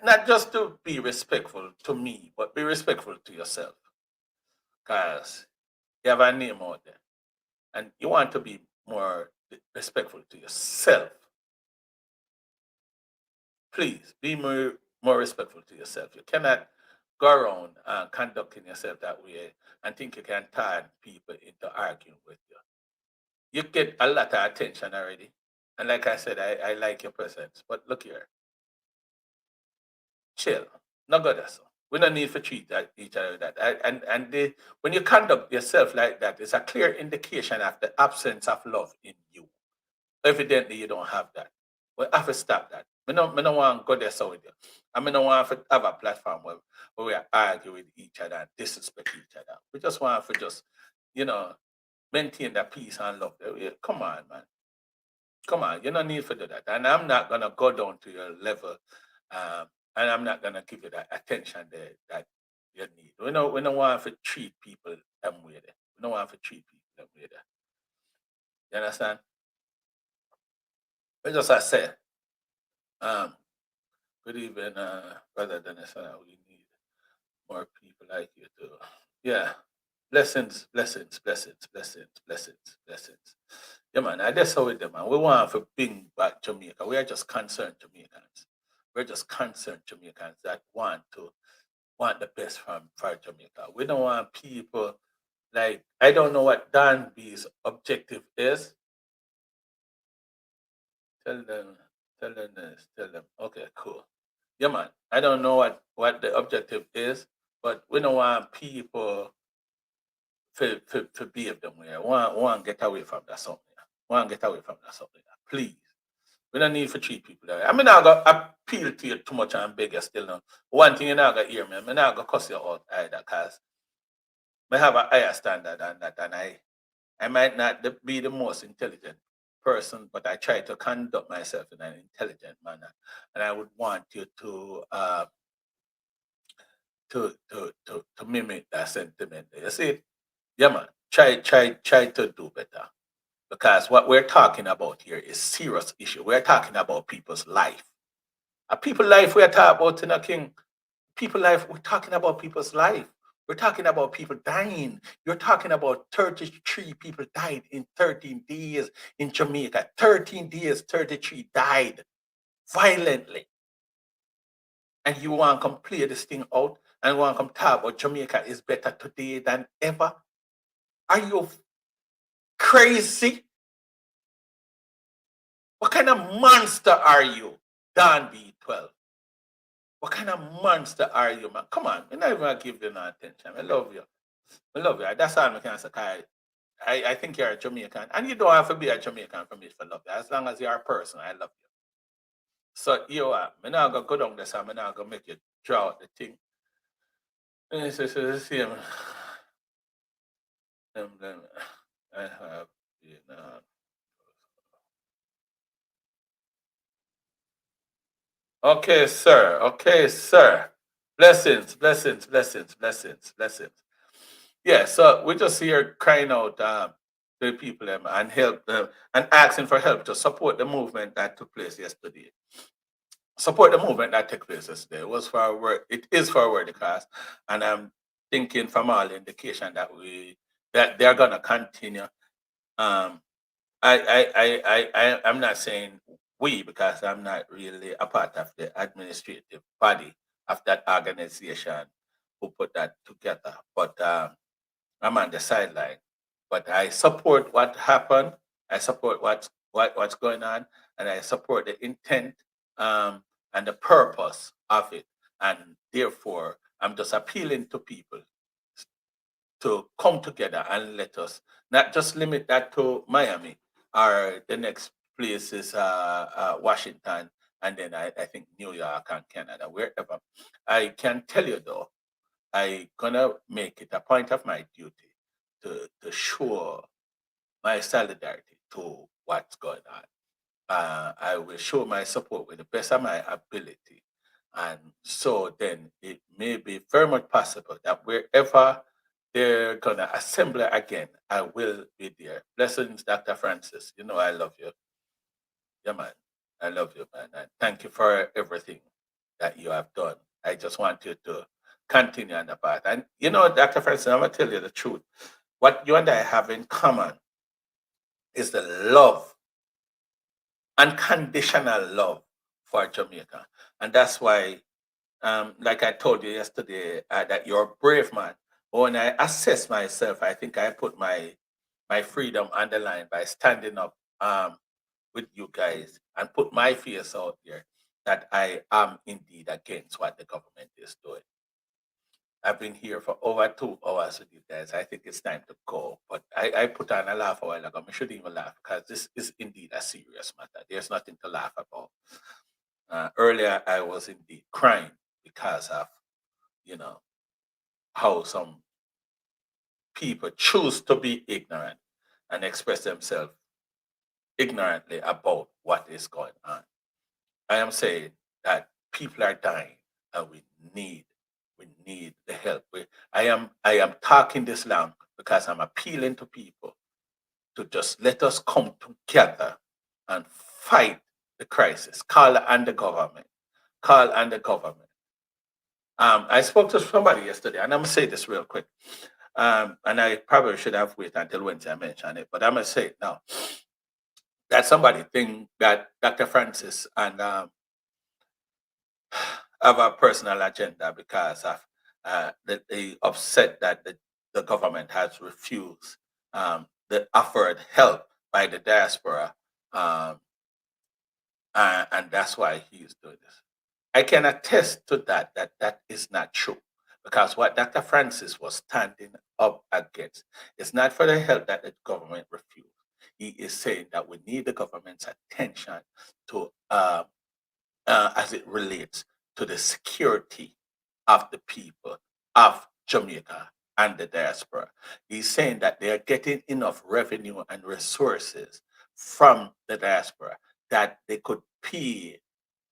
not just to be respectful to me, but be respectful to yourself. Because you have a name out there. And you want to be more respectful to yourself. Please be more respectful to yourself. You cannot go around conducting yourself that way and think you can turn people into arguing with you. You get a lot of attention already. And like I said, I like your presence. But look here, chill. No good as so. We don't need to treat each other that. When you conduct yourself like that, it's a clear indication of the absence of love in you. Evidently, you don't have that. We have to stop that. We don't want to go there so with you. And we don't want to have a platform where we argue with each other and disrespect each other. We just want to you know, maintain that peace and love. Come on, man. Come on. You don't need to do that. And I'm not going to go down to your level. And I'm not going to give you that attention that you need. We don't want to treat people them way there. We don't want to treat people them way there. You understand? But just as I said, um, good evening, Brother Dennis. We need more people like you too. Yeah. Blessings, blessings, blessings, blessings, blessings, blessings. Yeah, man. I just saw with them, man. We want to bring back Jamaica. We are just concerned Jamaicans. We're just concerned Jamaicans that want the best for Jamaica. We don't want people like I don't know what Dan B's objective is. Tell them, tell them this, tell them. Okay, cool. Yeah, man. I don't know what the objective is, but we don't want people to behave them way. Want get away from that something. Want get away from that something. Please. We don't need to treat people that way. I mean, I got appeal to you too much and beg you still now. One thing you're not gonna hear me, I'm not gonna cuss you out either, because I have a higher standard than that, and I might not be the most intelligent person, but I try to conduct myself in an intelligent manner, and I would want you to mimic that sentiment. You see, yeah, man. Try to do better, because what we're talking about here is serious issue. We're talking about people's life. A people life we're talking about in a king. People life. We're talking about people's life. We're talking about people dying. You're talking about 33 people died in 13 days in Jamaica. 13 days, 33 died violently. And you want to come play this thing out and want to come talk about Jamaica is better today than ever? Are you crazy? What kind of monster are you, Don B12? What kind of monster are you, man? Come on, I'm not even gonna give you no attention. I love you. I love you. That's all I can say. I think you're a Jamaican, and you don't have to be a Jamaican for me to love you. As long as you're a person, I love you. So you are. I'm not gonna go down there, so I'm not gonna make you draw out the thing. It's the same. I have been. Okay, sir. Okay, sir. Blessings, blessings, blessings, blessings, blessings. Yeah, so we're just here crying out to the people and help them and asking for help to support the movement that took place yesterday. Support the movement that took place yesterday. It was for our work. It is for our worthy cause, and I'm thinking from all indication that they're gonna continue. Um, I'm not saying we, because I'm not really a part of the administrative body of that organization who put that together. But I'm on the sideline. But I support what happened. I support what's going on, and I support the intent and the purpose of it. And therefore, I'm just appealing to people to come together and let us not just limit that to Miami or the next place is Washington, and then I think New York and Canada, wherever. I can tell you though, I gonna make it a point of my duty to show my solidarity to what's going on. I will show my support with the best of my ability. And so then it may be very much possible that wherever they're going to assemble again, I will be there. Blessings, Dr. Francis. You know I love you. Yeah, man. I love you, man. And thank you for everything that you have done. I just want you to continue on the path. And you know, Dr. Francis, I'm going to tell you the truth. What you and I have in common is the love, unconditional love for Jamaica. And that's why, like I told you yesterday, that you're a brave man. But when I assess myself, I think I put my freedom on the line by standing up with you guys and put my face out there that I am indeed against what the government is doing. I've been here for over 2 hours with you guys. I think it's time to go. But I put on a laugh a while ago. I shouldn't even laugh because this is indeed a serious matter. There's nothing to laugh about. Earlier, I was indeed crying because of, you know, how some people choose to be ignorant and express themselves ignorantly about what is going on. I am saying that people are dying and need we need the help. I am talking this long because I'm appealing to people to just let us come together and fight the crisis. Call on the government. Call on the government. I spoke to somebody yesterday, and I'm gonna say this real quick. And I probably should have waited until Wednesday I mention it, but I'm gonna say it now. That somebody think that Dr. Francis and have a personal agenda because of the upset that the government has refused the offered help by the diaspora, and that's why he is doing this. I can attest to that is not true. Because what Dr. Francis was standing up against is not for the help that the government refused. He is saying that we need the government's attention to, as it relates to the security of the people of Jamaica and the diaspora. He's saying that they are getting enough revenue and resources from the diaspora that they could pay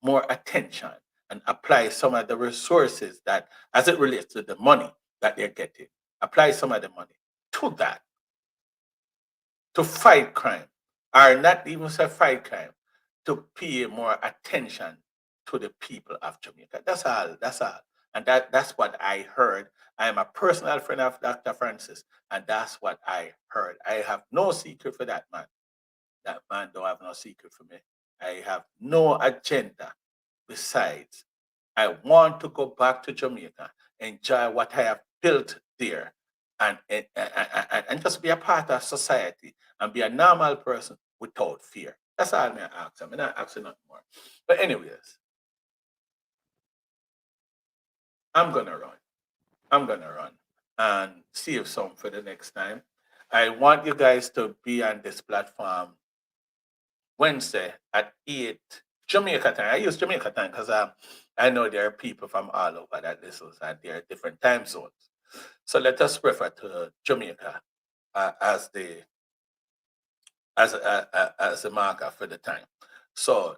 more attention and apply some of the resources that, as it relates to the money that they're getting, apply some of the money to that, to fight crime, or not even say fight crime, to pay more attention to the people of Jamaica. That's all. That's all. And that's what I heard. I am a personal friend of Dr. Francis, and that's what I heard. I have no secret for that man. That man don't have no secret for me. I have no agenda besides. I want to go back to Jamaica, enjoy what I have built there, and just be a part of society and be a normal person without fear. That's all I'm asking. I'm not asking nothing more. But anyways, I'm gonna run. I'm gonna run and save some for the next time. I want you guys to be on this platform Wednesday at 8 Jamaica time. I use Jamaica time because I know there are people from all over that listens and there are different time zones. So let us refer to Jamaica as the as a marker for the time. So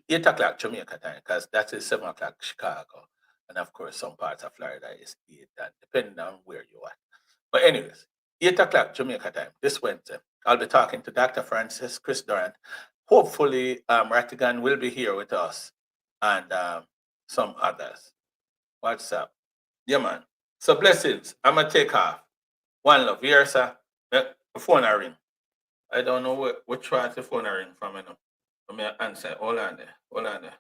8 o'clock Jamaica time because that is 7 o'clock Chicago, and of course some parts of Florida is 8, and depending on where you are. But anyways, 8 o'clock Jamaica time this Wednesday. I'll be talking to Dr. Francis Chris Durant. Hopefully, Rattigan will be here with us and some others. What's up? Yeah, man. So blessings. I'm gonna take off. One love. Here, sir. The phone I ring. I don't know which part the phone I ring from. You know. Let me answer. Hold on there. Hold on there.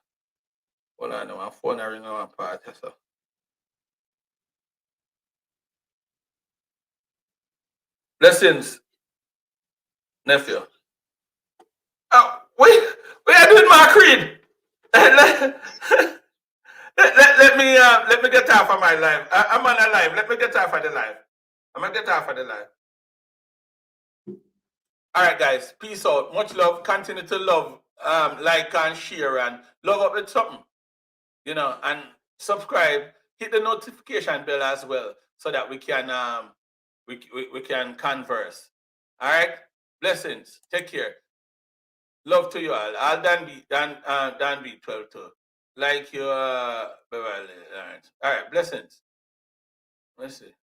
Hold on, my phone ring on part. So. Blessings, nephew. Oh, we are doing my creed. Let me get off of my live. I'm on a live. Let me get off of the live. I'm gonna get off of the live. All right, guys. Peace out. Much love. Continue to love, like and share, and love up with something. You know, and subscribe. Hit the notification bell as well, so that we can we can converse. All right. Blessings. Take care. Love to you all. I'll Dan be 12 too. Like you, Beverly Lawrence. All right. Blessings. Let's see.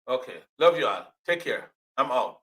Okay. Love you all. Take care. I'm out.